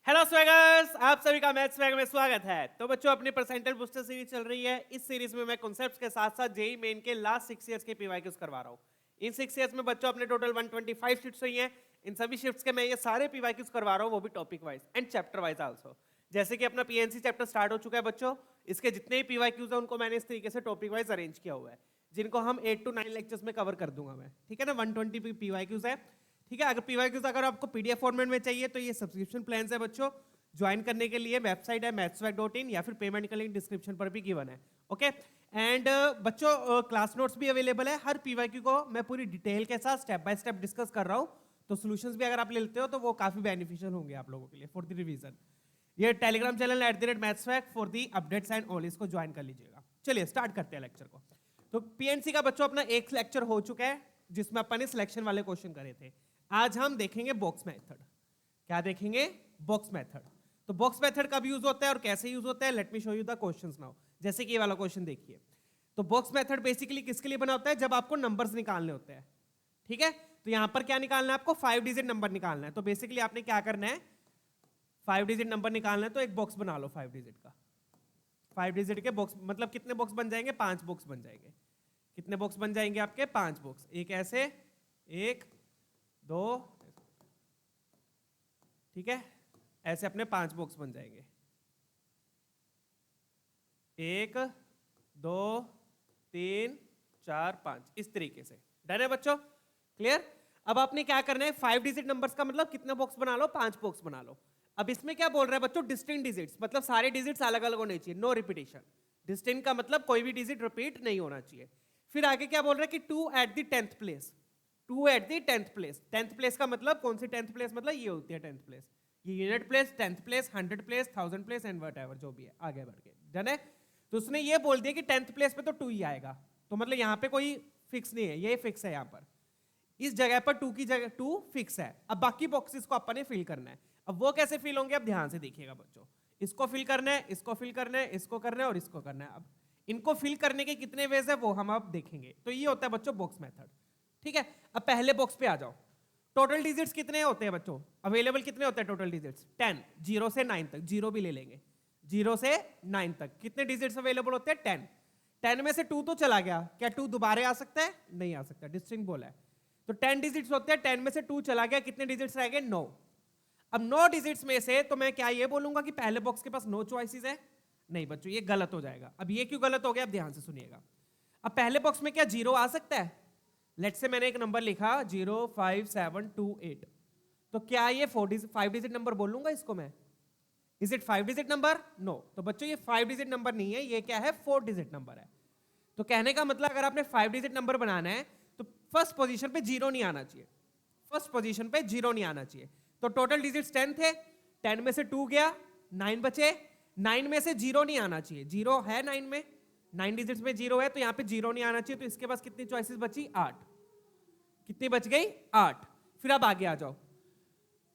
Hello स्वैगर्स, आप सभी का मैथ्स स्वैग में स्वागत है। तो बच्चों, अपनी परसेंटाइल बूस्टर सीरीज चल रही है। इस सीरीज में मैं कॉन्सेप्ट्स के साथ साथ जेईई मेन के लास्ट 6 इयर्स के पीवाईक्यूज करवा रहा हूँ। इन 6 इयर्स में बच्चों अपने टोटल 125 शिफ्ट्स हुई हैं। इन सभी शिफ्ट्स के मैं ये सारे पीवाईक्यूज करवा रहा हूँ, वो भी topic wise and chapter wise also. जैसे कि अपना पीएनसी चैप्टर स्टार्ट हो चुका है बच्चों, इसके जितने भी पीवाईक्यूज हैं उनको मैंने इस तरीके से टॉपिक वाइज अरेंज किया हुआ है, जिनको हम 8 to 9 लेक्चर्स में कवर कर दूंगा मैं। ठीक है ना, 120 पीवाईक्यूज है। ठीक है, अगर पीवाईक्यूज अगर आपको पीडीएफ फॉर्मेट में चाहिए तो ये सब्सक्रिप्शन प्लान है बच्चों। ज्वाइन करने के लिए वेबसाइट है mathswag.in या फिर पेमेंट का लिंक डिस्क्रिप्शन पर भी गिवन है। ओके एंड बच्चों, क्लास नोट्स भी अवेलेबल है। हर पीवाईक्यू को मैं पूरी डिटेल के साथ स्टेप बाय स्टेप डिस्कस कर रहा हूँ, तो सॉल्यूशंस भी अगर आप लेते हो तो वो काफी बेनिफिशियल होंगे आप लोगों के लिए फॉर द रिवीजन। ये Telegram channel @mathswag for the updates and all, इसको ज्वाइन कर लीजिएगा। चलिए स्टार्ट करते हैं लेक्चर को। तो पीएनसी का बच्चों अपना एक लेक्चर हो चुका है जिसमें अपन ने सिलेक्शन वाले क्वेश्चन करे थे। आज हम देखेंगे बॉक्स मेथड। क्या देखेंगे? Box method. तो बॉक्स मेथड कब यूज होता है और कैसे यूज होता है, let me show you the questions now. जैसे कि ये वाला क्वेश्चन देखिए। तो बॉक्स मेथड बेसिकली किसके लिए बना होता है? जब आपको नंबर्स निकालने होते हैं। ठीक है, तो यहां पर क्या निकालना है आपको? 5 डिजिट नंबर निकालना है। तो बेसिकली आपने क्या करना है, 5 डिजिट नंबर निकालना है, तो एक बॉक्स बना लो 5 डिजिट का। 5 डिजिट के बॉक्स मतलब कितने बॉक्स बन जाएंगे? 5 बॉक्स बन जाएंगे। कितने बॉक्स बन जाएंगे आपके? 5 बॉक्स। एक ऐसे, एक, दो, ठीक है, ऐसे अपने 5 बॉक्स बन जाएंगे। 1 2 3 4 5, इस तरीके से। डन है बच्चों? क्लियर? अब आपने क्या करना है, 5 डिजिट नंबर्स का मतलब कितने बॉक्स बना लो? 5 बॉक्स बना लो। अब इसमें क्या बोल रहा है बच्चों? डिस्टिंक्ट डिजिट्स, मतलब सारे डिजिट्स अलग अलग होने चाहिए, नो रिपीटेशन। डिस्टिंक्ट का मतलब कोई भी डिजिट रिपीट नहीं होना चाहिए। फिर आगे क्या बोल रहा है कि 2 at the 10th place. 2 at the 10th place. 10th place का मतलब कौन सी 10th प्लेस? मतलब ये होती है 10th प्लेस। ये unit place, 10th place, 100 place, 1000 place and whatever जो भी है आगे बढ़ के। डन है? तो उसने ये बोल दिया कि 10th प्लेस पे तो 2 ही आएगा। तो मतलब यहाँ पे कोई फिक्स नहीं है, ये फिक्स है। यहाँ पर इस जगह पर 2 की जगह 2 फिक्स है। अब बाकी बॉक्सेस को अपन ने फिल करना है। अब वो कैसे फिल होंगे, अब ध्यान से देखिएगा बच्चों। इसको फिल करना है, इसको फिल करना है, इसको करना है और इसको करना है। अब इनको फिल करने के कितने वेज है वो हम अब देखेंगे। तो ये होता है बच्चों बॉक्स मेथड। ठीक है, अब पहले बॉक्स पे आ जाओ। टोटल डिजिट्स कितने होते हैं बच्चों? अवेलेबल कितने होते हैं टोटल डिजिट्स? 10। 0 से 9 तक, 0 भी ले लेंगे। 0 से 9 तक कितने डिजिट्स अवेलेबल होते हैं? 10। 10 में से 2 तो चला गया, क्या 2 दोबारा आ सकता है? नहीं आ सकता, डिस्टिंक्ट बोला है। तो 10 डिजिट्स होते हैं, 10 में से 2 चला गया, कितने डिजिट्स रह गए? 9। अब 9 डिजिट्स में से तो मैं क्या ये बोलूंगा कि पहले बॉक्स के पास 9 चॉइसेस है? नहीं बच्चों, ये गलत हो जाएगा। अब ये क्यों गलत हो गया, अब ध्यान से सुनिएगा। अब पहले बॉक्स में क्या 0 आ सकता है? लेट से मैंने एक नंबर लिखा 05728, तो क्या ये 5 डिजिट नंबर बोलूंगा इसको मैं? Is it 5 digit number? No. तो बच्चों ये 5 डिजिट नंबर नहीं है, ये क्या है? 4 डिजिट नंबर है। तो कहने का मतलब अगर आपने 5 डिजिट नंबर बनाना है तो फर्स्ट पोजीशन पे 0 नहीं आना चाहिए। फर्स्ट पोजीशन पे 0 नहीं आना चाहिए। तो टोटल डिजिट्स 10 थे, 10 में से 2 गया, 9 बचे। 9 में से 0 नहीं आना चाहिए, 0 है 9 में, 9 डिजिट्स में 0 है, तो यहाँ पे 0 नहीं आना चाहिए। तो इसके पास कितनी चॉइसेस बची? 8। कितनी बच गई? 8। फिर अब आगे आ जाओ।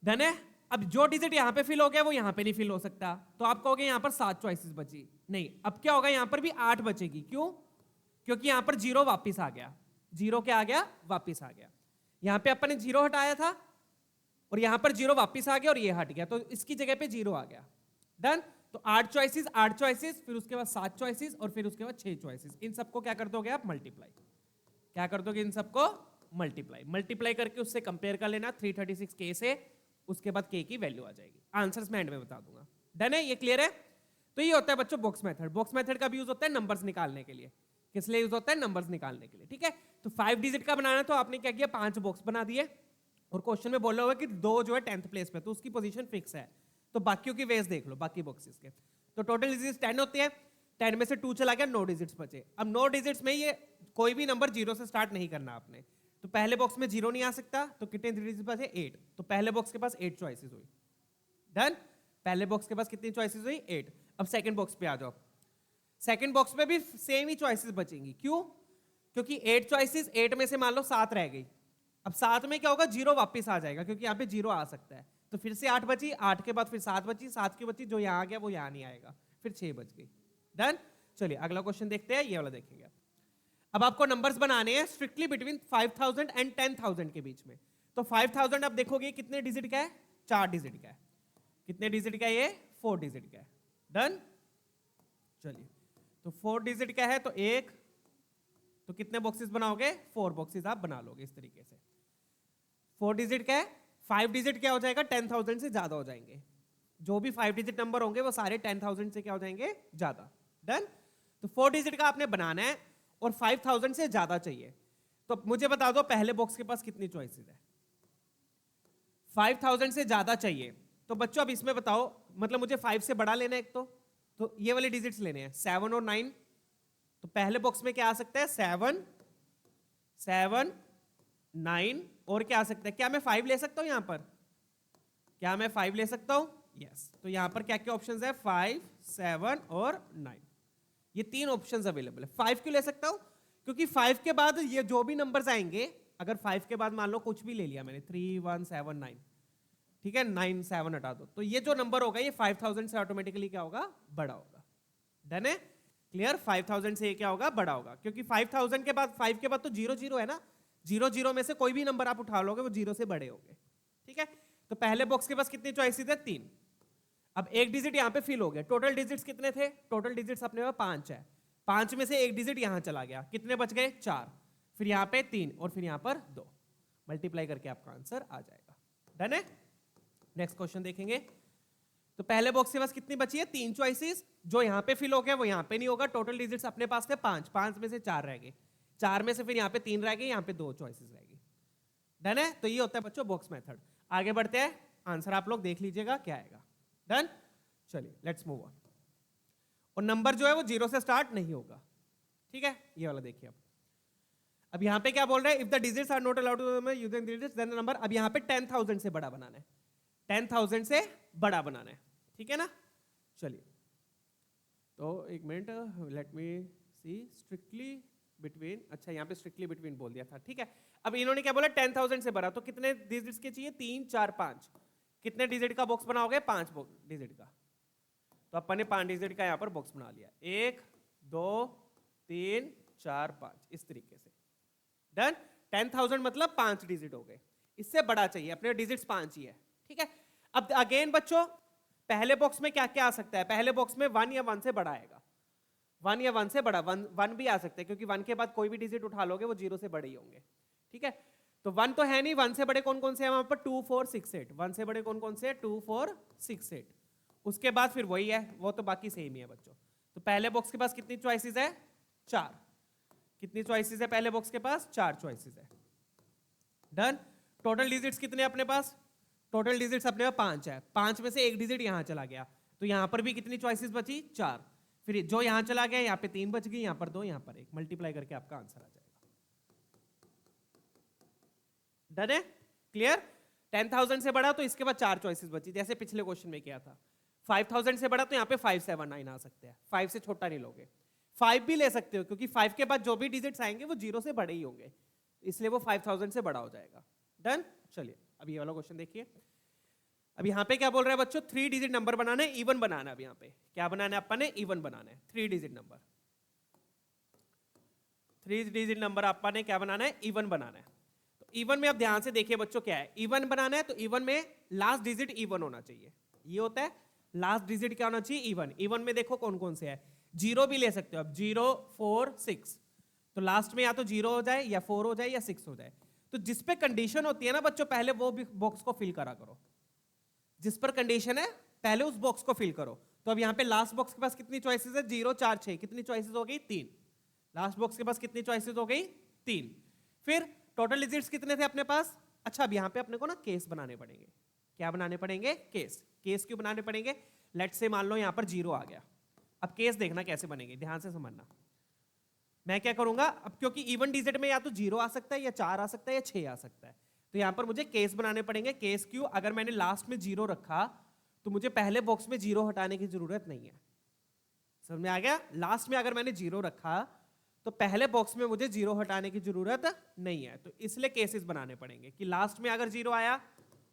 डन है? अब जो डिजिट यहाँ पे फिल हो गया वो यहाँ पे नहीं फिल हो सकता, तो आप कहोगे यहाँ पर 7 चॉइसेस बची। नहीं, अब क्या होगा, यहाँ पर भी 8 बचेगी। क्यों? क्योंकि यहाँ पर 0 वापिस आ गया। 0 क्या आ गया? वापिस आ गया। यहाँ पे अपन ने 0 हटाया था और यहाँ पर 0 वापिस आ गया और ये हट गया, तो इसकी जगह पे 0 आ गया। डन? तो 8 चॉइसेस, 8 चॉइसेस, फिर उसके बाद 7 चॉइसेस और फिर उसके बाद 6 चॉइसेस। इन सबको क्या कर दोगे आप? मल्टीप्लाई। क्या कर दोगे इन सबको? मल्टीप्लाई। मल्टीप्लाई करके उससे कंपेयर कर लेना 336 के से, उसके बाद के की वैल्यू आ जाएगी। आंसर्स मैं एंड में बता दूंगा। डन है? ये क्लियर है? तो ये होता है बच्चों बॉक्स मेथड। बॉक्स मेथड का भी यूज होता है नंबर्स निकालने के लिए। किस लिए यूज होता है? नंबर्स निकालने के लिए। ठीक है, तो 5 डिजिट का बनाना, तो आपने क्या किया? 5 बॉक्स बना दिए और क्वेश्चन में बोला हुआ कि 2 जो है 10th प्लेस पे, तो उसकी पोजीशन फिक्स है। तो बाकियों की वेज देख लो, बाकी बॉक्सेस के। तो टोटल डिजिट्स 10 होते हैं, 10 में से 2 चला गया, 9 डिजिट्स बचे। अब 9 डिजिट्स में ये कोई भी नंबर 0 से स्टार्ट नहीं करना आपने। तो पहले बॉक्स में 0 नहीं आ सकता, तो कितने डिजिट्स बचे? 8। तो पहले बॉक्स के पास 8 चॉइसेस हुई। डन? पहले बॉक्स के पास कितनी चॉइसेस हुई? 8। अब सेकंड बॉक्स पे आ जाओ। सेकंड बॉक्स में भी सेम ही चॉइसेस बचेंगी। क्यों? क्योंकि 8 चॉइसेस, 8 में से मान लो 7 रह गई। अब 7 में क्या होगा? 0 वापस आ जाएगा, क्योंकि यहाँ पे 0 आ सकता है। तो फिर से 8 बची, 8 के बाद फिर 7 बची, 7 की बची, जो यहाँ आ गया वो यहाँ नहीं आएगा, फिर 6 बच गई। डन? चलिए अगला क्वेश्चन देखते हैं, ये वाला देखेंगे। अब आपको नंबर्स बनाने हैं स्ट्रिक्टली बिटवीन 5000 एंड 10000 के बीच में। तो 5000 आप देखोगे कितने डिजिट का है? 4 डिजिट का है। कितने डिजिट का है ये? 4 डिजिट का है। डन। चलिए, तो 4 डिजिट का है तो एक, तो कितने बॉक्सेस बनाओगे? 4 बॉक्सेस आप बना लोगे इस तरीके से। 4 डिजिट का है, 5 डिजिट क्या हो जाएगा? 10,000 से ज्यादा हो जाएंगे। जो भी 5 डिजिट नंबर होंगे वो सारे 10,000 से क्या हो जाएंगे? ज्यादा। डन। तो 4 डिजिट का आपने बनाना है और 5,000 से ज्यादा चाहिए। तो मुझे बता दो पहले बॉक्स के पास कितनी चॉइसेस है? 5,000 से ज्यादा चाहिए। तो बच्चों अब इसमें बताओ, मतलब मुझे 5 से बड़ा लेना है एक, तो ये वाले डिजिट्स लेने हैं 7 और 9। तो पहले बॉक्स में क्या आ सकता है? 7, 7, 9 और क्या आ सकता है? क्या मैं 5 ले सकता हूं यहां पर? क्या मैं 5 ले सकता हूं? यस। तो यहां पर क्या क्या ऑप्शंस है? 5, 7 और 9। ये 3 ऑप्शंस अवेलेबल है। 5 क्यों ले सकता हूं? क्योंकि 5 के बाद ये जो भी नंबर्स आएंगे, अगर 5 के बाद मान लो कुछ भी ले लिया मैंने, 3, 1, 7, 9, ठीक है, 9, 7 हटा दो, तो ये जो नंबर होगा ये 5,000 से ऑटोमेटिकली क्या होगा? बड़ा होगा। डन है? क्लियर? 5,000 से ये क्या होगा? बड़ा होगा। क्योंकि 5,000 के बाद, 5 के बाद तो 0 0 है ना, 0 0 में से कोई भी नंबर आप उठा लोगे वो 0 से बड़े होंगे। ठीक है, तो पहले बॉक्स के पास कितनी चॉइसेस है? 3। अब एक डिजिट यहां पे फिल हो गया। टोटल डिजिट्स कितने थे? टोटल डिजिट्स अपने पास 5 है। 5 में से एक डिजिट यहां चला गया, कितने बच गए? 4। फिर यहां पे 3 और फिर यहां पर 2, मल्टीप्लाई करके आपका आंसर आ जाएगा। डन है? नेक्स्ट क्वेश्चन देखेंगे। तो पहले बॉक्स के पास कितनी बची है? 3 चॉइसेस। जो यहां पे फिल हो गया वो यहां पे नहीं होगा। टोटल डिजिट्स अपने पास थे 5, 5 में से 4 रह गए, 4 में से फिर यहां पे 3 रह गए, यहां पे 2 चॉइसेस रह गई। डन है? तो ये होता है बच्चों बॉक्स मेथड। आगे बढ़ते हैं, आंसर आप लोग देख लीजिएगा क्या आएगा। डन। चलिए लेट्स मूव ऑन। और नंबर जो है वो 0 से स्टार्ट नहीं होगा। ठीक है, ये वाला देखिए। अब यहां पे क्या बोल रहे हैं? If the digits are not allowed to using digits then the number. अब यहां पे 10,000 से बड़ा बनाना है, 10,000 से बड़ा बनाना है। ठीक है ना? चलिए, तो एक मिनट, लेट मी सी। स्ट्रिक्टली बिटवीन, अच्छा यहां पे स्ट्रिक्टली बिटवीन बोल दिया था। ठीक है, अब इन्होंने क्या बोला? 10,000 से बड़ा। तो कितने डिजिट्स के चाहिए? 3, 4, 5। कितने डिजिट का बॉक्स बनाओगे? 5 डिजिट का। तो अपन ने 5 डिजिट का यहां पर बॉक्स बना लिया। 1, 2, 3, 4, 5 इस तरीके से। डन। 10,000 मतलब 5 डिजिट हो गए। इससे बड़ा चाहिए, अपने डिजिट्स 5 ही है। ठीक है, अब अगेन बच्चों पहले बॉक्स में क्या क्या आ सकता है? पहले बॉक्स में 1 या 1 से बड़ा आएगा। 1 या 1 से बड़ा, 1 भी आ सकता है, क्योंकि 1 के बाद कोई भी डिजिट उठा लोगे वो 0 से बड़े ही होंगे। ठीक है, तो 1 तो है नहीं। 1 से बड़े कौन कौन से हैं वहां पर? 2, 4, 6, 8। 1 से बड़े कौन कौन से हैं? 2, 4, 6, 8। उसके बाद फिर वही है, वो तो बाकी सेम ही है बच्चों। तो पहले बॉक्स के पास कितनी चॉइसेस है? 4। कितनी चॉइसेस है पहले बॉक्स के पास? 4 चॉइसेस है। डन। टोटल डिजिट्स कितने अपने पास? टोटल डिजिट्स अपने पास 5 है। 5 में से एक डिजिट यहां चला गया, तो यहां पर भी कितनी चॉइसेस बची? 4। फिर जो यहां चला गया, यहां पे 3 बच गई, यहां पर 2, यहां पर 1, मल्टीप्लाई करके आपका आंसर आ जाएगा। डन है? क्लियर? 10,000 से बड़ा तो इसके बाद 4 चॉइसेस बची, जैसे पिछले क्वेश्चन में किया था। 5,000 से बड़ा तो यहां पे 5, 7, 9 आ सकते हैं। 5 से छोटा नहीं लोगे। 5 भी ले सकते हो, क्योंकि 5 के बाद जो भी डिजिट्स आएंगे वो 0 से बड़े ही होंगे, इसलिए वो 5,000 से बड़ा हो जाएगा। डन। चलिए अब ये वाला क्वेश्चन देखिए। अब यहां पे क्या बोल रहा है बच्चों? 3 डिजिट नंबर बनाना है, इवन बनाना है। अब यहां पे क्या बनाना है अपन ने? इवन बनाना है। 3 डिजिट नंबर, 3 डिजिट नंबर अपन ने क्या बनाना है? इवन बनाना है। तो इवन में अब ध्यान से देखिए बच्चों, क्या है? इवन बनाना है तो इवन में लास्ट डिजिट इवन होना चाहिए। ये होता है लास्ट डिजिट क्या होना चाहिए? इवन। इवन में देखो कौन कौन से है। 0 भी ले सकते हो अब, 0, 4, 6। तो लास्ट में या तो 0 हो जाए या 4 हो जाए या 6 हो जाए। तो जिस पे कंडीशन होती है ना बच्चों, पहले वो बॉक्स को फिल करा करो। जिस पर कंडीशन है पहले उस बॉक्स को फिल करो। तो अब यहां पे लास्ट बॉक्स के पास कितनी चॉइसेस है? 0, 4, 6। कितनी चॉइसेस हो गई? 3। लास्ट बॉक्स के पास कितनी चॉइसेस हो गई? 3। फिर टोटल डिजिट्स कितने थे अपने पास? अच्छा, अब यहां पे अपने को ना केस बनाने पड़ेंगे। क्या बनाने पड़ेंगे? केस। केस क्यों बनाने पड़ेंगे? लेट से मान लो यहां पर 0 आ गया। अब केस देखना कैसे बनेंगे, ध्यान से समझना। मैं क्या करूंगा अब, क्योंकि इवन डिजिट में या तो 0 आ सकता है या 4 आ सकता है या 6 आ सकता है, तो यहां पर मुझे केस बनाने पड़ेंगे। केस क्यों? अगर मैंने लास्ट में 0 रखा तो मुझे पहले बॉक्स में 0 हटाने की जरूरत नहीं है। समझ में आ गया? लास्ट में अगर मैंने 0 रखा तो पहले बॉक्स में मुझे 0 हटाने की जरूरत नहीं है। तो इसलिए केसेस बनाने पड़ेंगे कि लास्ट में अगर 0 आया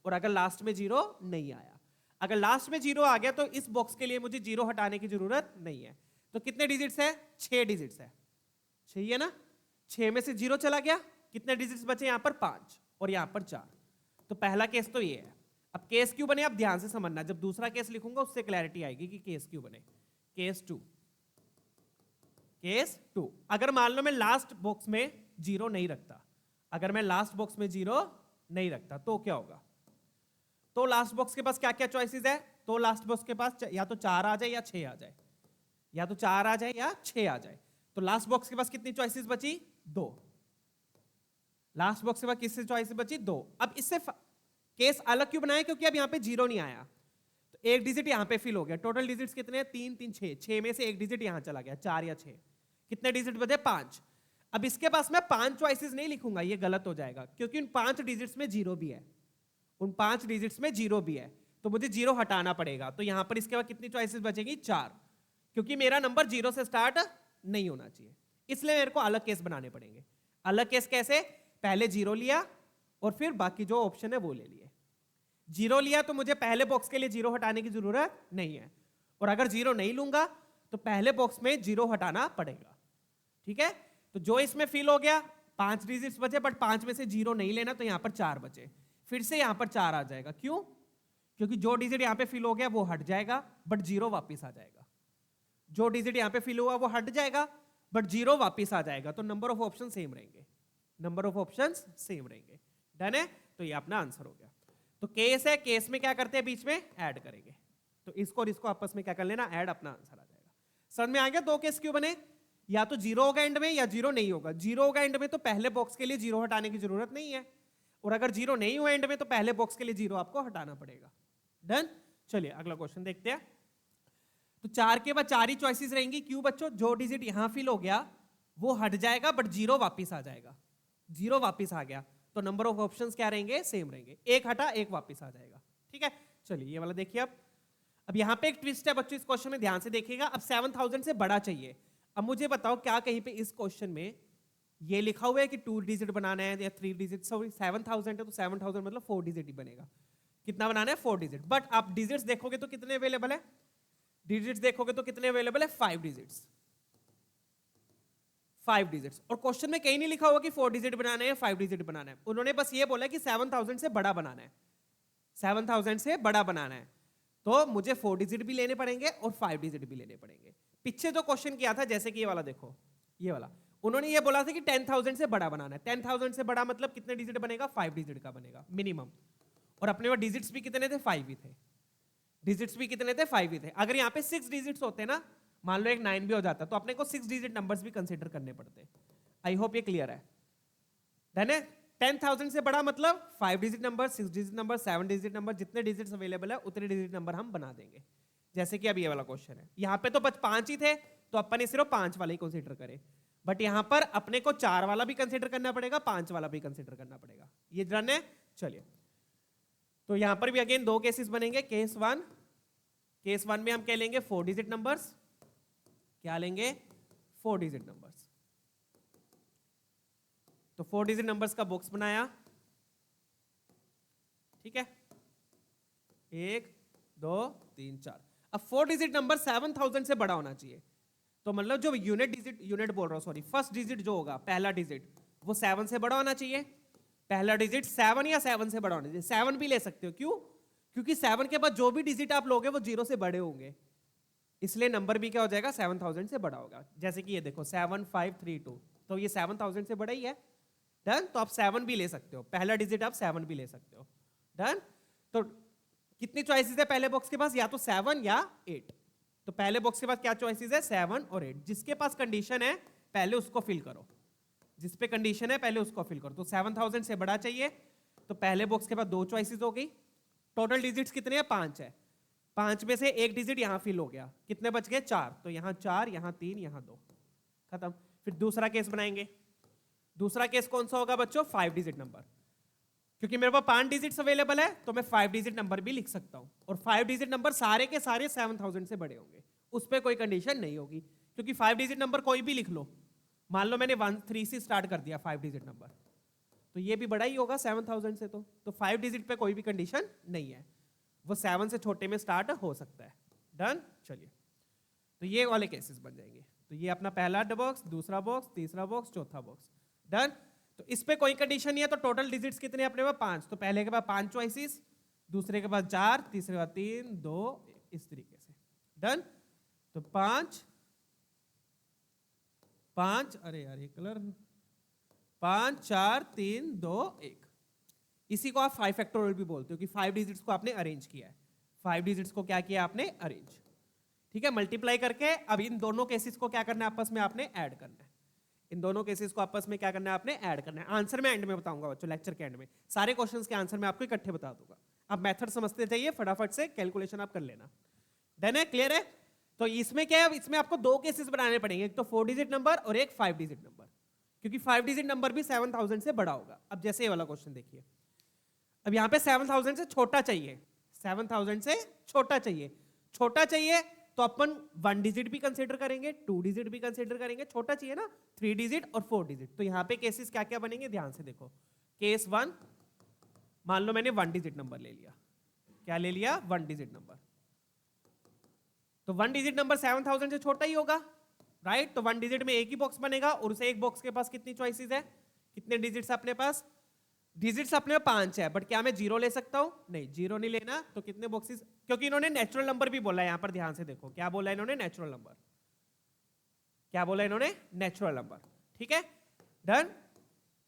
और अगर लास्ट में 0 नहीं आया। अगर लास्ट में 0 आ गया तो इस बॉक्स के लिए मुझे 0 हटाने की जरूरत नहीं है। तो कितने डिजिट्स है? 6 डिजिट्स है। 6 है ना? 6 में से 0 चला गया, कितने डिजिट्स बचे यहां पर? 5 और यहां पर 4। तो पहला केस तो ये है। अब केस क्यों बने, अब ध्यान से समझना, जब दूसरा केस लिखूंगा उससे क्लैरिटी आएगी कि केस क्यों बने। केस टू, अगर मान लो मैं लास्ट बॉक्स में जीरो नहीं रखता, अगर मैं लास्ट बॉक्स में जीरो नहीं रखता तो क्या होगा, तो लास्ट बॉक्स के पास क्या क्या चॉइसेस है, तो लास्ट बॉक्स के पास या तो 4 आ जाए या 6 आ जाए, या तो 4 आ जाए या 6 आ जाए। तो लास्ट बॉक्स के पास कितनी चॉइसेस बची, 2। लास्ट बॉक्स के पास किससे चॉइसेस बची, 2। अब इससे केस अलग क्यों बनाया, क्योंकि अब यहां पे जीरो नहीं आया, तो एक डिजिट यहां पे फिल हो गया। टोटल डिजिट्स कितने हैं, 3 3 6, 6 में से एक डिजिट यहां चला गया, 4 या 6, कितने डिजिट बचे, 5। अब इसके पास मैं 5 चॉइसेस नहीं लिखूंगा, ये गलत हो जाएगा, क्योंकि उन 5 डिजिट्स में जीरो भी है, उन 5 डिजिट्स में जीरो भी है, तो मुझे जीरो हटाना पड़ेगा। तो यहां पर इसके बाद कितनी चॉइसेस बचेगी, 4, क्योंकि मेरा नंबर जीरो से स्टार्ट नहीं होना चाहिए, इसलिए मेरे को अलग केस बनाने पड़ेंगे। अलग केस कैसे, पहले जीरो लिया और फिर बाकी जो ऑप्शन है वो ले लिए। जीरो लिया तो मुझे पहले बॉक्स के लिए जीरो हटाने की जरूरत नहीं है, और अगर जीरो नहीं लूंगा तो पहले बॉक्स में जीरो हटाना पड़ेगा। ठीक है, तो जो इसमें फिल हो गया, 5 डिजिट्स बचे, बट 5 में से जीरो नहीं लेना, तो यहां पर 4 बचे, फिर से यहां पर 4 आ जाएगा। क्यों, क्योंकि जो डिजिट यहां पे फिल हो गया वो हट जाएगा, बट जीरो वापिस आ जाएगा। जो डिजिट यहां पे फिल हुआ वो हट जाएगा, बट जीरो वापिस आ जाएगा, तो नंबर ऑफ ऑप्शन सेम रहेंगे, नंबर ऑफ ऑप्शंस सेम रहेंगे। डन है, तो ये अपना आंसर हो गया। तो केस है, केस में क्या करते हैं, बीच में ऐड करेंगे, तो इसको और इसको आपस में क्या कर लेना, ऐड, अपना आंसर आ जाएगा। समझ में आ गया, 2 केस क्यों बने, या तो जीरो होगा एंड में या जीरो नहीं होगा। जीरो होगा एंड में तो पहले बॉक्स के लिए जीरो हटाने की जरूरत नहीं है, और अगर जीरो नहीं हुआ एंड में तो पहले बॉक्स के लिए जीरो आपको हटाना पड़ेगा। डन, चलिए अगला क्वेश्चन देखते हैं। तो 4 के बाद 4 ही चॉइसेस रहेंगी। क्यों बच्चों, जो डिजिट यहां फिल हो गया वो हट जाएगा, बट जीरो वापिस आ जाएगा। जीरो वापिस आ गया तो नंबर ऑफ ऑप्शंस क्या रहेंगे, सेम रहेंगे। एक हटा, एक वापिस आ जाएगा। ठीक है, चलिए ये वाला देखिए। अब यहां पे एक ट्विस्ट है बच्चों, इस क्वेश्चन में ध्यान से देखिएगा। अब 7000 से बड़ा चाहिए। अब मुझे बताओ, क्या कहीं पे इस क्वेश्चन में ये लिखा हुआ है कि 2 डिजिट बनाना है या 3 डिजिट, सॉरी 7000 है तो 7000 मतलब 4 डिजिट ही बनेगा। कितना बनाना है, 4 डिजिट। बट आप डिजिट्स देखोगे तो कितने अवेलेबल है, डिजिट्स देखोगे तो कितने अवेलेबल है, 5 डिजिट्स, 5 डिजिट्स। और क्वेश्चन में कहीं नहीं लिखा हुआ कि 4 डिजिट बनाना है या 5 डिजिट बनाना है। उन्होंने बस ये बोला कि 7000 से बड़ा बनाना है, 7000 से बड़ा बनाना है, तो मुझे 4 डिजिट भी लेने पड़ेंगे और 5 डिजिट भी लेने पड़ेंगे। पीछे जो क्वेश्चन किया था, जैसे कि ये वाला देखो, ये वाला उन्होंने ये बोला था कि 10,000 से बड़ा बनाना है। 10,000 से बड़ा मतलब कितने डिजिट बनेगा, 5 डिजिट का बनेगा मिनिमम। और अपने पास डिजिट्स भी कितने थे, 5 ही थे। डिजिट्स भी कितने थे, 5 ही थे। अगर यहाँ पे 6 डिजिट्स होते ना, मान लो एक 9 भी हो जाता, तो अपने को 6 डिजिट नंबर्स भी कंसीडर करने पड़ते। आई होप ये क्लियर है। डन है, 10,000 से बड़ा मतलब 5 digit number, 6 digit number, 7 digit number, जितने डिजिट्स अवेलेबल है उतने डिजिट नंबर हम बना देंगे। जैसे कि अब ये वाला क्वेश्चन है, यहाँ पे तो बस 5 ही थे, तो अपन ने सिर्फ 5 वाले ही कंसीडर करे। बट यहाँ पर अपने को 4 वाला भी कंसीडर करना पड़ेगा, 5 वाला भी कंसीडर करना पड़ेगा। ये डन है, चलिए। तो यहाँ पर भी अगेन 2 केसेस बनेंगे। केस 1 में हम क्या लेंगे, 4 डिजिट नंबर्स। क्या लेंगे, 4 डिजिट नंबर्स। तो 4 डिजिट नंबर्स का बॉक्स बनाया, ठीक है, 1 2 3 4। अब 4 डिजिट नंबर 7000 से बड़ा होना चाहिए, तो मतलब जो यूनिट बोल रहा हूं, सॉरी, फर्स्ट डिजिट जो होगा, पहला डिजिट, वो 7 से बड़ा होना चाहिए। पहला डिजिट 7 या 7 से बड़ा होना चाहिए। 7 भी ले सकते हो, क्यों, क्योंकि 7 के बाद जो भी डिजिट आप लोगे वो 0 से बड़े होंगे, इसलिए नंबर भी क्या हो जाएगा, 7000 से बड़ा होगा। जैसे कि ये देखो 7532, तो ये 7000 से बड़ा ही है। डन, तो आप 7 भी ले सकते हो, पहला डिजिट आप 7 भी ले सकते हो। डन, तो कितनी चॉइसेस है पहले बॉक्स के पास, या तो 7 या 8। तो पहले बॉक्स के पास क्या चॉइसेस है, 7 और 8। जिसके पास कंडीशन है पहले उसको फिल करो, जिस पे कंडीशन है पहले उसको फिल करो। तो 7000 से बड़ा चाहिए, तो पहले बॉक्स के पास 2 चॉइसेस हो गई। टोटल डिजिट्स कितने हैं, 5 है। 5 में से एक डिजिट यहां फिल हो गया, कितने बच गए, 4। तो यहां 4, यहां 3, यहां 2, खत्म। फिर दूसरा केस बनाएंगे। दूसरा केस कौन सा होगा बच्चों, 5 डिजिट नंबर। क्योंकि मेरे पास 5 डिजिट्स अवेलेबल है, तो मैं 5 डिजिट नंबर भी लिख सकता हूं। और 5 डिजिट नंबर सारे के सारे 7000 से बड़े होंगे, उस पर कोई कंडीशन नहीं होगी। क्योंकि 5 डिजिट नंबर कोई भी लिख लो, मान लो मैंने 1 3 से स्टार्ट कर दिया 5 डिजिट नंबर, तो ये भी बड़ा ही होगा 7000 से। तो 5 डिजिट पे कोई भी कंडीशन नहीं है, वो 7 से छोटे में स्टार्ट हो सकता है। डन, चलिए। तो ये वाले केसेस बन जाएंगे। तो ये अपना पहला बॉक्स, दूसरा बॉक्स, तीसरा बॉक्स, चौथा बॉक्स। डन, तो इस पे कोई कंडीशन नहीं है, तो टोटल डिजिट्स कितने अपने पास, 5। तो पहले के पास 5 चॉइसेस, दूसरे के पास 4, तीसरे के पास 3, 2, 1, इस तरीके से। डन। तो 5, अरे यार ये कलर, 5, 4, 3, 2, 1। इसी को आप 5 फैक्टोरियल भी बोलते हो कि 5 डिजिट्स को आपने अरेंज किया है। 5 डिजिट्स को क्या किया आपने, अरेंज। ठीक है, मल्टीप्लाई करके अब इन दोनों केसेस को क्या करना है, आपस में आपने ऐड करना है। इन दोनों केसेस को आपस में क्या करना है, आपने ऐड करना है। आंसर मैं एंड में बताऊंगा बच्चों, लेक्चर के एंड में सारे क्वेश्चंस के आंसर मैं आपको इकट्ठे बता दूंगा। अब मेथड समझते जाइए, फटाफट से कैलकुलेशन आप कर लेना। डन है, क्लियर है। तो इसमें क्या है, इसमें आपको 2 केसेस बनाने पड़ेंगे, एक तो 4 डिजिट नंबर और एक 5 डिजिट नंबर, क्योंकि 5 डिजिट नंबर भी 7000 से बड़ा होगा। अब जैसे ये वाला क्वेश्चन देखिए, अब यहाँ पे 7000 से छोटा चाहिए, 7000 से छोटा चाहिए। छोटा चाहिए तो अपन 1 डिजिट भी कंसीडर करेंगे, 2 डिजिट भी कंसीडर करेंगे। छोटा चाहिए ना, 3 डिजिट और 4 डिजिट। तो यहाँ पे केसेस क्या क्या बनेंगे, ध्यान से देखो। केस 1, मान लो मैंने 1 डिजिट नंबर ले लिया। क्या ले लिया, 1 डिजिट नंबर। तो 1 डिजिट नंबर 7000 से छोटा ही होगा, राइट। तो 1 डिजिट में एक ही बॉक्स बनेगा, और उसे एक बॉक्स के पास कितनी चॉइसेस है, कितने डिजिट्स अपने पास, डिजिट्स अपने 5 है। बट क्या मैं 0 ले सकता हूं, नहीं 0 नहीं लेना। तो कितने बॉक्सेस, क्योंकि इन्होंने नेचुरल नंबर भी बोला है यहां पर, ध्यान से देखो क्या बोला है इन्होंने, नेचुरल नंबर। क्या बोला इन्होंने, नेचुरल नंबर। ठीक है, डन।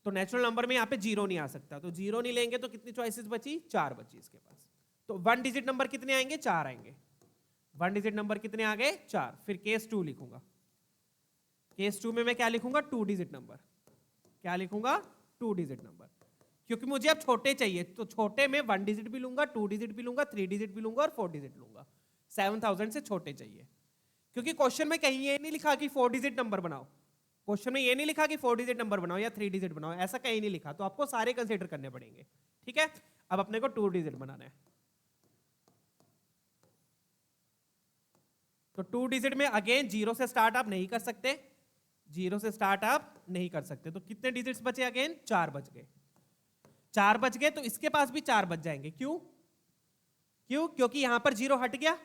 तो नेचुरल नंबर में यहां पे 0 नहीं आ सकता, तो 0 नहीं लेंगे। तो कितनी चॉइसेस बची, 4 बची इसके पास। तो 1 डिजिट नंबर कितने आएंगे, 4 आएंगे। 1 डिजिट नंबर कितने आ गए, 4। फिर केस 2 लिखूंगा। केस 2 में मैं क्या लिखूंगा, 2 डिजिट नंबर। क्या लिखूंगा, 2 डिजिट नंबर। क्योंकि मुझे अब छोटे चाहिए, तो छोटे में 1 डिजिट भी लूंगा, 2 डिजिट भी लूंगा, 3 डिजिट भी लूंगा और 4 डिजिट लूंगा। 7000 से छोटे चाहिए, क्योंकि क्वेश्चन में कहीं ये नहीं लिखा कि 4 डिजिट नंबर बनाओ। क्वेश्चन में ये नहीं लिखा कि 4 डिजिट नंबर बनाओ या 3 डिजिट बनाओ, ऐसा कहीं नहीं लिखा। तो आपको सारे कंसीडर करने पड़ेंगे। ठीक है, अब अपने को 2 डिजिट बनाना है। तो 2 डिजिट में अगेन 0 से स्टार्ट आप नहीं कर सकते, 0 से स्टार्ट आप नहीं कर सकते। तो कितने डिजिट्स बचे, अगेन 4 बच गए। 4 बच गए, तो इसके पास भी 4 बच जाएंगे। क्यों, क्योंकि यहां पर 0 हट गया,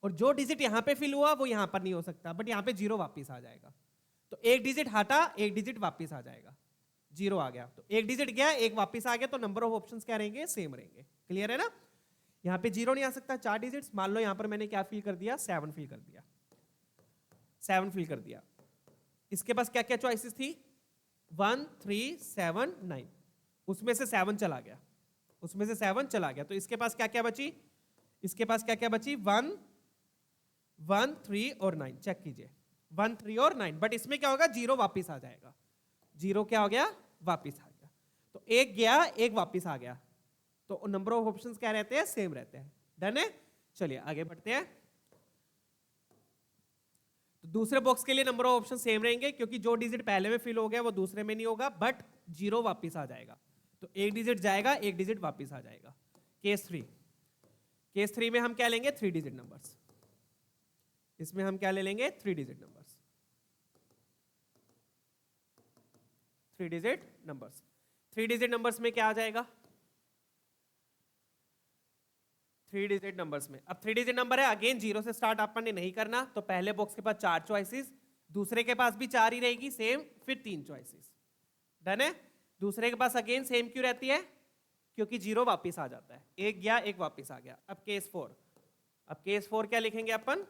और जो डिजिट यहां पे फिल हुआ वो यहां पर नहीं हो सकता, बट यहां पे 0 वापस आ जाएगा। तो एक डिजिट हटा, एक डिजिट वापस आ जाएगा। 0 आ गया, तो एक डिजिट गया, एक वापस आ गया, तो नंबर ऑफ ऑप्शंस क्या रहेंगे, सेम रहेंगे। क्लियर है ना। यहां पे 0 नहीं आ सकता, 4 डिजिट्स। मान लो यहां पर मैंने क्या फिल कर दिया, 7 फिल कर दिया, 7 फिल कर दिया। इसके पास क्या क्या चॉइसेस थी, 1, 3, 7, 9। उसमें से 7 चला गया, उसमें से 7 चला गया। तो इसके पास क्या क्या बची, इसके पास क्या क्या बची, 1, 3 और 9। चेक कीजिए, 1, 3 और 9। बट इसमें क्या होगा, 0 वापिस आ जाएगा। 0 क्या हो गया, वापिस आ गया। तो एक गया, एक वापिस आ गया। तो नंबर ऑफ ऑप्शंस क्या रहते हैं, सेम रहते हैं। डन है, चलिए आगे बढ़ते हैं। तो दूसरे बॉक्स के लिए नंबर ऑफ ऑप्शन सेम रहेंगे, क्योंकि जो डिजिट पहले में फिल हो गया वो दूसरे में नहीं होगा, बट 0 वापिस आ जाएगा। तो एक डिजिट जाएगा, एक डिजिट वापिस आ जाएगा। केस 3, केस 3 में हम क्या लेंगे, 3 डिजिट नंबर्स। इसमें हम क्या ले लेंगे, 3 digit numbers, 3 digit numbers. 3 digit numbers में क्या आ जाएगा, 3 डिजिट नंबर्स में। अब 3 डिजिट नंबर है, अगेन 0 से स्टार्ट अपन ने नहीं करना। तो पहले बॉक्स के पास 4 चॉइसेस, दूसरे के पास भी 4 ही रहेगी सेम, फिर 3 चॉइसेस। डन है। दूसरे के पास अगेन सेम क्यों रहती है, क्योंकि 0 वापस आ जाता है। एक गया, एक वापस आ गया। अब केस 4, अब केस 4 क्या लिखेंगे अपन,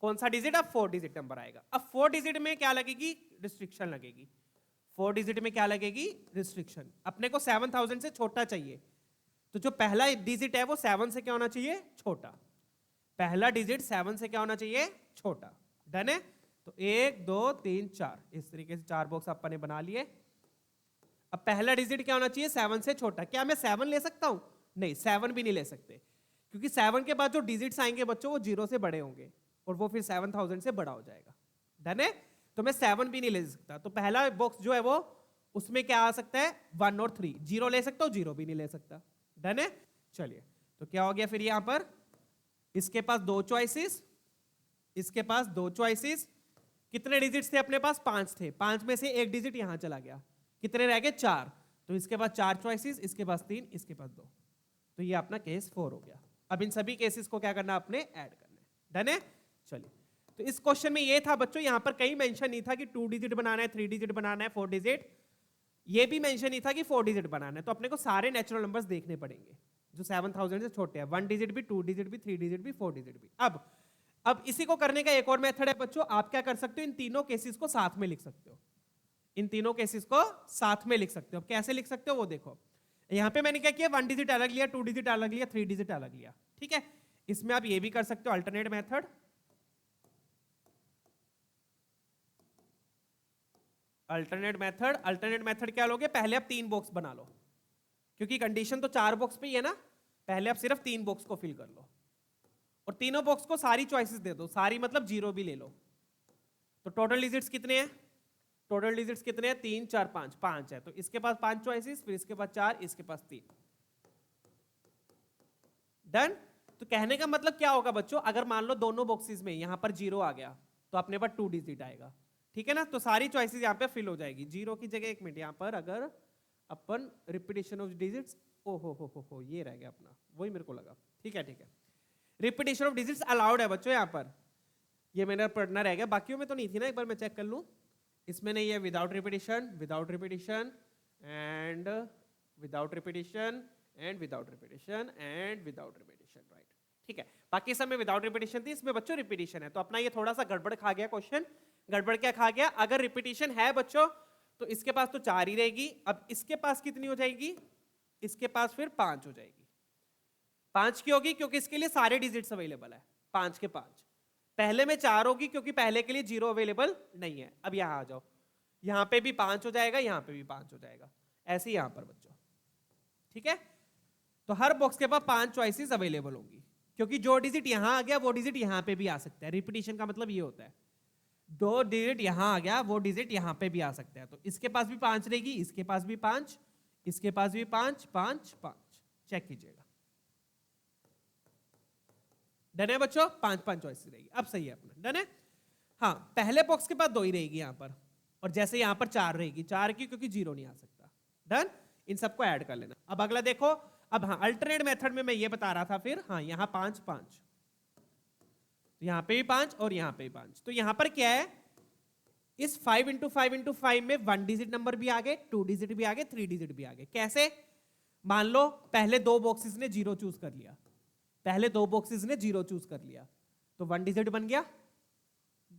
कौन सा डिजिट, अब 4 डिजिट नंबर आएगा। अब 4 डिजिट में क्या लगेगी, रिस्ट्रिक्शन लगेगी। 4 डिजिट में क्या लगेगी, रिस्ट्रिक्शन। अपने को 7000 से छोटा चाहिए, तो जो पहला डिजिट है वो 7 से क्या होना चाहिए, छोटा। पहला डिजिट 7 से क्या होना चाहिए, छोटा। डन है। तो 1, 2, 3, 4, इस तरीके से 4 बॉक्स अपन ने बना लिए। अब पहला डिजिट क्या होना चाहिए, 7 से छोटा। क्या मैं 7 ले सकता हूं, नहीं 7 भी नहीं ले सकते, क्योंकि 7 के बाद जो डिजिट्स आएंगे बच्चों वो 0 से बड़े होंगे, और वो फिर 7000 से बड़ा हो जाएगा। डन है। तो मैं 7 भी नहीं ले सकता। तो पहला बॉक्स जो है वो, उसमें क्या आ सकता है, 1 और 3। 0 ले सकता हूं, 0 भी नहीं ले सकता। डन है। चलिए, तो क्या हो गया फिर यहां पर, इसके पास 2 चॉइसेस, इसके पास 2 चॉइसेस। कितने डिजिट्स थे अपने पास, 5 थे। 5 में से एक डिजिट यहां चला गया, कितने रह गए, 4। तो इसके पास 4 चॉइसेस, इसके पास 3, इसके पास 2। तो ये अपना केस 4 हो गया। अब इन सभी केसेस को क्या करना, आपने ऐड करना है। डन है। चलिए, तो इस क्वेश्चन में ये था बच्चों, यहां पर कहीं मेंशन नहीं था कि 2 डिजिट बनाना है, 3 डिजिट बनाना है, 4 डिजिट। ये भी मेंशन नहीं था कि 4 डिजिट बनाना है। तो अपने को सारे नेचुरल नंबर्स देखने पड़ेंगे। जो 7000 से छोटे हैं, 1 डिजिट भी, 2 डिजिट भी, 3 डिजिट भी, 4 डिजिट भी। अब इसी को करने का एक और मेथड है बच्चों, आप क्या कर सकते हो, इन तीनों केसेस को साथ में लिख सकते हो, इन तीनों केसेस को साथ में लिख सकते हो। कैसे लिख सकते हो वो देखो, यहां पे मैंने क्या किया, 1 डिजिट अलग लिया, 2 डिजिट अलग लिया, 3 डिजिट अलग लिया, ठीक है। इसमें आप ये भी कर सकते हो अल्टरनेट मेथड, अल्टरनेट मेथड क्या लोगे, पहले आप 3 बॉक्स बना लो, क्योंकि कंडीशन तो 4 बॉक्स पे ही है ना, पहले आप सिर्फ 3 बॉक्स को फिल कर लो और तीनों बॉक्स को सारी चॉइसेस दे दो, सारी मतलब 0 भी ले लो। तो टोटल डिजिट्स कितने हैं, टोटल डिजिट्स कितने हैं, 3 4 5, 5 है, तो इसके पास 5 चॉइसेस, फिर इसके पास 4, इसके पास 3, डन। तो कहने का मतलब क्या होगा बच्चों, अगर मान लो दोनों बॉक्सेस में यहां पर 0 आ गया तो अपने पास 2 डिजिट आएगा, ठीक है ना। तो सारी चॉइसेस यहां पे फिल हो जाएगी, 0 की जगह, एक मिनट, यहां पर अगर अपन रिपीटेशन ऑफ डिजिट्स, ओ हो ये रह गया अपना, वही मेरे को लगा, ठीक है ठीक है, रिपीटेशन ऑफ डिजिट्स अलाउड है बच्चों, यहां पर ये मेरा पढ़ना रह गया, बाकियों में तो नहीं थी ना, एक बार मैं चेक कर लूं, इसमें नहीं है, without repetition, without repetition and without repetition and without repetition and without repetition, right, ठीक है। बाकी सब में विदाउट रिपीटेशन थी, इसमें बच्चों रिपीटेशन है, तो अपना ये थोड़ा सा गड़बड़ खा गया क्वेश्चन। गड़बड़ क्या खा गया, अगर रिपीटेशन है बच्चों तो इसके पास तो 4 ही रहेगी, अब इसके पास कितनी हो जाएगी, इसके पास फिर 5 हो जाएगी। 5 की होगी क्योंकि इसके लिए सारे डिजिट्स अवेलेबल है, 5 के 5। पहले में 4 होगी क्योंकि पहले के लिए 0 अवेलेबल नहीं है। अब यहां आ जाओ, यहां पे भी 5 हो जाएगा, यहां पे भी 5 हो जाएगा, ऐसे यहां पर बच्चों, ठीक है। तो हर बॉक्स के पास 5 चॉइसेस अवेलेबल होंगी, क्योंकि जो डिजिट यहां आ गया वो डिजिट यहां पे भी आ सकता है। रिपीटेशन का मतलब ये होता है, 2 डिजिट यहां आ गया वो डिजिट यहां पे भी आ सकता है, तो इसके पास भी 5 रहेगी, इसके पास भी 5, इसके पास भी 5 5 5, चेक कीजिएगा, डन है बच्चों, 5 5 चॉइस रहेगी। अब सही है अपना, डन है। हाँ, पहले बॉक्स के पास 2 ही रहेगी यहां पर, और जैसे यहां पर 4 रहेगी, 4 की क्योंकि 0 नहीं आ सकता, डन। इन सबको ऐड कर लेना। अब अगला देखो, अब हाँ अल्टरनेट मेथड में मैं ये बता रहा था, फिर हाँ यहां 5 5, तो यहां पे भी 5 और यहां पे भी 5, तो यहां पर क्या है, इस 5 इंटू 5 इंटू 5 में 1 डिजिट नंबर भी आ गए, 2 डिजिट भी आ गए, 3 डिजिट भी आ गए। कैसे, मान लो पहले 2 बॉक्सेस ने 0 चूज कर लिया, पहले 2 बॉक्सेस ने 0 चूज कर लिया, तो 1 डिजिट बन गया।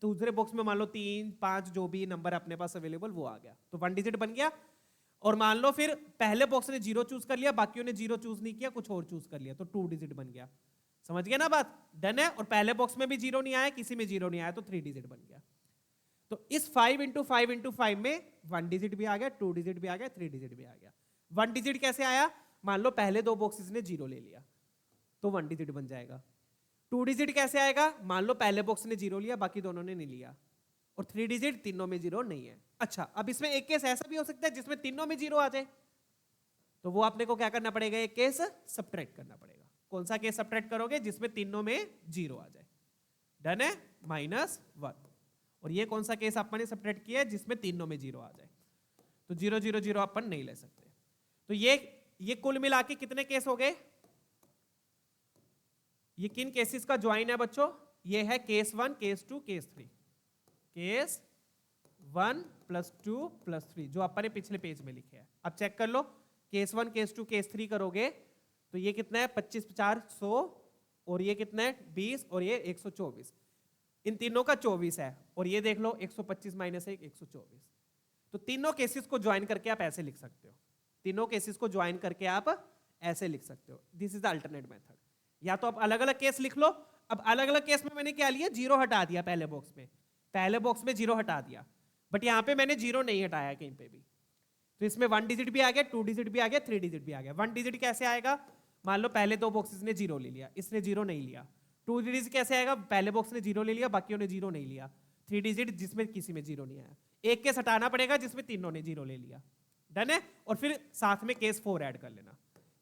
दूसरे बॉक्स में मान लो 3 5 जो भी नंबर अपने पास अवेलेबल वो आ गया, तो 1 डिजिट बन गया। और मान लो फिर पहले बॉक्स ने 0 चूज कर लिया, बाकियों ने 0 चूज नहीं किया, कुछ और चूज कर लिया, तो 2 डिजिट बन गया। समझ गया ना बात, डन है। और पहले बॉक्स में भी 0 नहीं आया, किसी में 0 नहीं आया, तो 3 डिजिट बन गया। तो इस 5 इंटू 5 इंटू 5 में 1 डिजिट भी आ गया, 2 डिजिट भी आ गया, 3 डिजिट भी आ गया। 1 डिजिट कैसे आया, मान लो पहले 2 बॉक्सेस ने 0 ले लिया, तो 1 डिजिट बन जाएगा। 2 डिजिट कैसे आएगा, मान लो पहले बॉक्स ने 0 लिया, बाकी दोनों ने नहीं लिया, और 3 डिजिट तीनों में 0 नहीं है। अच्छा, अब इसमें एक केस ऐसा भी हो सकता है जिसमें तीनों में 0 आ जाए, तो वो आपने को क्या करना पड़ेगा, एक केस सब्ट्रैक्ट करना पड़ेगा। कौन सा केस सब्ट्रैक्ट करोगे, जिसमें तीनों में 0 आ जाए, डन है, -1। और ये कौन सा केस आपने सब्ट्रैक्ट किया है, जिसमें तीनों में 0 आ जाए, तो 0 0 0 अपन नहीं ले सकते। तो ये कुल मिला के कितने केस हो गए, ये किन केसेस का ज्वाइन है बच्चों, ये है केस 1 केस 2 केस 3, केस 1 + 2 + 3 जो अपन ने पिछले पेज में लिखे हैं। अब चेक कर लो, केस 1 केस 2 केस 3 करोगे तो ये कितना है, 25 4 100, और ये कितना है 20, और ये 124, इन तीनों का 24 है। और ये देख लो 125 - 1 124, तो तीनों केसेस को ज्वाइन करके आप ऐसे लिख सकते हो, तीनों केसेस को ज्वाइन करके आप ऐसे लिख सकते हो। This is the alternate method. या तो आप अलग अलग केस लिख लो। अब अलग अलग केस में मैंने क्या लिया, 0 हटा दिया पहले बॉक्स में, पहले बॉक्स में 0 हटा दिया, बट यहां पे मैंने 0 नहीं हटाया कहीं पे भी, तो इसमें 1 डिजिट भी आ गया, 2 डिजिट भी आ गया, 3 डिजिट भी आ गया। 1 डिजिट कैसे आएगा, मान लो पहले 2 बॉक्सेस ने 0 ले लिया, इसने 0 नहीं लिया। 2 डिजिट कैसे आएगा, पहले बॉक्स ने 0 ले लिया, बाकियों ने 0 नहीं लिया। 3 डिजिट जिसमें किसी में 0 नहीं आया। एक केस हटाना पड़ेगा जिसमें तीनों ने 0 ले लिया, डन है। और फिर साथ में केस 4 ऐड कर लेना।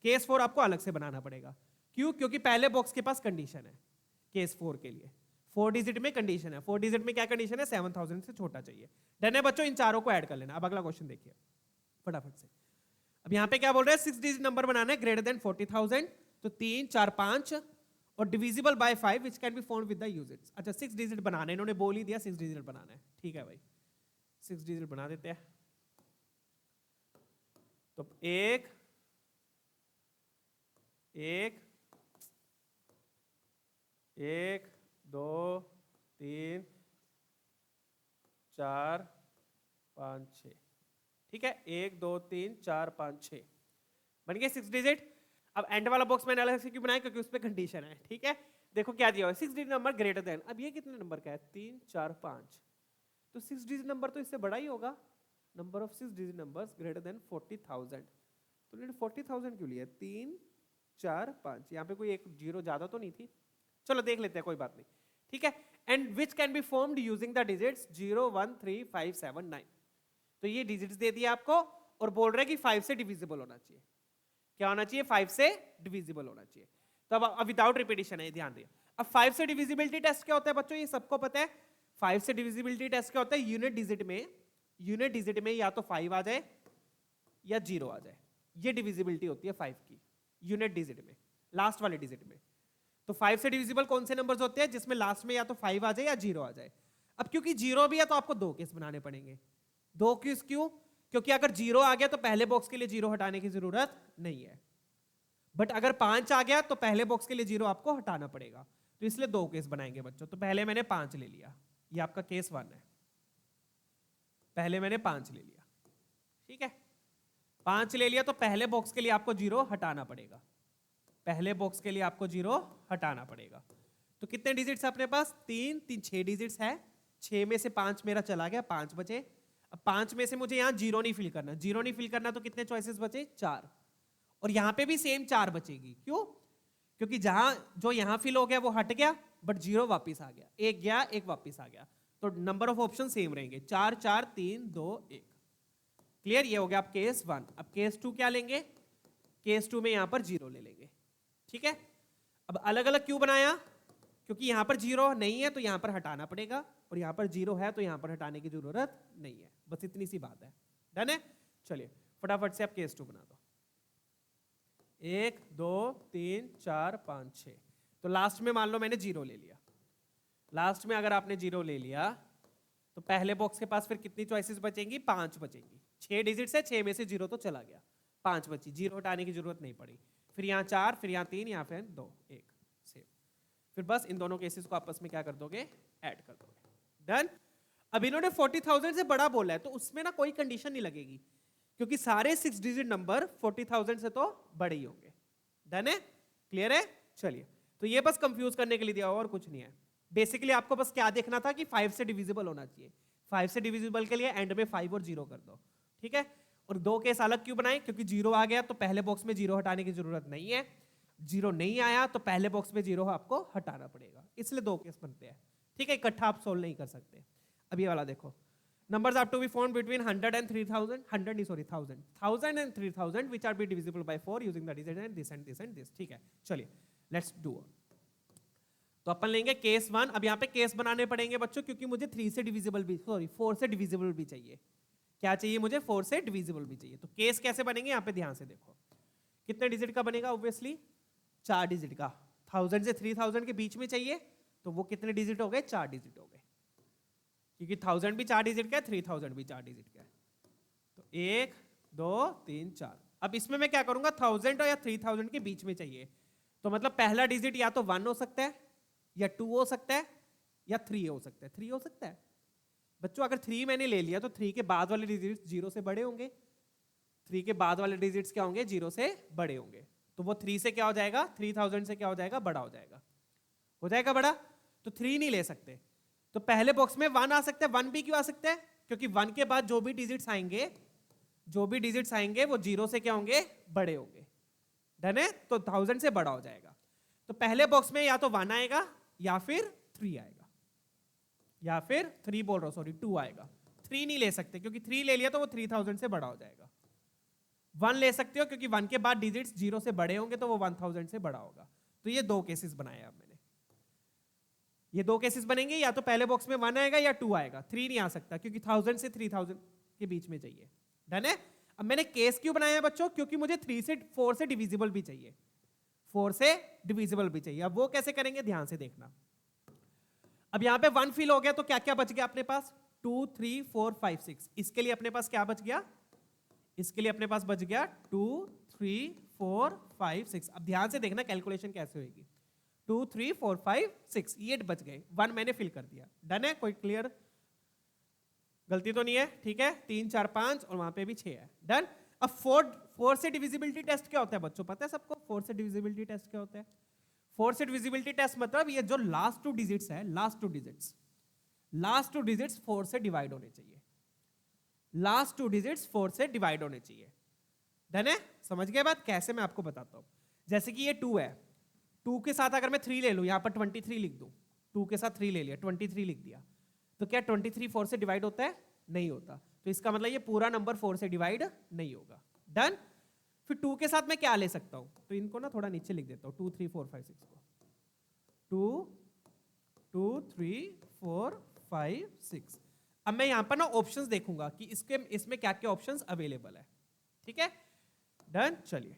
केस 4 आपको अलग से बनाना पड़ेगा, क्यों, क्योंकि पहले बॉक्स के पास कंडीशन है केस 4 के लिए, 4 डिजिट में कंडीशन है। 4 डिजिट में क्या कंडीशन है, 7000 से छोटा चाहिए, डन है बच्चों। इन चारों को ऐड कर लेना। अब अगला क्वेश्चन देखिए फटाफट से। अब यहां पे क्या बोल रहे हैं, 6 डिजिट नंबर बनाना है ग्रेटर देन 40,000, तो 3 4 5 और divisible by 5 which can be found with the uses. अच्छा, 6 डिजिट बनाना है, इन्होंने बोल ही दिया 6 डिजिट बनाना है, ठीक है भाई, 6 डिजिट बना देते हैं। तो 1 1 1 2 3 4 5 6, ठीक है, 1 2 3 4 5 6 बन गए 6 डिजिट। अब एंड वाला बॉक्स मैंने अलग से क्यों बनाया, क्योंकि उस पर कंडीशन है, ठीक है। देखो क्या दिया हुआ है, 6 डिजिट नंबर ग्रेटर देन, अब ये कितने नंबर का है, 3 4 5, तो 6 डिजिट नंबर तो इससे बड़ा ही होगा, number of 6 digit numbers greater than 40,000, तो मैंने 40,000 क्यों लिया, 3 4 5, यहाँ पे कोई एक जीरो ज्यादा तो नहीं थी, चलो देख लेते हैं, कोई बात नहीं, ठीक है। And which can be formed using the digits 0 1 3 5 7 9, तो ये डिजिट्स दे दिया आपको और बोल रहे हैं कि 5 से डिविजिबल होना चाहिए, क्या होना चाहिए, 5 से डिविजिबल होना चाहिए। तो अब विदाउट रिपीटिशन है, ध्यान दिया। अब 5 से डिविजिबिलिटी टेस्ट क्या होता है बच्चों, ये सबको पता है। 5 से डिविजिबिलिटी टेस्ट क्या होता है, यूनिट डिजिट में या तो 5 आ जाए या 0 आ जाए, ये डिविजिबिलिटी होती है 5 की यूनिट डिजिट में, लास्ट वाले डिजिट में। तो 5 से डिविजिबल कौन से नंबर्स होते हैं, जिसमें लास्ट में या तो 5 आ जाए या 0 आ जाए। अब क्योंकि 0 भी है तो आपको 2 केस बनाने पड़ेंगे। 2 केस क्यों, क्योंकि अगर 0 आ गया तो पहले बॉक्स के लिए 0 हटाने की जरूरत नहीं है, बट अगर 5 आ गया तो पहले बॉक्स के लिए 0 आपको हटाना पड़ेगा, तो इसलिए 2 केस बनाएंगे बच्चों। तो पहले मैंने 5 ले लिया, ये आपका केस 1 है, पहले मैंने 5 ले लिया, ठीक है। 5 ले लिया तो पहले बॉक्स के लिए आपको 0 हटाना पड़ेगा, पहले बॉक्स के लिए आपको 0 हटाना पड़ेगा। तो कितने डिजिट्स है अपने पास, 3 3 6 डिजिट्स है, 6 में से 5 मेरा चला गया, 5 बचे। अब 5 में से मुझे यहाँ 0 नहीं फिल करना, 0 नहीं फिल करना, तो कितने चॉइसेस बचे, 4, और यहाँ पे भी सेम 4 बचेगी। क्यों, क्योंकि जहां जो यहाँ फिल हो गया वो हट गया, बट 0 वापिस आ गया, एक गया एक वापिस आ गया, तो नंबर ऑफ ऑप्शन सेम रहेंगे, 4 4 3 2 1। क्लियर, ये हो गया आप केस 1। अब केस 2 क्या लेंगे, केस 2 में यहां पर 0 ले लेंगे, ठीक है। अब अलग अलग क्यों बनाया, क्योंकि यहां पर 0 नहीं है तो यहां पर हटाना पड़ेगा, और यहां पर 0 है तो यहां पर हटाने की जरूरत नहीं है, बस इतनी सी बात है, डन है। चलिए फटाफट से आप केस 2 बना दो, 1 2 3 4 5 6, तो लास्ट में मान लो मैंने 0 ले लिया, लास्ट में अगर आपने 0 ले लिया तो पहले बॉक्स के पास फिर कितनी चॉइसेस बचेंगी, 5 बचेंगी। 6 डिजिट से 6 में से 0 तो चला गया, 5 बची, 0 हटाने की जरूरत नहीं पड़ी, फिर यहाँ 4, फिर यहाँ 3, यहाँ फिर 2 1 सेव, फिर बस इन दोनों केसेस को आपस में क्या कर दोगे, ऐड कर दोगे, डन। अब इन्होंने 40,000 से बड़ा बोला है तो उसमें ना कोई कंडीशन नहीं लगेगी, क्योंकि सारे 6 डिजिट नंबर 40,000 से तो बड़े ही होंगे, डन है, क्लियर है। चलिए, तो ये बस कंफ्यूज करने के लिए दिया हुआ और कुछ नहीं है। बेसिकली आपको बस क्या देखना था कि 5 से डिविजिबल होना चाहिए, 5 से डिविजिबल के लिए एंड में 5 और 0 कर दो, ठीक है। और 2 केस अलग क्यों बनाए, क्योंकि 0 आ गया तो पहले बॉक्स में 0 हटाने की जरूरत नहीं है, 0 नहीं आया तो पहले बॉक्स में 0 आपको हटाना पड़ेगा, इसलिए 2 केस बनते हैं, ठीक है। इकट्ठा आप सोल्व नहीं कर सकते। अब ये वाला देखो, numbers are to be formed between 100 and 3000, 100 नहीं sorry 1000 and 3000 which are be divisible by 4 using the digit and this and this and this, ठीक है। चलिए लेट्स डू। तो अपन लेंगे केस 1। अब यहाँ पे केस बनाने पड़ेंगे बच्चों, क्योंकि मुझे 3 से डिविजिबल भी, सॉरी 4 से डिविजिबल भी चाहिए। क्या चाहिए मुझे, 4 से डिविजिबल भी चाहिए। तो केस कैसे बनेंगे, यहाँ पे ध्यान से देखो, कितने डिजिट का बनेगा, ऑब्वियसली 4 डिजिट का, 1000 से 3000 के बीच में चाहिए, तो वो कितने डिजिट हो गए, 4 डिजिट हो गए, क्योंकि 1000 भी 4 डिजिट का है, 3000 भी 4 डिजिट का है। तो 1 2 3 4। अब इसमें मैं क्या करूंगा, 1000 या 3000 के बीच में चाहिए, तो मतलब पहला डिजिट या तो 1 हो सकता है, या 2 हो सकता है, या 3 हो सकता है। 3 हो सकता है बच्चों, अगर 3 मैंने ले लिया तो 3 के बाद वाले डिजिट्स 0 से बड़े होंगे, 3 के बाद वाले डिजिट्स क्या होंगे, 0 से बड़े होंगे, तो वो 3 से क्या हो जाएगा, 3000 से क्या हो जाएगा, बड़ा हो जाएगा बड़ा। तो 3 नहीं ले सकते, तो पहले बॉक्स में 1 आ सकता है। 1 भी क्यों आ सकता है, क्योंकि 1 के बाद जो भी डिजिट्स आएंगे वो 0 से क्या होंगे, बड़े होंगे, डन है। तो 1000 से बड़ा हो जाएगा, तो पहले बॉक्स में या तो 1 आएगा या फिर 3 आएगा, या फिर 3 बोल रहा हूं सॉरी 2 आएगा। 3 नहीं ले सकते, क्योंकि 3 ले लिया तो वो 3000 से बड़ा हो जाएगा। 1 ले सकते हो, क्योंकि 1 के बाद डिजिट्स 0 से बड़े होंगे तो वो 1000 से बड़ा होगा। तो ये 2 केसेस बनाए अब मैंने, ये 2 केसेस बनेंगे, या तो पहले बॉक्स में 1 आएगा या 2 आएगा, 3 नहीं आ सकता, क्योंकि 1000 से 3000 के बीच में चाहिए, डन है। अब मैंने केस क्यों बनाया बच्चों, क्योंकि मुझे 3 से 4 से डिविजिबल भी चाहिए, 4 से डिविजिबल भी चाहिए। अब वो कैसे करेंगे, ध्यान से देखना। अब यहां पे 1 फिल हो गया, तो क्या क्या बच गया अपने पास, 2 3 4 5 6। इसके लिए अपने पास क्या बच गया, इसके लिए अपने पास बच गया 2 3 4 5 6। अब ध्यान से देखना कैलकुलेशन कैसे होगी। 2 3 4 5 6 ये बच गए, 1 मैंने फिल कर दिया। डन है, कोई क्लियर गलती तो नहीं है? ठीक है, 3 4 5 और वहां पे भी 6 है। डन। अब 4 से डिविजिबिलिटी टेस्ट क्या होता है बच्चों, पता है सबको 4 से डिविजिबिलिटी टेस्ट क्या होता है? 4 से डिविजिबिलिटी टेस्ट मतलब ये जो लास्ट 2 डिजिट्स है, लास्ट 2 डिजिट्स 4 से डिवाइड होने चाहिए। लास्ट 2 डिजिट्स 4 से डिवाइड होने चाहिए। डन है, समझ गए बात? कैसे मैं आपको बताता हूं। जैसे कि ये 2 है, 2 के साथ अगर मैं 3 ले लूं, यहां पर 23 लिख दूं, 2 के साथ 3 ले लिया, 23 लिख दिया, तो क्या 23 4 से डिवाइड होता है? नहीं होता। तो इसका मतलब ये पूरा नंबर 4 से डिवाइड नहीं होगा। डन। फिर 2 के साथ मैं क्या ले सकता हूं, तो इनको ना थोड़ा नीचे लिख देता हूं, 2 3 4 5 6 को, 2 2 3 4 5 6। अब मैं यहां पर ना ऑप्शंस देखूंगा कि इसमें क्या क्या ऑप्शंस अवेलेबल है। ठीक है, डन। चलिए,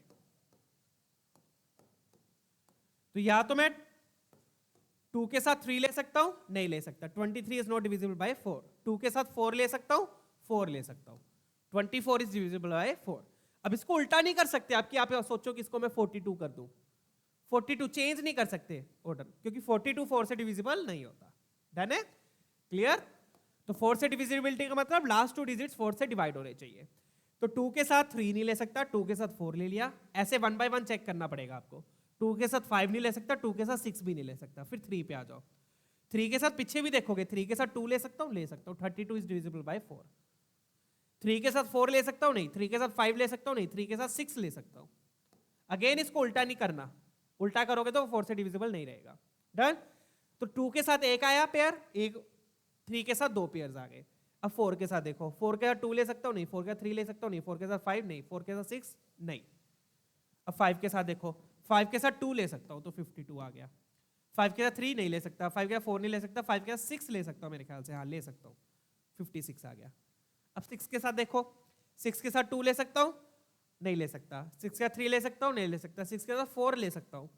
तो या तो मैं 2 के साथ 3 ले सकता हूं, नहीं ले सकता, 23 इज नॉट डिविजिबल बाय 4। 2 के साथ 4 ले सकता हूं, 4 ले सकता हूं, 24 इज डिविजिबल बाय 4। अब इसको उल्टा नहीं कर सकते आप कि आप सोचो कि इसको मैं 42 कर दूं, 42 चेंज नहीं कर सकते ऑर्डर, क्योंकि 42 4 से डिविजिबल नहीं होता। डन है, क्लियर? तो 4 से डिविजिबिलिटी का मतलब लास्ट 2 डिजिट्स 4 से डिवाइड होने चाहिए। तो 2 के साथ 3 नहीं ले सकता, 2 के साथ 4 ले लिया, ऐसे 1 बाय 1 चेक करना पड़ेगा आपको। 2 के साथ 5 नहीं ले सकता, 2 के साथ 6 भी नहीं ले सकता। फिर 3 पे आ जाओ, 3 के साथ पीछे भी देखोगे, 3 के साथ 2 ले सकता हूं, ले सकता हूं, 32 इज डिविजिबल बाय 4। 3 के साथ 4 ले सकता हूं, नहीं। 3 के साथ 5 ले सकता हूं, नहीं। 3 के साथ 6 ले सकता हूं। अगेन इसको उल्टा नहीं करना, उल्टा करोगे तो 4 से डिविजिबल नहीं रहेगा। डन। तो 2 के साथ एक आया पेयर, एक 3 के साथ 2 पेयर्स आ गए। अब 4 के साथ देखो, 4 के साथ 2 ले सकता हूं, नहीं। 4 के साथ 3 ले सकता हूं, नहीं। 4 के साथ 5 नहीं। 4 के साथ 6 नहीं। अब 5 के साथ देखो, 5 के साथ 2 ले सकता हूं, तो 52 आ गया। 5 के साथ 3 नहीं ले सकता, 5 के साथ 4 नहीं ले सकता, 5 के साथ 6 ले सकता हूं मेरे ख्याल से, हाँ ले सकता हूं, 56 आ गया। अब 6 के साथ देखो, 6 के साथ 2 ले सकता हूं, नहीं ले सकता। 6 के साथ 3 ले सकता हूं, नहीं ले सकता। 6 के साथ 4 ले सकता हूं,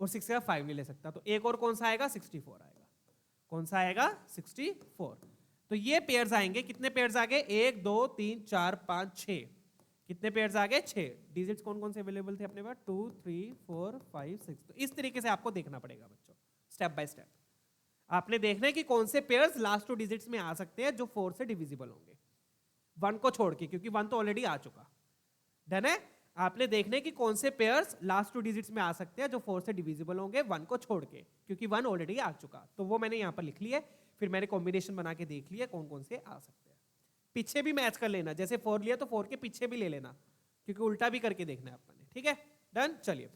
और 6 के साथ 5 नहीं ले सकता। तो एक और कौन सा आएगा? 64 आएगा। कौन सा आएगा? 64। तो ये पेयर्स आएंगे, कितने पेयर्स आ गए? 1 2 3 4 5 6। कितने पेयर्स आ गए? 6। डिजिट्स कौन कौन से अवेलेबल थे अपने पास? 2 3 4 5 6। तो इस तरीके से आपको देखना पड़ेगा बच्चों, स्टेप बाय स्टेप। आपने देखना है कि कौन से पेयर्स लास्ट 2 डिजिट्स में आ सकते हैं जो 4 से डिविजिबल होंगे, 1 को छोड़ के, क्योंकि 1 तो ऑलरेडी आ चुका। डन है? आपने देखने कि कौन से पेयर्स लास्ट 2 डिजिट्स में आ सकते हैं जो 4 से डिविजिबल होंगे 1 को छोड़ के, क्योंकि 1 ऑलरेडी आ चुका। तो वो मैंने यहां पर लिख लिया, फिर मैंने कॉम्बिनेशन बना के देख लिया कौन कौन से आ सकते हैं। पीछे भी मैच कर लेना, जैसे 4 लिया तो 4 के पीछे भी ले लेना, क्योंकि उल्टा भी करके देखना है आपने। ठीक है, डन। चलिए,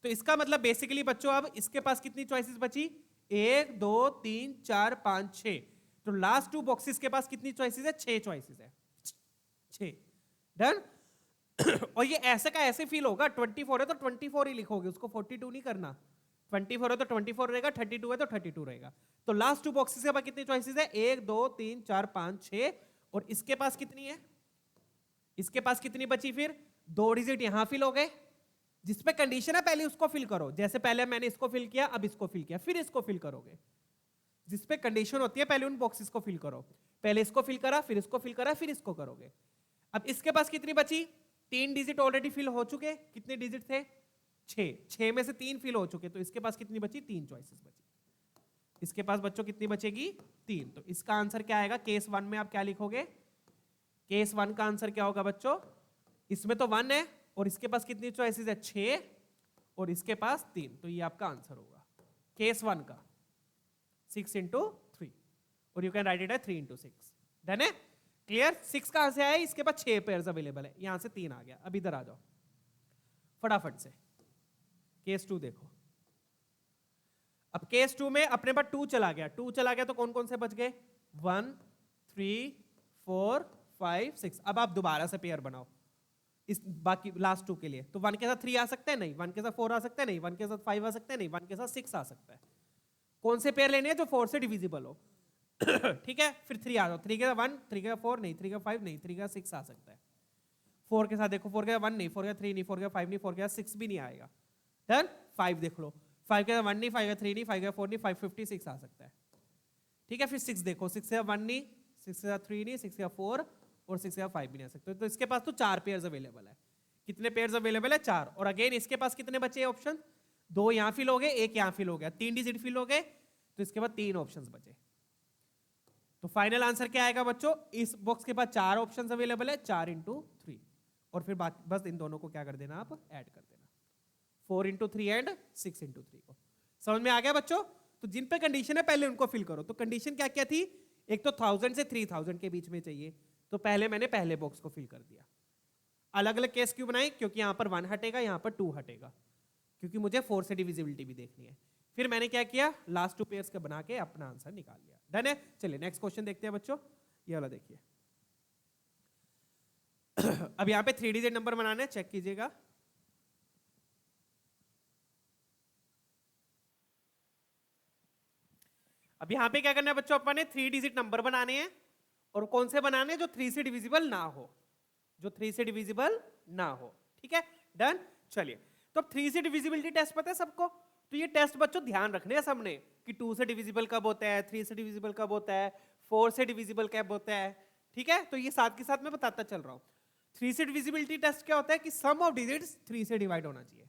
तो इसका मतलब बेसिकली बच्चों अब इसके पास कितनी चॉइसेस बची? 1 2 3 4 5 6। तो लास्ट 2 बॉक्सेस के पास कितनी चॉइसेस है? 6 चॉइसेस है, 6। डन। और ये ऐसे का ऐसे फील होगा, 24 है तो 24 ही लिखोगे, उसको 42 नहीं करना। 24 है तो 24 रहेगा, 32 है तो 32 रहेगा। तो लास्ट 2 बॉक्सेस के पास कितनी चॉइसेस है? 1 2 3 4 5 6। और इसके पास कितनी है? इसके पास कितनी बची? फिर 2 डिजिट यहां फिल हो गए, जिसपे कंडीशन है पहले उसको फिल करो। जैसे पहले मैंने इसको फिल किया, अब इसको फिल किया, फिर इसको फिल करोगे। जिसपे कंडीशन होती है पहले उन बॉक्सेस को फिल करो। पहले इसको फिल करा, फिर इसको फिल करा, फिर इसको करोगे। अब इसके पास कितनी बची? 3 डिजिट ऑलरेडी फिल हो चुके। कितने डिजिट थे? 6। 6 में से 3 फिल हो चुके, तो इसके पास कितनी बची? 3 चॉइसेस बची। इसके पास बच्चों कितनी बचेगी? 3। तो इसका आंसर क्या आएगा? केस 1 में आप क्या लिखोगे? केस 1 का आंसर क्या होगा बच्चों? इसमें तो 1 है, और इसके पास कितनी चॉइसेस है? 6, और इसके पास 3। तो ये आपका आंसर होगा केस 1 का, 6 into 3, और you can write it as 3 into 6। Done है? क्लियर? 6 कहां से आया? इसके पास 6 पेयर्स अवेलेबल है, यहां से 3 आ गया। अब इधर आ जाओ फटाफट से, केस 2 देखो। अब केस 2 में अपने पास 2 चला गया, 2 चला गया तो कौन कौन से बच गए? 1 3 4 5 6। अब आप दोबारा से पेयर बनाओ इस बाकी लास्ट 2 के लिए। तो 1 के साथ 3 आ सकते हैं? नहीं। 1 के साथ 4 आ सकते हैं? नहीं। 1 के साथ 5 आ सकते हैं? नहीं। 1 के साथ 6 आ सकता है। कौन से पेयर लेने हैं? जो 4 से डिविजिबल हो। ठीक है, फिर 3 आ जाओ। 3 के साथ 1, 3 के साथ 4 नहीं, 3 के साथ 5 नहीं, 3 के साथ 6 आ सकता है। 4 के साथ देखो, 4 के साथ 1 नहीं, 4 के साथ 3 नहीं, 4 के साथ 5 नहीं, 4 के साथ 6 भी नहीं आएगा। डन। 5 देख लो, 5 के साथ 1 नहीं, 5 के साथ 3 नहीं, 5 के साथ 4 नहीं, 5 56 आ सकता है। ठीक है, फिर 6 देखो, 6 के साथ 1 नहीं, 6 के साथ 3 नहीं, 6 के साथ 4, और 6 के साथ 5 भी नहीं आ सकते। तो इसके पास तो 4 पेयर्स अवेलेबल है। कितने पेयर्स अवेलेबल है? 4। और अगेन इसके पास कितने बचे ऑप्शन? 2 यहाँ फिल हो गए, 1 यहाँ फिल हो गया, 3 डिजिट फिल हो गए, तो इसके बाद 3 ऑप्शंस बचे। तो फाइनल आंसर क्या आएगा बच्चों? इस बॉक्स के पास 4 ऑप्शंस अवेलेबल है, 4 इंटू 3, और फिर बस इन दोनों को क्या कर देना, आप ऐड कर देना, 4 इंटू 3 एंड 6 इंटू 3 को। समझ में आ गया बच्चों? तो जिन पे कंडीशन है पहले उनको फिल करो। तो कंडीशन क्या क्या थी? एक तो 1000 से 3000 के बीच में चाहिए, तो पहले मैंने पहले बॉक्स को फिल कर दिया। अलग अलग केस क्यों बनाए? क्योंकि यहां पर 1 हटेगा, यहां पर 2 हटेगा, क्योंकि मुझे 4 से डिविजिबिलिटी भी देखनी है। फिर मैंने क्या किया, लास्ट 2 पेयर्स का बना के अपना आंसर निकाल लिया। डन है? चलिए नेक्स्ट क्वेश्चन देखते हैं बच्चों। ये वाला देखिए। अब यहां पे 3 डिजिट नंबर बनाने, चेक कीजिएगा। अब यहां पे क्या करना है बच्चों, अपन ने 3 डिजिट नंबर बनाने हैं, और कौन से बनाने हैं? जो 3 से डिविजिबल ना हो, जो 3 से डिविजिबल ना हो। ठीक है, डन। चलिए, तो अब 3 से डिविजिबिलिटी टेस्ट पता है सबको? तो ये टेस्ट बच्चों ध्यान रखने हैं सबने, कि 2 से डिविजिबल कब होता है, 3 से डिविजिबल कब होता है, 4 से डिविजिबल कब होता है। ठीक है, तो ये साथ के साथ मैं बताता चल रहा हूं। 3 से डिविजिबिलिटी टेस्ट क्या होता है कि सम ऑफ डिजिट्स 3 से डिवाइड होना चाहिए,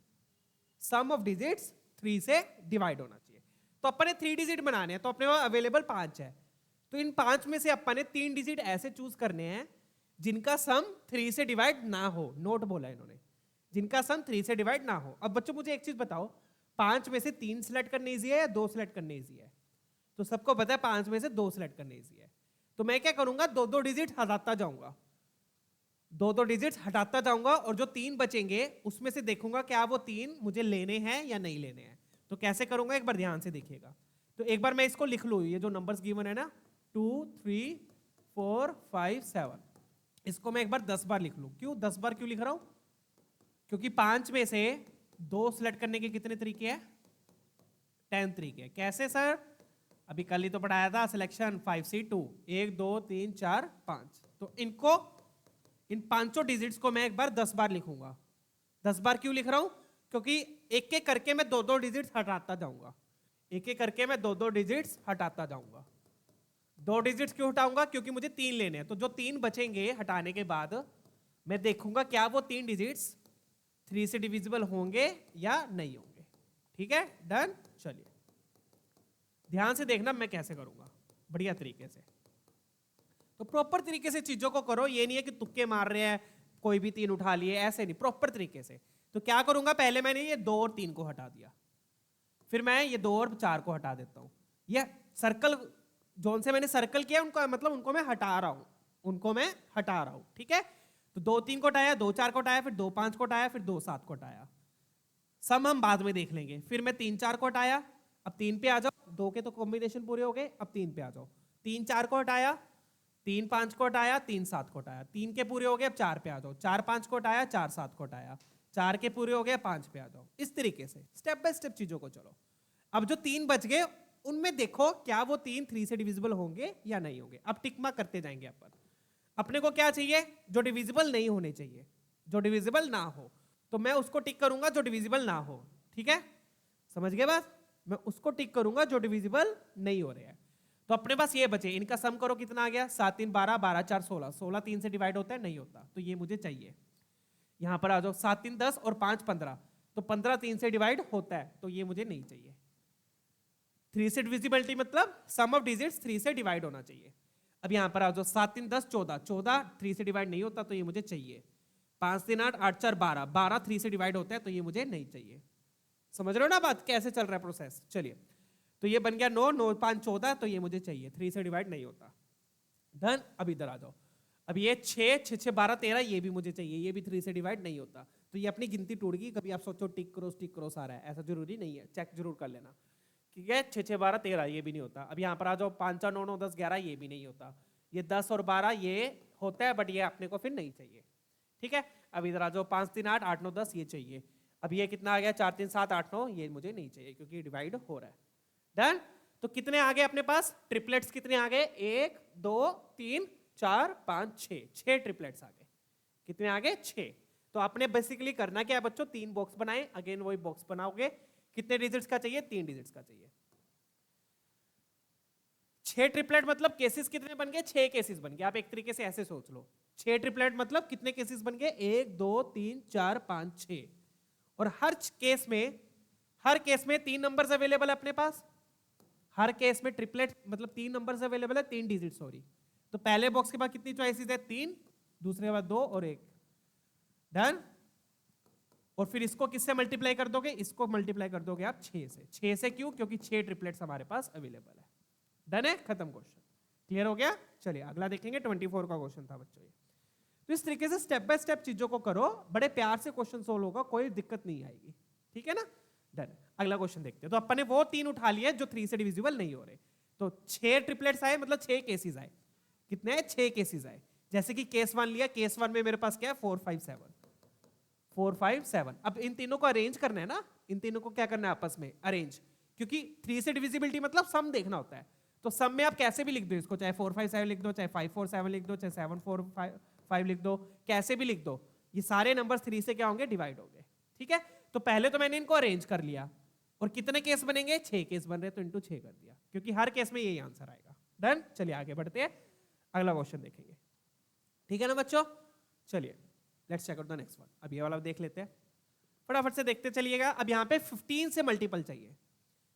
सम ऑफ डिजिट्स 3 से डिवाइड होना चाहिए। तो अपन ने 3 डिजिट बनाने हैं, तो अपने पास अवेलेबल 5 है, तो इन 5 में से अपन ने 3 डिजिट ऐसे चूज करने हैं जिनका सम 3 से डिवाइड ना हो। नोट बोला इन्होंने, जिनका सम 3 से डिवाइड ना हो। अब बच्चों मुझे एक चीज बताओ, 5 में से 3 सिलेक्ट करने इजी है या 2 सिलेक्ट करने इजी है? तो सबको पता है 5 में से 2 सिलेक्ट करने इजी है। तो मैं क्या करूंगा, 2-2 डिजिट हटाता जाऊंगा, 2-2 डिजिट हटाता जाऊंगा, और जो 3 बचेंगे उसमें से देखूंगा क्या वो 3 मुझे लेने हैं या नहीं लेने हैं। तो कैसे करूंगा, एक बार ध्यान से देखिएगा। तो एक बार मैं इसको लिख लूं, ये जो नंबर्स गिवन है ना, 2, 3, 4, 5, 7, इसको मैं एक बार 10 बार लिख लूं। क्यों 10 बार क्यों लिख रहा हूं? क्योंकि 5 में से 2 सिलेक्ट करने के कितने तरीके हैं? 10 तरीके। कैसे सर? अभी कल ही तो पढ़ाया था, सिलेक्शन 5C2, 1, 2, 3, 4, 5। तो इनको, इन 5 डिजिट्स को मैं एक बार 10 बार लिखूंगा। 10 बार क्यों लिख रहा हूं? क्योंकि एक एक करके मैं 2-2 डिजिट्स हटाता जाऊंगा, एक एक करके मैं 2-2 डिजिट्स हटाता जाऊंगा। 2 डिजिट्स क्यों हटाऊंगा? क्योंकि मुझे 3 लेने हैं। तो जो 3 बचेंगे हटाने के बाद, मैं देखूंगा क्या वो 3 डिजिट्स 3 से डिविजिबल होंगे या नहीं होंगे। ठीक है, डन। चलिए ध्यान से देखना मैं कैसे करूंगा, बढ़िया तरीके से। तो प्रॉपर तरीके से चीजों को करो, ये नहीं है कि तुक्के मार रहे हैं, कोई भी 3 उठा लिए, ऐसे नहीं, प्रॉपर तरीके से। तो क्या करूंगा, पहले मैंने ये 2 और 3 को हटा दिया, फिर मैं ये 2 और 4 को हटा देता हूं। ये सर्कल जोन से मैंने सर्कल किया, उनको मतलब उनको मैं हटा रहा हूं, उनको मैं हटा रहा हूं। ठीक है, तो 2-3 को हटाया, 2-4 को हटाया, फिर 2-5 को हटाया, फिर 2-7 को हटाया। सम हम बाद में देख लेंगे। फिर मैं 3-4 को हटाया, अब 3 पे आ जाओ, 2 के तो कॉम्बिनेशन पूरे हो गए, अब 3 पे आ जाओ। 3-4 को हटाया, 3-5 को हटाया, 3-7 को हटाया, 3 के पूरे हो गए, अब 4 पे आ जाओ। 4-5 को हटाया, 4-7 को हटाया, 4 के पूरे हो गए, 5 पे आ जाओ। इस तरीके से स्टेप बाय स्टेप चीजों को चलो। अब जो 3 बच गए उनमें देखो क्या वो 3 3 से डिविजिबल होंगे या नहीं होंगे। अब टिक मार्क करते जाएंगे अपन। अपने को क्या चाहिए? जो डिविजिबल नहीं होने चाहिए, जो डिविजिबल ना हो, तो मैं उसको टिक करूंगा जो डिविजिबल ना हो। ठीक है, समझ गए बात? मैं उसको टिक करूंगा जो डिविजिबल नहीं हो रहे हैं। तो अपने पास ये बचे, इनका सम करो कितना आ गया, 7 3 12, 12 4 16, 16 3 से डिवाइड होता है नहीं होता, तो ये मुझे चाहिए। यहां पर आ जाओ, 7 3 10 और 5 15, तो 15 3 से डिवाइड होता है, तो ये मुझे नहीं चाहिए। 3 से डिविजिबिलिटी मतलब सम ऑफ डिजिट्स 3 से डिवाइड होना चाहिए। अब यहां पर आ जाओ, 7 3 10 14, 14 3 से डिवाइड नहीं होता, तो ये मुझे चाहिए। 5 3 8, 8 4 12, 12 3 से डिवाइड होता है, तो ये मुझे नहीं चाहिए। समझ रहे हो ना बात, कैसे चल रहा है प्रोसेस? चलिए, तो ये बन गया 9 9 5 14, तो ये मुझे चाहिए, 3 से डिवाइड नहीं होता। डन। अब इधर आ जाओ, अब ये 6 6 6 12 13, ये भी मुझे चाहिए, ये भी 3 से डिवाइड नहीं होता, तो ये अपनी गिनती टूट गई। कभी आप सोचो टिक क्रॉस आ रहा है, ऐसा जरूरी नहीं है, चेक जरूर कर लेना। ठीक है, 6 6 12 13, ये भी नहीं होता। अब यहाँ पर आ जाओ, 5 4 9 9 10 11, ये भी नहीं होता। ये 10 और 12 ये होता है, बट ये अपने को फिर नहीं चाहिए। ठीक है, अब इधर आ जाओ, 5 3 8 8 9 10, ये चाहिए। अब ये कितना आ गया, 4 3 7 8 9, ये मुझे नहीं चाहिए क्योंकि डिवाइड हो रहा है। डन। तो कितने आ गए अपने पास ट्रिपलेट्स? कितने आ गए? 1 2 3 4 5 6, 6 ट्रिपलेट्स आ गए। कितने आ गए? 6। तो आपने बेसिकली करना क्या है बच्चों, 3 बॉक्स बनाए, अगेन वही बॉक्स बनाओगे। कितने डिजिट्स का चाहिए? 3 डिजिट्स का चाहिए। 6 ट्रिपलेट मतलब केसेस कितने बन गए? 6 केसेस बन गए। आप एक तरीके से ऐसे सोच लो, 6 ट्रिपलेट मतलब कितने केसेस बन गए? 1 2 3 4 5 6। और हर केस में 3 नंबर्स अवेलेबल है अपने पास। हर केस में ट्रिपलेट मतलब 3 नंबर्स अवेलेबल है, 3 डिजिट सॉरी। तो पहले बॉक्स के बाद कितनी चॉइसेस है? 3, दूसरे के बाद 2 और 1। डन। और फिर इसको किससे मल्टीप्लाई कर दोगे? इसको मल्टीप्लाई कर दोगे आप 6 से। 6 से क्यों? क्योंकि 6 ट्रिपलेट्स हमारे पास अवेलेबल है। डन है, खत्म क्वेश्चन। क्लियर हो गया? चलिए अगला देखेंगे। 24 का क्वेश्चन था बच्चों ये। तो इस तरीके से स्टेप बाय स्टेप चीजों को करो, बड़े प्यार से क्वेश्चन सोल्व होगा, कोई दिक्कत नहीं आएगी। ठीक है ना? डन। अगला क्वेश्चन देखते हैं। तो अपन ने वो 3 उठा लिए जो 3 से डिविजिबल नहीं हो रहे। तो 6 ट्रिपलेट्स आए मतलब 6 केसेस आए। कितने आए? 6 केसेस आए। जैसे कि केस 1 लिया, केस 1 में मेरे पास क्या है? 4 5 7। 4 5 7। अब इन तीनों को अरेंज करना है ना, इन तीनों को क्या करना है? आपस में अरेंज। क्योंकि 3 से डिविजिबिलिटी मतलब सम देखना होता है। तो सम में आप कैसे भी लिख दो इसको, चाहे 4 5 7 लिख दो, चाहे 5 4 7 लिख दो, चाहे 7 4 5 लिख दो, कैसे भी लिख दो। ये सारे नंबर्स 3 से क्या होंगे? डिवाइड होंगे। ठीक है? तो पहले तो मैंने इनको अरेंज कर लिया। और कितने केस बनेंगे? 6 केस बन रहे, तो इनटू 6 कर दिया, क्योंकि हर केस में यही आंसर आएगा। डन। चलिए आगे बढ़ते हैं, अगला क्वेश्चन देखेंगे। ठीक है ना बच्चों? चलिए let's check out the next one. अब ये वाला देख लेते हैं, फटाफट से देखते चलिएगा। अब यहाँ पे 15 से मल्टीपल चाहिए।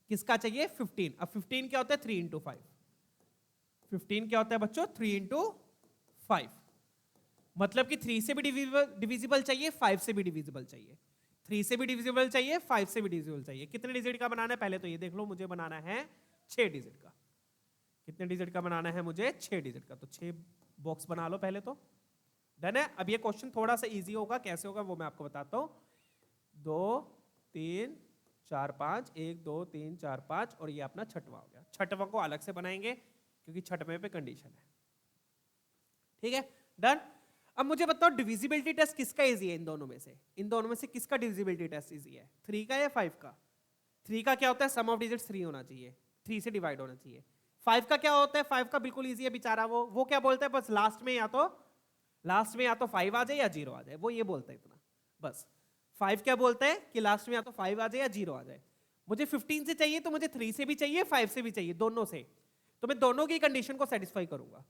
किसका चाहिए? 15। अब 15 क्या होता है? 3 इंटू 5। 15 क्या होता है बच्चों? 3 इंटू 5। मतलब कि 3 से भी डिविजिबल चाहिए, 5 से भी डिविजिबल चाहिए। 3 से भी डिविजिबल चाहिए, 5 से भी डिविजिबल चाहिए। कितने डिजिट का बनाना है? पहले तो ये देख लो, मुझे बनाना है 6 डिजिट का। कितने डिजिट का बनाना है मुझे? 6 डिजिट का। तो 6 बॉक्स बना लो पहले तो। डन है। अब ये क्वेश्चन थोड़ा सा इजी होगा, कैसे होगा वो मैं आपको बताता हूं। 2 3 4 5, 1 2 3 4 5, और ये अपना छठवां हो गया। छठवां को अलग से बनाएंगे क्योंकि छठवें पे कंडीशन है। ठीक है? डन। अब मुझे बताओ डिविजिबिलिटी टेस्ट किसका इजी है इन दोनों में से? इन दोनों में से किसका डिविजिबिलिटी टेस्ट इजी है? 3 का या 5 का? 3 का क्या होता है? सम ऑफ डिजिट्स 3 होना चाहिए, 3 से डिवाइड होना चाहिए। 5 का क्या होता है? 5 का बिल्कुल इजी है बेचारा। वो क्या बोलता है? बस लास्ट में या तो 5 आ जाए या 0 आ जाए, वो ये बोलता है इतना बस। 5 क्या बोलता है? कि लास्ट में या तो 5 आ जाए या 0 आ जाए। मुझे 15 से चाहिए तो मुझे 3 से भी चाहिए, 5 से भी चाहिए, दोनों से। तो मैं दोनों की कंडीशन को सेटिस्फाई करूंगा,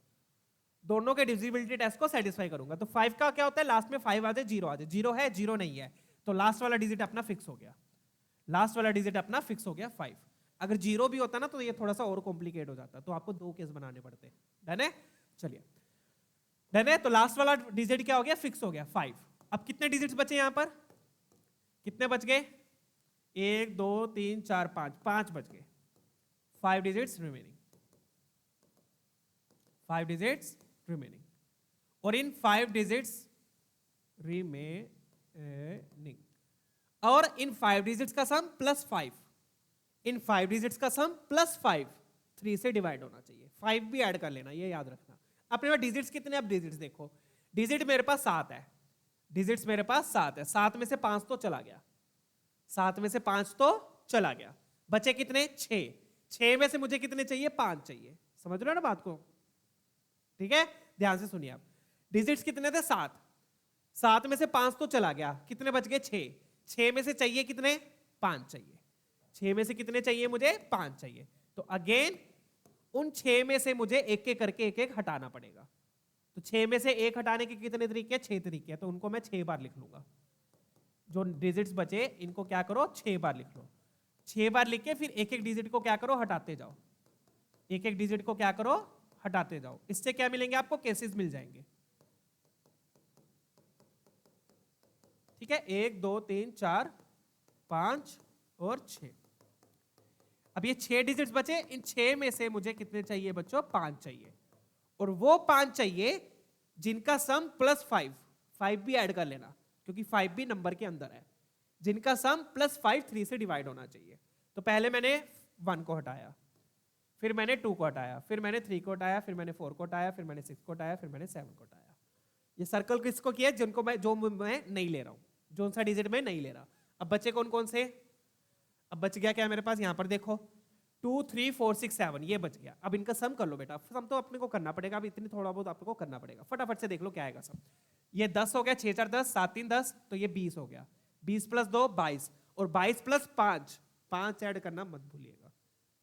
दोनों के डिविजिबिलिटी टेस्ट को सेटिस्फाई करूंगा। तो 5 का क्या होता है? लास्ट में 5 आ जाए, 0 आ जाए। 0 है, 0 नहीं है, तो लास्ट वाला डिजिट अपना फिक्स हो गया। लास्ट वाला डिजिट अपना फिक्स हो गया 5। अगर 0 भी होता ना तो ये थोड़ा सा और कॉम्प्लिकेट हो जाता, तो आपको 2 केस बनाने पड़ते। डन है? चलिए डन है। तो लास्ट वाला डिजिट क्या हो गया? फिक्स हो गया 5। अब कितने डिजिट्स बचे यहां पर? कितने बच गए? 1 2 3 4 5, 5 बच गए। 5 डिजिट्स रिमेनिंग, 5 डिजिट्स रिमेनिंग। और इन 5 डिजिट्स रिमेनिंग और इन 5 डिजिट्स का सम +5, इन 5 डिजिट्स का सम +5 3 से डिवाइड होना चाहिए। 5 भी ऐड कर लेना, ये याद रखना। अपने पास डिजिट्स कितने? अब डिजिट्स देखो, डिजिट मेरे पास 7 है, डिजिट्स मेरे पास 7 है। 7 में से 5 तो चला गया, 7 में से 5 तो चला गया। बचे कितने? 6। 6 में से मुझे कितने चाहिए? 5 चाहिए। समझ रहे हो ना बात को? ठीक है, ध्यान से सुनिए आप। डिजिट्स कितने थे? 7। 7 में से 5 तो चला गया, कितने बच गए? 6। 6 में से चाहिए कितने? 5 चाहिए। 6 में से कितने चाहिए मुझे? 5 चाहिए। तो अगेन उन 6 में से मुझे एक एक करके एक एक हटाना पड़ेगा। तो 6 में से एक हटाने के कितने तरीके हैं? 6 तरीके हैं। तो उनको मैं 6 बार लिख लूंगा। जो डिजिट्स बचे इनको क्या करो? 6 बार लिख लो। 6 बार लिख के फिर एक एक डिजिट को क्या करो? हटाते जाओ। एक एक डिजिट को क्या करो? हटाते जाओ। इससे क्या मिलेंगे आपको? केसेस मिल जाएंगे। ठीक है, 1 2 3 4 5 और 6। अब ये 6 डिजिट्स बचे, इन 6 में से मुझे कितने चाहिए बच्चों? 5 चाहिए। और वो 5 चाहिए जिनका सम +5, 5 भी ऐड कर लेना क्योंकि 5 भी नंबर के अंदर है। जिनका सम +5 3 से डिवाइड होना चाहिए। तो पहले मैंने 1 को हटाया, फिर मैंने 2 को हटाया, फिर मैंने 3 को हटाया, फिर मैंने 4 को हटाया, फिर मैंने 6 को हटाया, फिर मैंने 7 को हटाया। ये सर्कल किसको किया? जिनको मैं नहीं ले रहा हूं, जो सा डिजिट में नहीं ले रहा। अब बचे कौन कौन से? अब बच गया क्या मेरे पास? यहां पर देखो 2 3 4 6 7, ये बच गया। अब इनका सम कर लो बेटा, सम तो अपने को करना पड़ेगा। अब इतनी थोड़ा बहुत आपको करना पड़ेगा। फटाफट से देख लो क्या आएगा सम। ये 10 हो गया, 6 4 10, 7 3 10, तो ये 20 हो गया। 20 + 2 22, और 22 + 5, 5 ऐड करना मत भूलिएगा।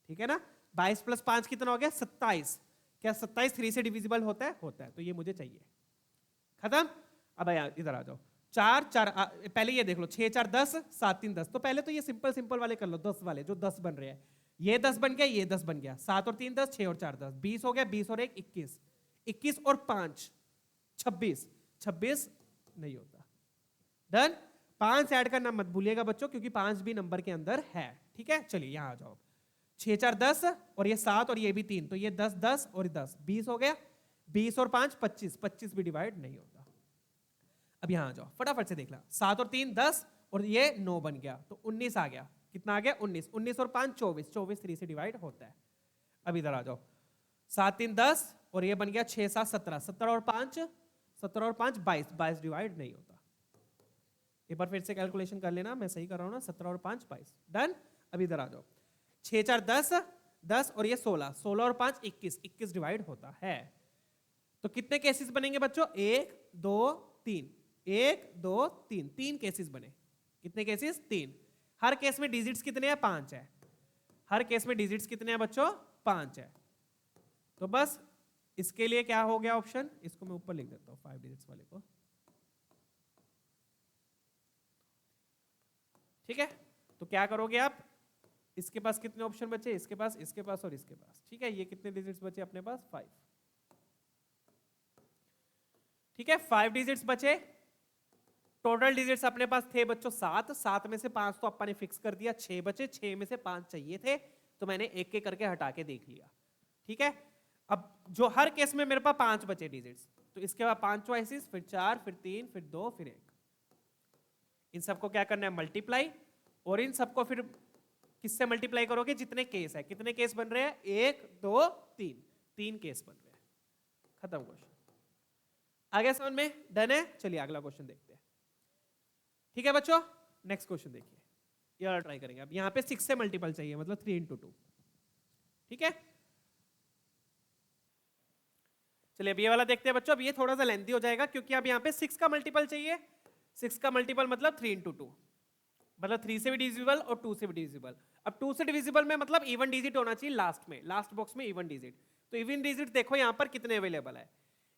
ठीक है ना? 22 प्लस 5 कितना हो गया 27। क्या 27 3 से डिविजिबल होता है? होता है। तो ये मुझे चाहिए। खत्म। अब इधर आ जाओ। 4 4 पहले ये देख लो 6 4 10 7 3 10। तो पहले तो ये सिंपल सिंपल वाले कर लो, 10 वाले जो 10 बन रहे हैं। ये 10 बन गया, ये 10 बन गया, 7 और 3 10, 6 और 4 10, 20 हो गया, 20 और 1 21, 21 और 5 26, 26 नहीं होता। डन। 5 ऐड करना मत भूलिएगा बच्चों, क्योंकि 5 भी नंबर के अंदर है। ठीक है, चलिए यहां आ जाओ। 6 4 10 और ये 7 और ये भी 3, तो ये 10 10 और 10 20 हो गया, 20 और 5 25, 25 भी डिवाइड नहीं होता। अब यहां आ जाओ, फटाफट से देख ला। 7 और 3 10 और ये 9 बन गया, तो 19 आ गया। कितना आ गया 19, 19 और 5 24, 24 3 से डिवाइड होता है। अब इधर आ जाओ, 7 3 10 और ये बन गया 6 7 17, 17 और 5 17 और 5 22, 22 डिवाइड नहीं होता। एक बार फिर से कैलकुलेशन कर लेना, मैं सही कर रहा हूं ना, 17 और 5 22। डन। अब इधर आ जाओ, 6 4 10 10 और ये 16, 16 और 5 21, 21 डिवाइड होता है। तो कितने केसेस बनेंगे बच्चों? 1 2 3, 1 2 3, 3 केसेस बने। कितने केसेस? 3। हर केस में डिजिट्स कितने हैं? 5 है। हर केस में डिजिट्स कितने हैं बच्चों? 5 है। तो बस इसके लिए क्या हो गया ऑप्शन, इसको मैं ऊपर लिख देता हूं 5 डिजिट्स वाले को। ठीक है, तो क्या करोगे आप? इसके पास कितने ऑप्शन बचे? इसके पास, इसके पास और इसके पास। ठीक है, ये कितने डिजिट्स बचे अपने पास? 5। ठीक है, 5 डिजिट्स बचे। टोटल डिजिट्स अपने पास थे बच्चों 7, 7 में से 5 तो अपन ने फिक्स कर दिया, 6 बचे, 6 में से 5 चाहिए थे, तो मैंने एक एक करके हटा के देख लिया। ठीक है, अब जो हर केस में मेरे पास 5 बचे डिजिट्स, तो इसके बाद 5 चॉइसेस, फिर 4, फिर 3, फिर 2, फिर 1। इन सबको क्या करना है? मल्टीप्लाई। और इन सबको फिर किससे मल्टीप्लाई करोगे? जितने केस है। कितने केस बन रहे हैं? 1 2 3, 3 केस बन रहे हैं। खत्म क्वेश्चन। आगे समझ में? डन है। चलिए अगला क्वेश्चन देखते हैं। ठीक है बच्चों, नेक्स्ट क्वेश्चन देखिए, ये वाला ट्राई करेंगे। अब यहां पे 6 से मल्टीपल चाहिए, मतलब 3 into 2। ठीक है, चलिए अब ये वाला देखते हैं बच्चों। अब ये थोड़ा सा लेंथी हो जाएगा, क्योंकि अब यहां पे 6 का मल्टीपल चाहिए। 6 का मल्टीपल मतलब 3 into 2, मतलब 3 से भी डिविजिबल और 2 से भी डिविजिबल। अब 2 से डिविजिबल में मतलब इवन डिजिट होना चाहिए लास्ट में, लास्ट बॉक्स में इवन डिजिट। तो इवन डिजिट देखो यहां पर कितने अवेलेबल है।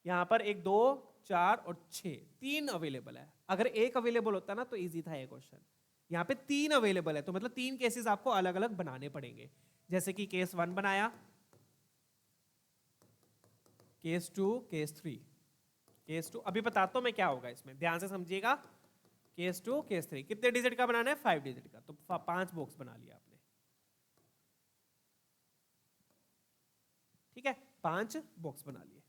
यहां पर 1 2 4 और 6, 3 अवेलेबल है। अगर एक अवेलेबल होता ना तो इजी था ये क्वेश्चन। यहां पे 3 अवेलेबल है, तो मतलब 3 केसेस आपको अलग अलग बनाने पड़ेंगे। जैसे कि केस 1 बनाया, केस 2, केस 3, केस 2। अभी बताता हूं मैं क्या होगा इसमें, ध्यान से समझिएगा। केस 2, केस 3, कितने डिजिट का बनाना है? 5 डिजिट का। तो 5 बॉक्स बना लिया आपने। ठीक है, 5 बॉक्स बना लिए।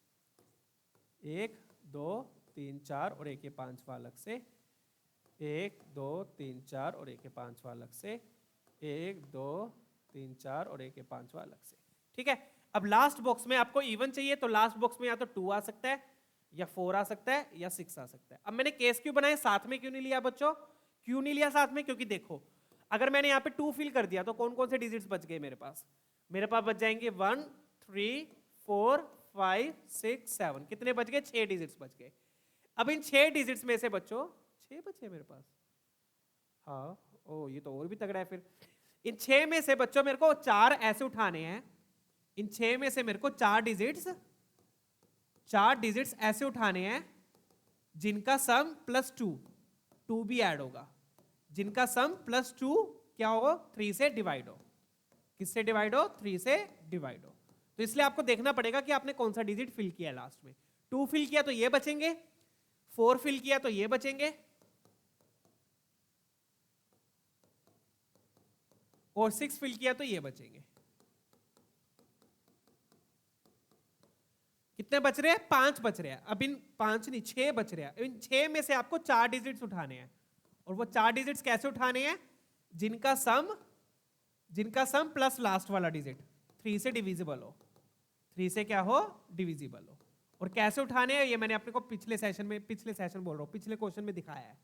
1 2 3 4 और एक ये 5वां अलग से, 1 2 3 4 और एक ये 5वां अलग से, 1 2 3 4 और एक ये 5वां अलग से। ठीक है, अब लास्ट बॉक्स में आपको इवन चाहिए, तो लास्ट बॉक्स में या तो 2 आ सकता है, या 4 आ सकता है, या 6 आ सकता है। अब मैंने केस क्यों बनाए? साथ में क्यों नहीं लिया बच्चों? क्यों नहीं लिया साथ में? क्योंकि देखो, अगर मैंने यहाँ पे 2 फिल कर दिया तो कौन कौन से डिजिट्स बच गए मेरे पास? मेरे पास बच जाएंगे 1 3 4 5 6 7। कितने बच गए? 6 डिजिट्स बच गए। अब इन 6 डिजिट्स में से बच्चों 6 बचे मेरे पास। हाँ, ओ ये तो और भी तगड़ा है फिर। इन 6 में से बच्चों मेरे को 4 ऐसे उठाने हैं। इन 6 में से मेरे को 4 डिजिट्स ऐसे उठाने हैं जिनका सम +2, 2 भी ऐड होगा, जिनका सम +2 क्या हो? 3 से डिवाइड हो। किससे डिवाइड हो? 3 से डिवाइड हो। तो इसलिए आपको देखना पड़ेगा कि आपने कौन सा डिजिट फिल किया है लास्ट में। 2 फिल किया तो ये बचेंगे, 4 फिल किया तो ये बचेंगे, और 6 फिल किया तो ये बचेंगे। कितने बच रहे हैं? 5 बच रहे हैं। अब इन 5 नहीं 6 बच रहे हैं। इन 6 में से आपको 4 डिजिट्स उठाने हैं, और वो 4 डिजिट्स कैसे उठाने हैं? जिनका सम प्लस लास्ट वाला डिजिट 3 से डिविजिबल हो, 3 से क्या हो? डिविजिबल हो। और कैसे उठाने हैं ये मैंने अपने को पिछले सेशन बोल रहा हूं, पिछले क्वेश्चन में दिखाया है।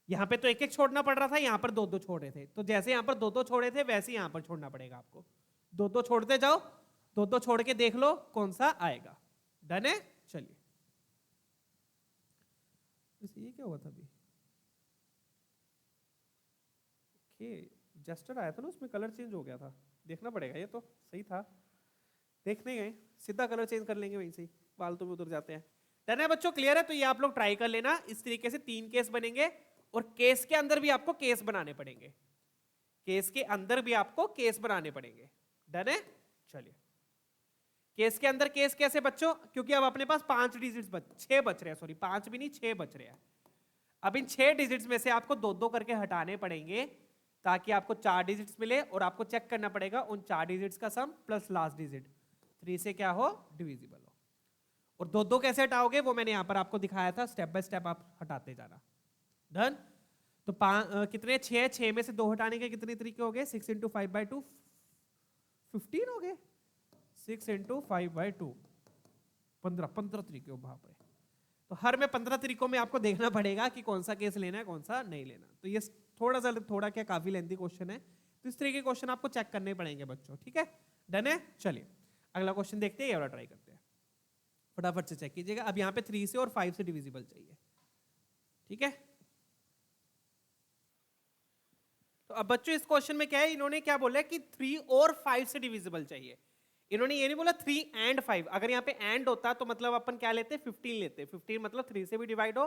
यहां पे तो एक एक छोड़ना पड़ रहा था, यहां पर 2 2 छोड़े थे। तो जैसे यहां पर 2 2 छोड़े थे, वैसे यहां पर छोड़ना पड़ेगा आपको। 2 2 छोड़ते जाओ, 2 2 छोड़ के देख लो कौन सा आएगा। डन है। चलिए, ये क्या हुआ था अभी? ओके, जस्टर आया था ना, उसमें कलर चेंज हो गया था। देखना पड़ेगा, ये तो सही था, देखने गए, सीधा कलर चेंज कर लेंगे वहीं से, फालतू में उतर जाते हैं। डन है बच्चों, क्लियर है? तो ये आप लोग ट्राई कर लेना, इस तरीके से 3 केस बनेंगे और केस के अंदर भी आपको केस बनाने पड़ेंगे, केस के अंदर भी आपको केस बनाने पड़ेंगे। डन है? चलिए, केस के अंदर केस कैसे बच्चों? क्योंकि अब अपने पास 5 डिजिट्स 6 बच रहे हैं, सॉरी 5 भी नहीं 6 बच रहे हैं। अब इन 6 डिजिट्स में से आपको 2-2 करके हटाने पड़ेंगे ताकि आपको 4 डिजिट्स मिले, और आपको चेक करना पड़ेगा उन 4 डिजिट्स का सम प्लस लास्ट डिजिट 3 से क्या हो, डिविजिबल हो। और 2-2 कैसे हटाओगे वो मैंने यहां पर आपको दिखाया था, स्टेप बाय स्टेप आप हटाते जाना। डन? तो कितने 6 में से 2 हटाने के कितने तरीके हो गए? 6 × 5/2 15 हो गए, 6 × 5/2 15 तरीके हो वहां पर। तो हर में 15 तरीकों में आपको देखना पड़ेगा कि कौन सा केस लेना है कौन सा नहीं लेना। तो ये थोड़ा क्या काफी लेंथी क्वेश्चन है, तो इस तरीके के क्वेश्चन आपको चेक करने पड़ेंगे बच्चों, ठीक है? डन है? चलिए अगला क्वेश्चन देखते हैं, ये वाला ट्राई करते हैं, फटाफट से चेक कीजिएगा। अब यहाँ पे 3 से और 5 से डिविजिबल चाहिए, ठीक है? तो अब बच्चों इस क्वेश्चन में क्या है, इन्होंने क्या बोला है कि 3 और 5 से डिविजिबल चाहिए। इन्होंने ये नहीं बोला 3 and 5, अगर यहाँ पे एंड होता तो मतलब अपन क्या लेते, 15 लेते। 15 मतलब 3 से भी डिवाइड हो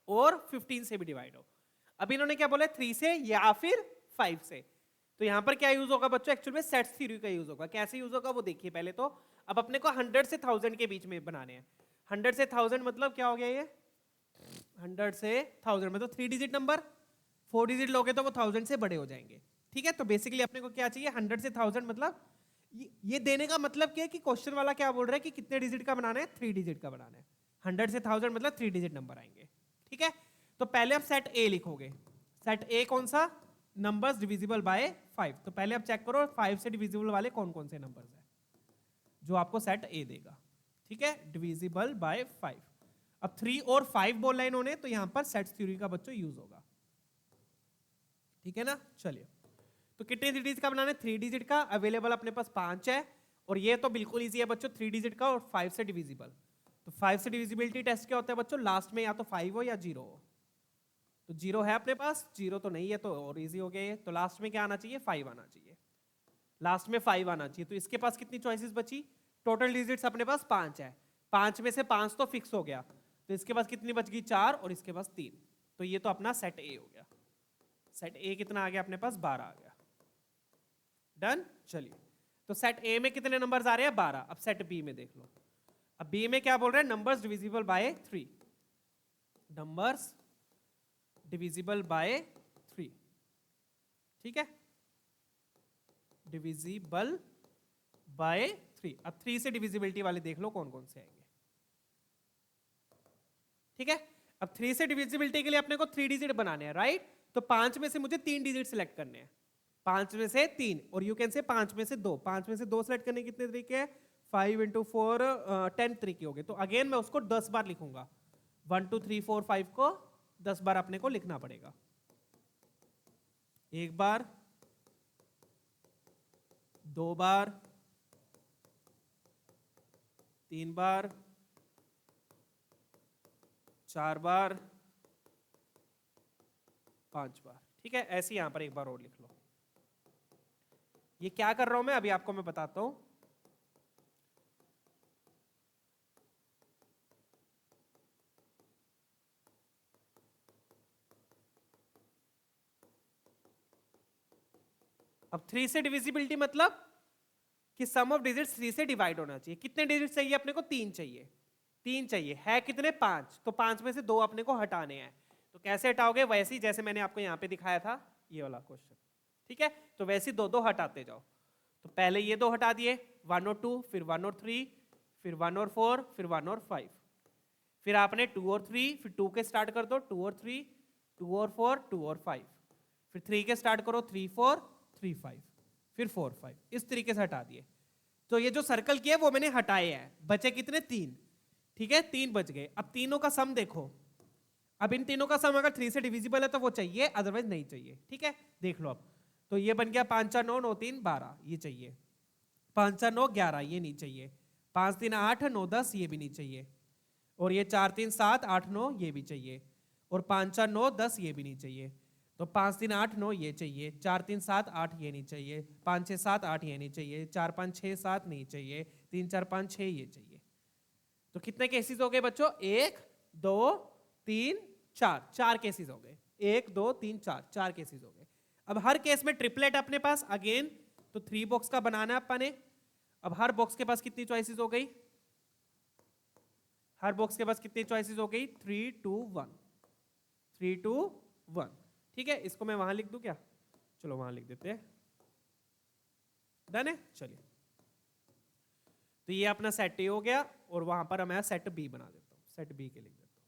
और 15 से भी डिवाइड हो। अब इन्होंने क्या बोला, 3 से या फिर 5 से। तो यहाँ पर क्या यूज होगा बच्चों, एक्चुअल में सेट्स थ्योरी का यूज होगा। कैसे यूज होगा वो देखिए पहले तो। अब अपने को 100 से 1000 के बीच में बनाने हैं। 100 से 1000 मतलब क्या हो गया, ये 100 से 1000 मतलब 3 डिजिट नंबर, 4 डिजिट लोगे तो वो 1000 से बड़े हो जाएंगे, ठीक है? तो बेसिकली अपने को क्या चाहिए, 100 से 1000 मतलब ये देने का मतलब क्या है कि क्वेश्चन वाला क्या बोल रहा है कि कितने डिजिट का बनाना है, 3 डिजिट का बनाना है। 100 से 1000 मतलब 3 डिजिट नंबर आएंगे, ठीक है? तो पहले आप सेट ए लिखोगे। सेट ए कौन सा, नंबर्स डिविजिबल बाय 5। तो पहले आप चेक करो 5 से डिविजिबल वाले कौन कौन से नंबर्स हैं जो आपको सेट ए देगा, ठीक है? Divisible by 5। अब 3 और 5 बोला है इन्होंने, तो यहां पर सेट्स थ्योरी का बच्चों यूज होगा, ठीक है ना? चलिए, तो कितने डिजिट का बनाना है, 3 डिजिट का। अवेलेबल अपने पास 5 है, और ये तो बिल्कुल इजी है बच्चों, 3 डिजिट का और 5 से डिविजिबल। तो 5 से डिविजिबिलिटी टेस्ट क्या होता है बच्चों, लास्ट में या तो 5 हो या 0 हो। तो 0 है अपने पास, 0 तो नहीं है, तो और इजी हो गया ये। तो लास्ट में क्या आना चाहिए, 5 आना चाहिए, लास्ट में 5 आना चाहिए। तो इसके पास कितनी चॉइसेस बची, टोटल डिजिट्स अपने पास 5 है, 5 में से 5 तो फिक्स हो गया, तो इसके पास कितनी बच गई, 4, और इसके पास 3। तो ये तो अपना सेट ए हो गया। सेट ए कितना आ गया अपने पास, 12 आ गया। डन? चलिए, तो सेट ए में कितने नंबर्स आ रहे हैं, 12। अब सेट बी में देख लो। अब बी में क्या बोल रहे हैं, numbers divisible by 3, numbers divisible by 3, ठीक है? Divisible by 3। अब 3 से डिविजिबिलिटी वाले देख लो कौन कौन से आएंगे, ठीक है? अब 3 से डिविजिबिलिटी के लिए अपने को 3 डिजिट बनाने हैं, राइट? तो 5 में से मुझे 3 डिजिट सिलेक्ट करने हैं, 5 में से 3, और यू कैन से 5 में से 2। 5 में से 2 सेलेक्ट करने के कितने तरीके हैं, 5 × 4 10 तरीके हो गए। तो अगेन मैं उसको 10 बार लिखूंगा, 1 2 3 4 5 को 10 बार अपने को लिखना पड़ेगा। एक बार, 2 बार, 3 बार, 4 बार, 5 बार, ठीक है? ऐसे यहां पर एक बार और लिख लो। ये क्या कर रहा हूं मैं अभी आपको मैं बताता हूं। अब 3 से डिविजिबिलिटी मतलब कि सम ऑफ डिजिट्स 3 से डिवाइड होना चाहिए। कितने डिजिट चाहिए अपने को, 3 चाहिए। 3 चाहिए, है कितने, 5। तो 5 में से 2 अपने को हटाने हैं। तो कैसे हटाओगे, वैसे ही जैसे मैंने आपको यहाँ पे दिखाया था ये वाला क्वेश्चन, ठीक है? तो वैसे ही 2-2 हटाते जाओ। तो पहले ये 2 हटा दिए, 1 और 2, फिर 1 और 3, फिर 1 और 4, फिर 1 और 5। फिर आपने 2 और 3, फिर 2 के स्टार्ट कर दो, 2 और 3, 2 और 4, 2 और 5। फिर 3 के स्टार्ट करो, 3 4, 3 5, फिर 4 5। इस तरीके से हटा दिए। तो ये जो सर्कल किया वो मैंने हटाए हैं, बचे कितने, 3, ठीक है? 3 बच गए। अब तीनों का सम देखो। अब इन तीनों का सम अगर 3 से डिविजिबल है तो वो चाहिए, अदरवाइज नहीं चाहिए, ठीक है? देख लो। अब तो ये बन गया 5 4 9 9 3 12, ये चाहिए। 5 4 9 11, ये नहीं चाहिए। 5 3 8 9 10, ये भी नहीं चाहिए। और ये 4 3 7 8 9, ये भी चाहिए। और 5 4 9 10, ये भी नहीं चाहिए। तो 5 3 8 9 ये चाहिए, 4 3 7 8 ये नहीं चाहिए, 5 6 7 8 ये नहीं चाहिए, 4 5 6 7 नहीं चाहिए, 3 4 5 6 ये चाहिए। तो कितने केसेस हो गए बच्चों? 1 2 3 4, 4 केसेस हो गए। 1 2 3 4, 4 केसेस हो गए। अब हर केस में ट्रिपलेट अपने पास अगेन, तो 3 बॉक्स का बनाना है अपने। अब हर बॉक्स के पास कितनी चॉइसेस हो गई? हर बॉक्स के पास कितनी चॉइसेस हो गई? 3 2 1, 3 2 1। ठीक है, इसको मैं वहां लिख दूं क्या? चलो वहां लिख देते हैं। डन है, चलिए। तो ये अपना सेट ए हो गया और वहां पर मैं सेट बी बना देता हूं, सेट बी के लिख देता हूं।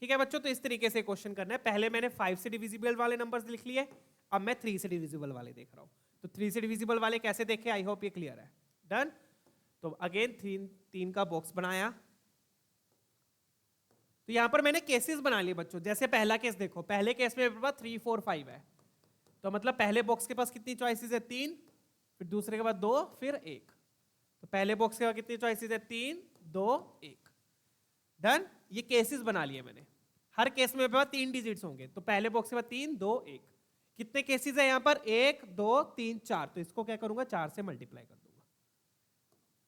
ठीक है बच्चों, तो इस तरीके से क्वेश्चन करना है। पहले मैंने 5 से डिविजिबल वाले नंबर्स लिख लिए, अब मैं 3 से डिविजिबल वाले देख रहा हूं। तो 3 से डिविजिबल वाले कैसे देखे, आई होप ये क्लियर है। डन। तो अगेन 3 का बॉक्स बनाया। तो यहां पर मैंने केसेस बना लिए बच्चों। जैसे पहला केस देखो, पहले केस में मेरे पास 3 4 5 है, तो मतलब पहले बॉक्स के पास कितनी चॉइसेस है? 3, फिर दूसरे के बाद 2, फिर 1। तो पहले बॉक्स के बाद कितनी चॉइसेस है? 3 2 1। डन। ये केसेस बना लिए मैंने। हर केस में मेरे पास 3 डिजिट्स होंगे, तो पहले बॉक्स के बाद 3 2 1। कितने केसेस है यहां पर? 1 2 3 4। तो इसको क्या करूंगा? 4 से मल्टीप्लाई कर दूंगा।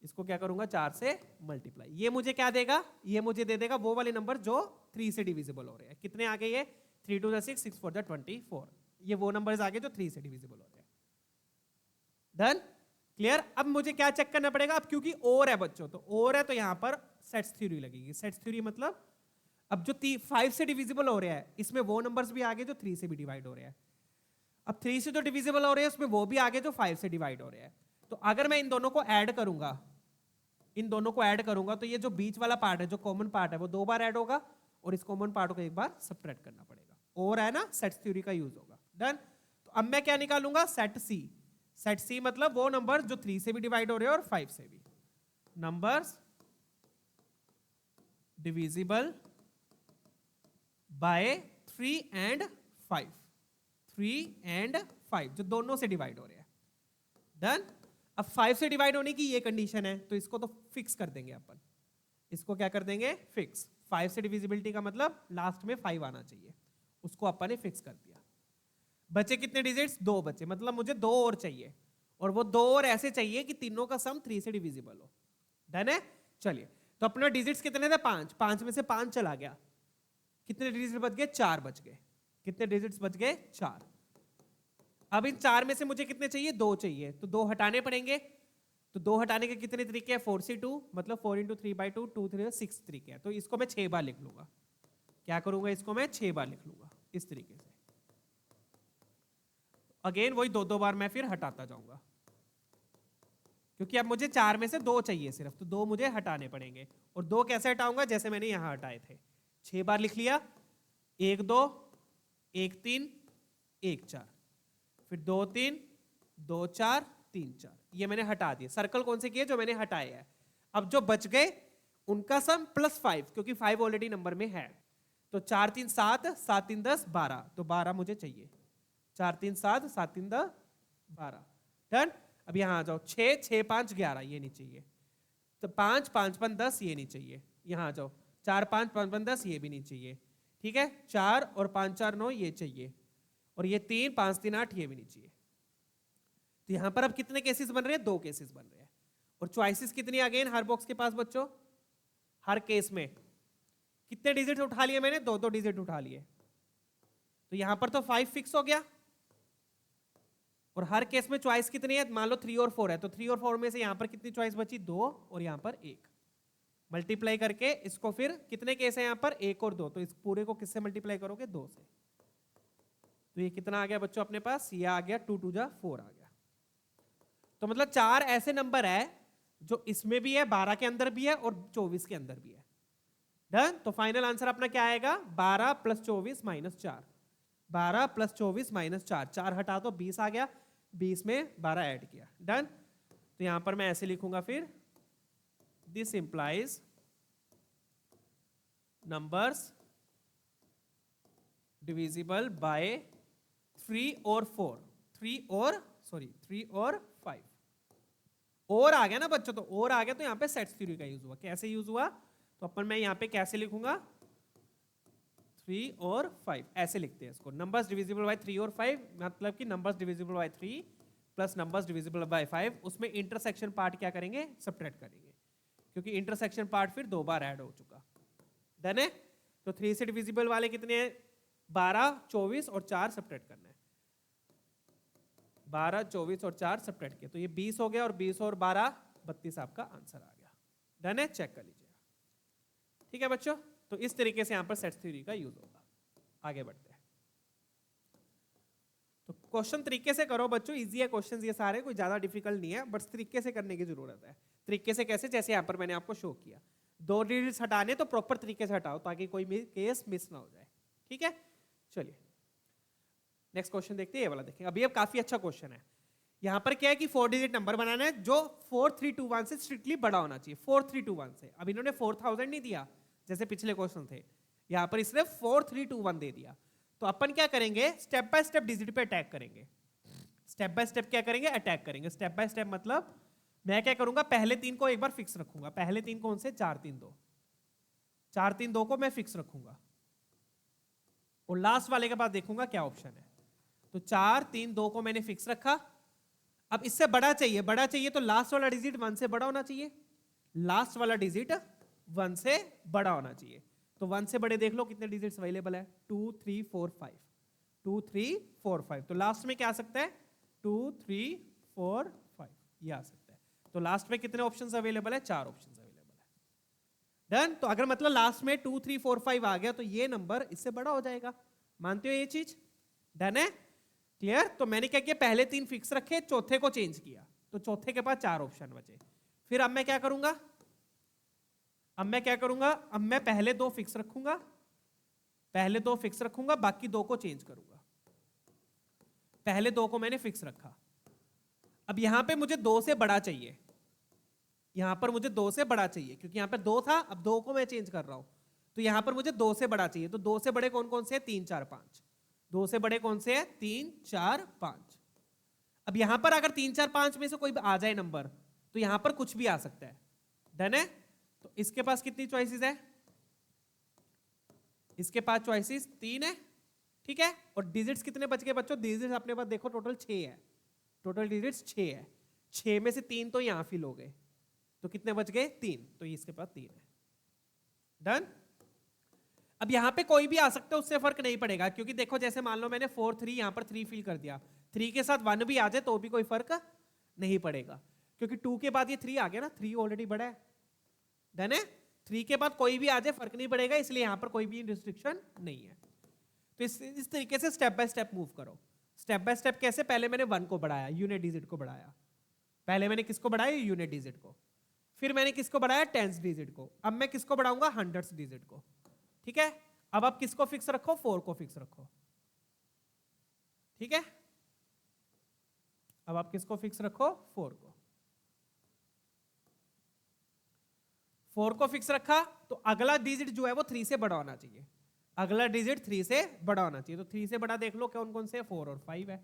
इसको क्या करूंगा? 4 से मल्टीप्लाई। ये मुझे क्या देगा? ये मुझे दे देगा वो वाले नंबर जो 3 से डिविजिबल हो रहे हैं। कितने आ गए ये? 3 2 6, 6 4 24। ये वो नंबर्स आ गए जो 3 से डिविजिबल हो रहे हैं। डन। क्लियर। अब मुझे क्या चेक करना पड़ेगा? अब क्योंकि और है बच्चों, तो और है तो यहां पर सेट्स थ्योरी लगेगी। सेट्स थ्योरी मतलब अब जो 5 से डिविजिबल हो रहा है, इसमें वो नंबर्स भी आगे जो 3 से भी डिवाइड हो रहे हैं। अब 3 से जो डिविजिबल हो रहे हैं, उसमें वो भी आगे जो 5 से डिवाइड हो रहे हैं। तो अगर मैं इन दोनों को ऐड करूंगा, इन दोनों को ऐड करूंगा, तो ये जो बीच वाला पार्ट है, जो कॉमन पार्ट है, वो 2 बार ऐड होगा और इस कॉमन पार्ट को 1 बार सब्ट्रैक्ट करना पड़ेगा। और है ना, सेट्स थ्योरी का यूज होगा। डन। तो अब मैं क्या निकालूंगा? सेट सी। सेट सी मतलब वो नंबर जो 3 से भी डिवाइड हो रहे हैं और 5 से भी। Numbers divisible by 3 and 5, 3 and 5 जो दोनों से डिवाइड हो रहे हैं। डन। अब 5 से डिवाइड होने की ये कंडीशन है, तो इसको तो फिक्स कर देंगे अपन। इसको क्या कर देंगे? फिक्स। 5 से डिविजिबिलिटी का मतलब लास्ट में 5 आना चाहिए, उसको अपन ने फिक्स कर दिया। बचे कितने डिजिट्स? 2 बचे, मतलब मुझे 2 और चाहिए, और वो 2 और ऐसे चाहिए कि तीनों का सम 3 से डिविजिबल हो। डन है। चलिए, तो अपने डिजिट्स कितने थे? 5। 5 में से 5 चला गया, कितने डिजिट्स बच गए? 4 बच गए। कितने डिजिट्स बच गए? 4। अब इन 4 में से मुझे कितने चाहिए? 2 चाहिए, तो 2 हटाने पड़ेंगे। तो 2 हटाने के कितने तरीके हैं? 4 से 2, मतलब 4 × 3/2, 2 3 6 तरीके हैं। तो इसको मैं 6 बार लिख लूंगा। क्या करूंगा? इसको मैं 6 बार लिख लूंगा इस तरीके से। अगेन वही 2 बार मैं फिर हटाता जाऊंगा, क्योंकि अब मुझे 4 में से 2 चाहिए सिर्फ, तो 2 मुझे हटाने पड़ेंगे। और 2 कैसे हटाऊंगा? जैसे मैंने यहां हटाए थे। 6 बार लिख लिया। 1 2 1 3 1 4, फिर 2 3 2 4 3 4। ये मैंने हटा दिए। सर्कल कौन से किए? जो मैंने हटाए हैं। अब जो बच गए उनका सम +5, क्योंकि 5 ऑलरेडी नंबर में है। तो 4 3 7, 7 3 10 12, तो 12 मुझे चाहिए। 4 3 7, 7 3 10 12। डन। अब यहां आ जाओ। 6 6 5 11, ये नहीं चाहिए। तो 5 5 5 10, ये नहीं चाहिए। यहां आ जाओ। 4 5 5 5 10, ये भी नहीं चाहिए। ठीक है। 4 और 5 4 9, ये चाहिए। और ये 3 5 3 8, ये भी नहीं चाहिए। तो यहां पर अब कितने केसेस बन रहे हैं? 2 केसेस बन रहे हैं। और चॉइसेस कितनी अगेन हर बॉक्स के पास बच्चों? हर केस में कितने डिजिट उठा लिए मैंने? 2 डिजिट उठा लिए। तो यहां पर तो 5 फिक्स हो गया। और हर केस में चॉइस कितनी है? मान लो 3 और 4 है, तो 3 और 4 में से यहां पर कितनी चॉइस बची? 2, और यहां पर 1। मल्टीप्लाई करके इसको, फिर कितने केस है यहां पर? 1 और 2। तो इस पूरे को किससे मल्टीप्लाई करोगे? 2 से। तो ये कितना आ गया बच्चों अपने पास? ये आ गया 2 2 जा 4 आ गया। तो मतलब 4 ऐसे नंबर है जो इसमें भी है, 12 के अंदर भी है और 24 के अंदर भी है। डन। तो फाइनल आंसर अपना क्या आएगा? 12 + 24 - 4। 12 + 24 - 4, 4 हटा दो 20 आ गया, 20 में 12 ऐड किया। डन। तो यहां पर मैं ऐसे लिखूंगा फिर, this implies numbers divisible by 3 और 4, 3 और 5। और आ गया ना बच्चों? तो और आ गया, तो यहां पे सेट्स थ्योरी का यूज हुआ। कैसे यूज हुआ? तो अपन मैं यहां पे कैसे लिखूंगा? 3 और 5 ऐसे लिखते हैं इसको। नंबर्स डिविजिबल बाय 3 और 5 मतलब कि numbers divisible by 3 plus numbers divisible by 5, उसमें इंटरसेक्शन पार्ट क्या करेंगे, सब्ट्रैक्ट करेंगे, क्योंकि इंटरसेक्शन पार्ट फिर 2 बार ऐड हो चुका। डन है। तो 3 से डिविजिबल वाले कितने हैं, 12, 24 और 4 सब्ट्रैक्ट करना है। 12, 24 और 4 सब्ट्रैक्ट किया तो ये 20 हो गया, और 20 और 12 32 आपका आंसर आ गया। डन है, चेक कर लीजिएगा। ठीक है बच्चों, तो इस तरीके से यहां पर सेट्स थ्योरी का यूज होगा। आगे बढ़ते हैं। तो क्वेश्चन तरीके से करो बच्चों, इजी है क्वेश्चंस ये सारे, कोई ज्यादा डिफिकल्ट नहीं है, बट तरीके से करने की जरूरत है। तरीके से कैसे, जैसे यहां पर मैंने आपको शो किया, 2 डिजिट्स हटाने तो प्रॉपर तरीके से हटाओ ताकि कोई केस मिस ना हो जाए। ठीक है, चलिए नेक्स्ट क्वेश्चन देखते हैं, ये वाला देखें। अभी अब काफी अच्छा क्वेश्चन है। यहां पर क्या है कि 4 डिजिट नंबर बनाना है जो 4321 से स्ट्रिक्टली बड़ा होना चाहिए। 4321 से, अब इन्होंने 4000 नहीं दिया जैसे पिछले क्वेश्चन थे, यहां पर इसने 4321 दे दिया। तो अपन क्या करेंगे, स्टेप बाय स्टेप डिजिट पे अटैक करेंगे। स्टेप बाय स्टेप क्या करेंगे, अटैक करेंगे। स्टेप बाय स्टेप मतलब मैं क्या करूंगा, पहले 3 को एक बार फिक्स रखूंगा। पहले 3 कौन से, 4 3 2, 4 3 2 को मैं फिक्स रखूंगा, और लास्ट वाले के बाद देखूंगा क्या ऑप्शन है। तो 4 3 2 को मैंने फिक्स रखा। अब इससे बड़ा चाहिए, बड़ा चाहिए तो लास्ट वाला डिजिट 1 से बड़ा होना चाहिए। लास्ट वाला डिजिट 1 से बड़ा होना चाहिए। तो 1 से बड़े देख लो कितने डिजिट्स अवेलेबल है, 2 3 4 5, 2 3 4 5। तो लास्ट में क्या आ सकता है, 2 3 4 5 ये आ सकता है। तो लास्ट में कितने ऑप्शंस अवेलेबल है, 4 ऑप्शंस अवेलेबल है। डन। तो अगर मतलब लास्ट में 2 3 4 5 आ गया तो ये नंबर इससे बड़ा हो जाएगा। मानते हो ये चीज? डन है, क्लियर। तो मैंने क्या किया, पहले 3 फिक्स रखे, चौथे को चेंज किया, तो चौथे के पास 4 ऑप्शन बचे। फिर अब मैं क्या करूंगा, अब मैं पहले 2 फिक्स रखूंगा, पहले 2 फिक्स रखूंगा, बाकी 2 को चेंज करूंगा। पहले 2 को मैंने फिक्स रखा। अब यहां पे मुझे 2 से बड़ा चाहिए, यहां पर मुझे 2 से बड़ा चाहिए, क्योंकि यहां पे 2 था, अब 2 को मैं चेंज कर रहा हूं, तो यहां पर मुझे 2 से बड़ा चाहिए। तो 2 से बड़े कौन कौन से हैं, 3 4 5। 2 से बड़े कौन से हैं, 3 4 5। अब यहां पर अगर 3 4 5 में से कोई आ जाए नंबर, तो यहां पर कुछ भी आ सकता है। डन है। तो इसके पास कितनी चॉइसेस है, इसके पास चॉइसेस 3 है। ठीक है, और डिजिट्स कितने बच गए बच्चों, डिजिट्स अपने पास देखो टोटल 6 है, टोटल डिजिट्स 6 है। 6 में से 3 तो यहां फिल हो गए, तो कितने बच गए, 3। तो इसके पास 3 है। डन। अब यहां पे कोई भी आ सकता है, उससे फर्क नहीं पड़ेगा, क्योंकि देखो जैसे मान लो मैंने 4 3 यहां पर 3 फिल कर दिया, 3 के साथ 1 भी आ जाए तो भी कोई फर्क नहीं पड़ेगा, क्योंकि 2 के बाद ये 3 आ गया ना, 3 ऑलरेडी बड़ा है। डन है। 3 के बाद कोई भी आ जाए फर्क नहीं पड़ेगा, इसलिए यहां पर कोई भी रिस्ट्रिक्शन नहीं है। तो इस तरीके से स्टेप बाय स्टेप मूव करो। स्टेप बाय स्टेप कैसे, पहले मैंने 1 को बढ़ाया, यूनिट डिजिट को बढ़ाया। पहले मैंने किसको बढ़ाया, यूनिट डिजिट को। फिर मैंने किसको बढ़ाया, टेंस डिजिट को। अब मैं किसको बढ़ाऊंगा, हंड्रेड्स डिजिट को। ठीक है, अब आप किसको फिक्स रखो, 4 को फिक्स रखो। ठीक है, अब आप किसको फिक्स रखो, 4 को। 4 को फिक्स रखा तो अगला डिजिट जो है वो 3 से बड़ा होना चाहिए। अगला डिजिट 3 से बड़ा होना चाहिए। तो 3 से बड़ा देख लो कौन कौन से, 4 और 5 है।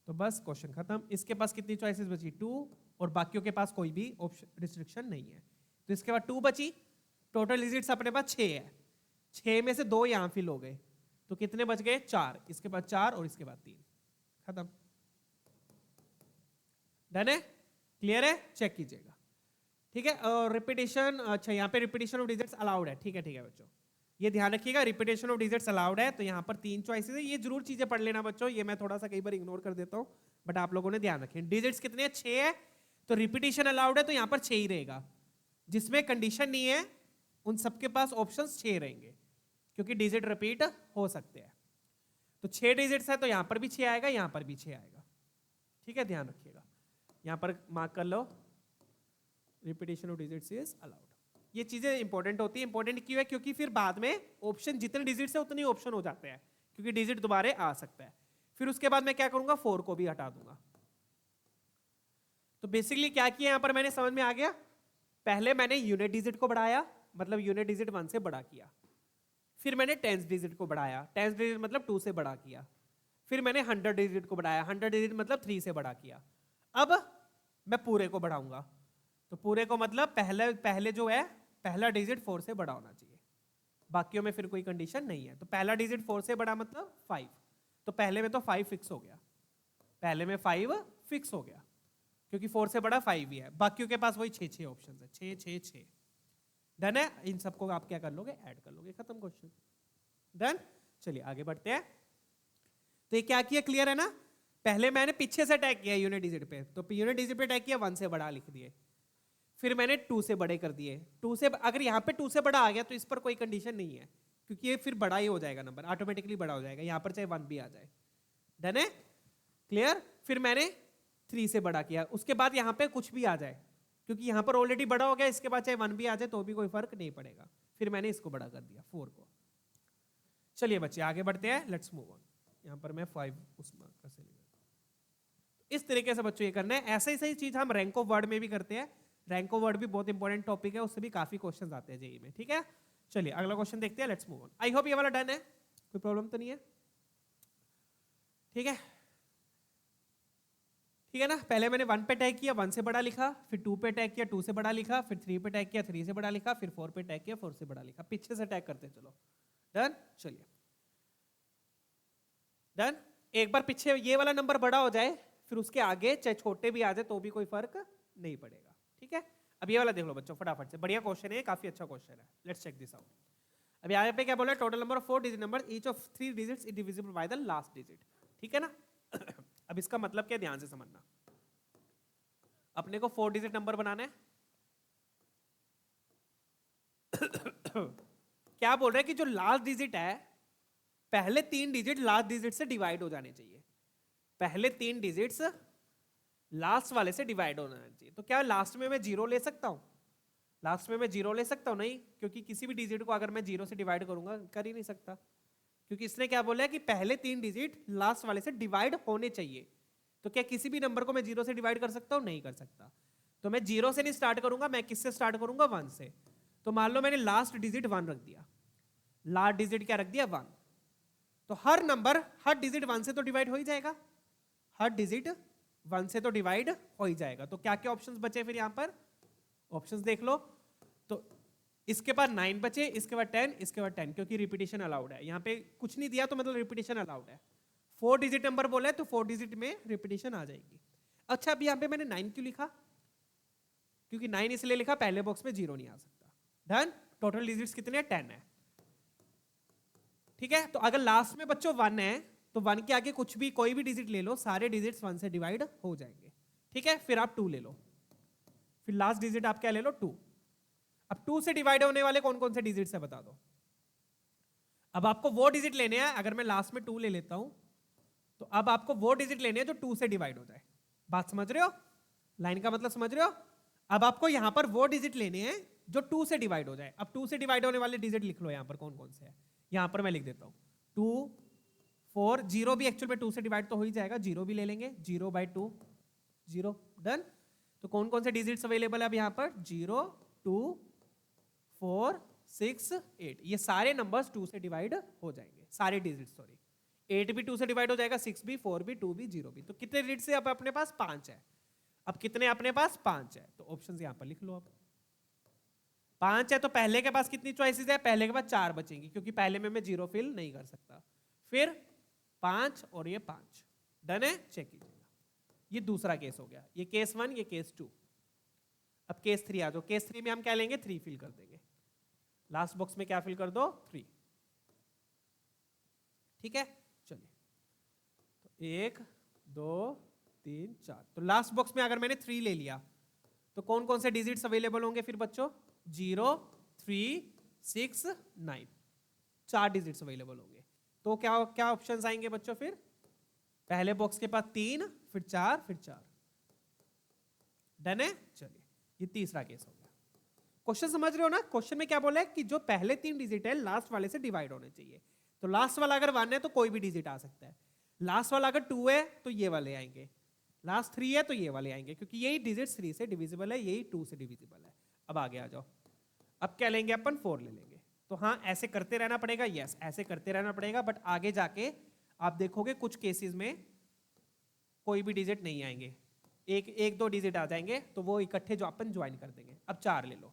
तो बस क्वेश्चन खत्म। इसके पास कितनी चॉइसेस बची, 2, और बाकियों के पास कोई भी ऑप्शन रिस्ट्रिक्शन नहीं है। तो इसके बाद 2 बची, टोटल डिजिट्स अपने पास 6 है। 6 में से 2 यहां फिल हो गए, तो कितने बच गए, 4। इसके बाद 4 और इसके बाद 3, खत्म। डन है, क्लियर है, चेक कीजिएगा। ठीक है, और रिपीटेशन, अच्छा यहाँ पे रिपीटेशन ऑफ डिजिट्स अलाउड है। ठीक है बच्चों, ये ध्यान रखिएगा, रिपीटेशन ऑफ डिजिट्स अलाउड है। तो यहाँ पर 3 चॉइसेस है, ये जरूर चीजें पढ़ लेना बच्चों, ये मैं थोड़ा सा कई बार इग्नोर कर देता हूँ, बट आप लोगों ने ध्यान रखें। डिजिट्स कितने हैं, 6 है, तो रिपीटेशन अलाउड है, तो यहाँ पर 6 ही रहेगा। जिसमें कंडीशन नहीं है उन सबके पास ऑप्शन 6 रहेंगे, क्योंकि डिजिट रिपीट हो सकते हैं। तो 6 डिजिट्स है, तो यहाँ पर भी 6 आएगा, यहाँ पर भी 6 आएगा। ठीक है, ध्यान रखिएगा, यहाँ पर मार्क कर लो, repetition of digits is allowed. ये चीजें इंपॉर्टेंट होती है। इंपॉर्टेंट क्यों है, क्योंकि फिर बाद में ऑप्शन जितने डिजिट्स है उतने ऑप्शन हो जाते हैं, क्योंकि डिजिट दोबारा आ सकता है। फिर उसके बाद मैं क्या करूंगा, 4 को भी हटा दूंगा। तो बेसिकली क्या किया यहां पर, मैंने समझ में आ गया। पहले मैंने यूनिट डिजिट को बढ़ाया, मतलब यूनिट डिजिट 1 से बड़ा किया। फिर मैंने टेंस डिजिट को बढ़ाया, टेंस डिजिट मतलब 2 से बड़ा किया। फिर मैंने 100 डिजिट को बढ़ाया, 100 डिजिट मतलब 3 से बड़ा किया। अब मैं पूरे को बढ़ाऊंगा, तो पूरे को मतलब पहले जो है पहला डिजिट 4 से बड़ा होना चाहिए। बाकियों में फिर कोई कंडीशन नहीं है। तो पहला डिजिट 4 से बड़ा मतलब 5, तो पहले में तो 5 फिक्स हो गया, पहले में 5 फिक्स हो गया क्योंकि 4 से बड़ा 5 ही है। बाकियों के पास वही 6 ऑप्शन है, 6 6 6। डन है, इन सबको आप क्या कर लोगे, ऐड कर लोगे, खत्म क्वेश्चन। डन, चलिए आगे बढ़ते हैं। तो ये क्या किया, क्लियर है ना। पहले मैंने पीछे से अटैक किया यूनिट डिजिट पे, तो यूनिट डिजिट पे अटैक किया, 1 से बड़ा लिख दिए, फिर मैंने 2 से बड़े कर दिए। 2 से अगर यहाँ पे 2 से बड़ा आ गया तो इस पर कोई कंडीशन नहीं है क्योंकि ये फिर बड़ा ही हो जाएगा, नंबर ऑटोमेटिकली बड़ा हो जाएगा, यहाँ पर चाहे 1 भी आ जाए। डन है, क्लियर। फिर मैंने 3 से बड़ा किया, उसके बाद यहाँ पे कुछ भी आ जाए क्योंकि यहाँ पर ऑलरेडी बड़ा हो गया, इसके बाद चाहे 1 भी आ जाए तो भी कोई फर्क नहीं पड़ेगा। फिर मैंने इसको बड़ा कर दिया, 4 को। चलिए बच्चे आगे बढ़ते हैं, लेट्स मूव ऑन। यहाँ पर मैं 5 उस मार्कर से लिया। इस तरीके से बच्चों ये करना है। ऐसे ही सही चीज हम रैंक ऑफ वर्ड में भी करते हैं। रैंक ऑफ वर्ड भी बहुत इंपॉर्टेंट टॉपिक है, उससे भी काफी क्वेश्चंस आते हैं जेईई में, ठीक है। चलिए अगला क्वेश्चन देखते हैं, let's move on. I hope ये वाला डन है, कोई प्रॉब्लम तो नहीं है, ठीक है। ठीक है ना, पहले मैंने 1 पे अटैक किया, 1 से बड़ा लिखा, फिर 2 पे अटैक किया, 2 से बड़ा लिखा, फिर 3 पे अटैक किया, 3 से बड़ा लिखा, फिर 4 पे अटैक किया, 4 से बड़ा लिखा। पीछे से अटैक करते चलो। डन, चलिए डन। एक बार पीछे ये वाला नंबर बड़ा हो जाए, फिर उसके आगे चाहे छोटे भी आ जाए तो भी कोई फर्क नहीं पड़ेगा, ठीक है। अब ये वाला देख लो बच्चों फटाफट से, बढ़िया क्वेश्चन है, काफी अच्छा क्वेश्चन है। Let's check this out. अब यहाँ पे क्या बोला है, total number of 4 digit number, each of 3 digits is divisible by the last digit, ठीक है ना। अब इसका मतलब क्या, ध्यान से समझना। अपने को 4 डिजिट नंबर बनाना है। क्या बोल रहे हैं कि जो लास्ट डिजिट है, पहले 3 डिजिट लास्ट डिजिट से डिवाइड हो जाने चाहिए, पहले 3 डिजिट्स लास्ट वाले से डिवाइड होना चाहिए। तो क्या लास्ट में मैं 0 ले सकता हूं, लास्ट में मैं 0 ले सकता हूं, नहीं, क्योंकि किसी भी डिजिट को अगर मैं 0 से डिवाइड करूंगा कर ही नहीं सकता, क्योंकि इसने क्या बोला है कि पहले 3 डिजिट लास्ट वाले से डिवाइड होने चाहिए। तो क्या किसी भी नंबर को मैं 0 से डिवाइड कर सकता हूं, नहीं कर सकता। तो मैं 0 से नहीं स्टार्ट करूंगा, मैं किससे स्टार्ट करूंगा, 1 से। तो मान लो मैंने लास्ट डिजिट 1 रख दिया, लास्ट डिजिट क्या रख दिया, 1। तो हर नंबर, हर डिजिट 1 से तो डिवाइड हो ही जाएगा, हर डिजिट 1 से तो डिवाइड हो ही जाएगा। तो क्या क्या ऑप्शंस बचे फिर यहाँ पर, ऑप्शंस देख लो। तो इसके बाद 9 बचे, इसके बाद 10, इसके बाद 10, क्योंकि रिपीटिशन अलाउड है। यहाँ पे कुछ नहीं दिया तो मतलब रिपीटिशन अलाउड है। 4 डिजिट नंबर बोला है तो 4 डिजिट में रिपीटिशन आ जाएगी। अच्छा अभी यहाँ पे मैंने 9 क्यों लिखा, क्योंकि 9 इसलिए लिखा, पहले बॉक्स में 0 नहीं आ सकता। डन, टोटल डिजिट्स कितने हैं, 10 है, ठीक है। तो अगर लास्ट में बच्चों 1 है तो 1 के आगे कुछ भी कोई भी डिजिट ले लो, सारे डिजिट्स 1 से डिवाइड हो जाएंगे, ठीक है। फिर आप 2 ले लो, फिर लास्ट डिजिट आप क्या ले लो, 2। अब 2 से डिवाइड होने वाले कौन कौन से डिजिट्स है बता दो। अब आपको वो डिजिट लेने हैं, अगर मैं लास्ट में 2 ले लेता हूं तो अब आपको वो डिजिट लेने हैं जो 2 से डिवाइड हो जाए। बात समझ रहे हो, लाइन का मतलब समझ रहे हो। अब आपको यहां पर वो डिजिट लेने हैं जो 2 से डिवाइड हो जाए। अब 2 से डिवाइड होने वाले डिजिट लिख लो यहां पर कौन कौन से है, यहां पर मैं लिख देता हूं 2 4, 0 भी एक्चुअल में 2 से डिवाइड तो हो ही जाएगा, 0 भी ले लेंगे, 0/2 0। डन। तो कौन कौन से डिजिट्स अवेलेबल है अब यहाँ पर, 0 2 4 6 8, ये सारे नंबर्स 2 से डिवाइड हो जाएंगे, सारे डिजिट, सॉरी 8 भी 2 से डिवाइड हो जाएगा, 6 भी, 4 भी, 2 भी, 0 भी। तो कितने डिजिट से अब अपने पास 5 है। अब कितने अपने पास 5 है, तो ऑप्शंस यहाँ पर लिख लो। अब 5 है तो पहले के पास कितनी चॉइसेस है, पहले के पास 4 बचेंगी, क्योंकि पहले में मैं 0 फिल नहीं कर सकता। फिर 5 और ये 5। डन है, चेक कीजिएगा। ये दूसरा केस हो गया, ये केस 1, ये केस 2। अब केस 3 आ जाओ। केस 3 में हम क्या लेंगे, 3 फिल कर देंगे, लास्ट बॉक्स में क्या फिल कर दो, 3, ठीक है। चलिए तो 1 2 3 4, तो लास्ट बॉक्स में अगर मैंने 3 ले लिया तो कौन कौन से डिजिट्स अवेलेबल होंगे फिर बच्चों, 0 3 6 9, 4 डिजिट्स अवेलेबल होंगे। तो क्या क्या ऑप्शंस आएंगे बच्चों, फिर पहले बॉक्स के पास 3, फिर 4, फिर 4। डन है, चलिए ये तीसरा केस हो गया। क्वेश्चन समझ रहे हो ना, क्वेश्चन में क्या बोला है कि जो पहले 3 डिजिट है लास्ट वाले से डिवाइड होने चाहिए। तो लास्ट वाला अगर 1 है तो कोई भी डिजिट आ सकता है, लास्ट वाला अगर 2 है तो ये वाले आएंगे, लास्ट 3 है तो ये वाले आएंगे, क्योंकि यही डिजिट 3 से डिविजिबल है, यही 2 से डिविजिबल है। अब आगे आ जाओ, अब क्या लेंगे अपन, 4 ले लेंगे। तो हाँ ऐसे करते रहना पड़ेगा, यस ऐसे करते रहना पड़ेगा, बट आगे जाके आप देखोगे कुछ केसेस में कोई भी डिजिट नहीं आएंगे, एक दो डिजिट आ जाएंगे, तो वो इकट्ठे जो अपन ज्वाइन कर देंगे। अब 4 ले लो,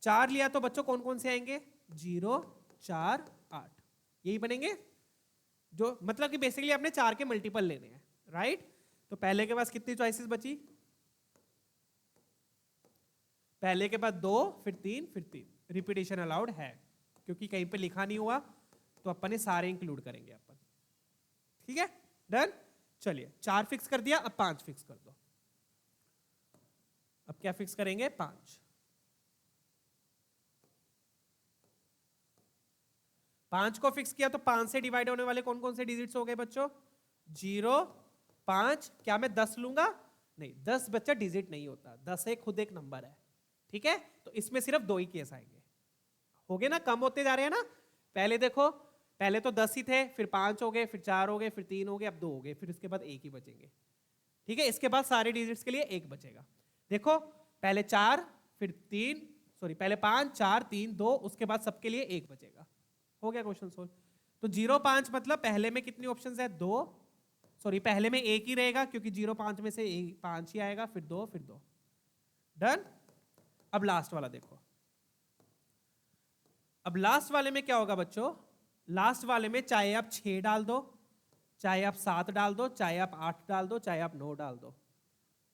4 लिया तो बच्चों कौन कौन से आएंगे, 0 4 8 यही बनेंगे, जो मतलब कि बेसिकली आपने 4 के मल्टीपल लेने हैं, राइट। तो पहले के पास कितनी चॉइसेस बची, पहले के बाद 2 फिर 3 फिर 3, रिपीटेशन अलाउड है क्योंकि कहीं पे लिखा नहीं हुआ तो अपन ने सारे इंक्लूड करेंगे अपन, ठीक है। डन, चलिए 4 फिक्स कर दिया, अब 5 फिक्स कर दो। अब क्या फिक्स करेंगे, 5। 5 को फिक्स किया तो 5 से डिवाइड होने वाले कौन कौन से डिजिट्स हो गए बच्चों, 0 5। क्या मैं 10 लूंगा, नहीं 10 बच्चा डिजिट नहीं होता, 10 एक खुद एक नंबर है, ठीक है। तो इसमें सिर्फ 2 ही केस आएंगे, हो गए ना, कम होते जा रहे हैं ना। पहले देखो, पहले तो 10 ही थे, फिर 5 हो गए, फिर 4 हो गए, फिर 3 हो गए, अब 2 हो गए, फिर उसके बाद 1 ही बचेंगे, ठीक है। इसके बाद सारे डिजिट्स के लिए 1 बचेगा। देखो पहले 4 फिर 3, सॉरी पहले 5 4 3 2, उसके बाद सबके लिए 1 बचेगा। हो गया क्वेश्चन सोल्व। तो 0 5 मतलब पहले में कितनी ऑप्शंस है, 2, सॉरी पहले में 1 ही रहेगा क्योंकि 0 5 में से 5 ही आएगा, फिर 2 फिर 2। डन। अब लास्ट वाला देखो, अब लास्ट वाले में क्या होगा बच्चों, लास्ट वाले में चाहे आप 6 डाल दो, चाहे आप 7 डाल दो, चाहे आप 8 डाल दो, चाहे आप 9 डाल दो,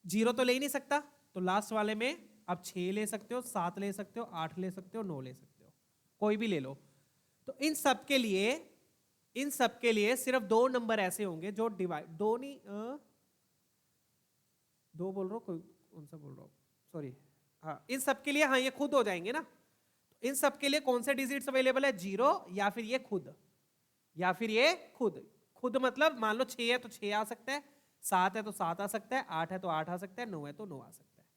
0 तो ले ही नहीं सकता। तो लास्ट वाले में आप 6 ले सकते हो, 7 ले सकते हो, 8 ले सकते हो, 9 ले सकते हो, कोई भी ले लो। तो इन सब के लिए, इन सब के लिए सिर्फ 2 नंबर ऐसे होंगे जो डिवाइड, 2 नहीं 2 बोल रहा हूं, कौन सा बोल रहा हूं, सॉरी, हाँ इन सब के लिए, हाँ ये खुद हो जाएंगे ना। इन सब के लिए कौन से डिजिट्स अवेलेबल है, 0 या फिर ये खुद, या फिर ये खुद। खुद मतलब मान लो 6 है तो 6 आ सकता है, 7 है तो 7 आ सकता है, 8 है तो 8 आ सकता है, 9 है तो 9 आ सकता है।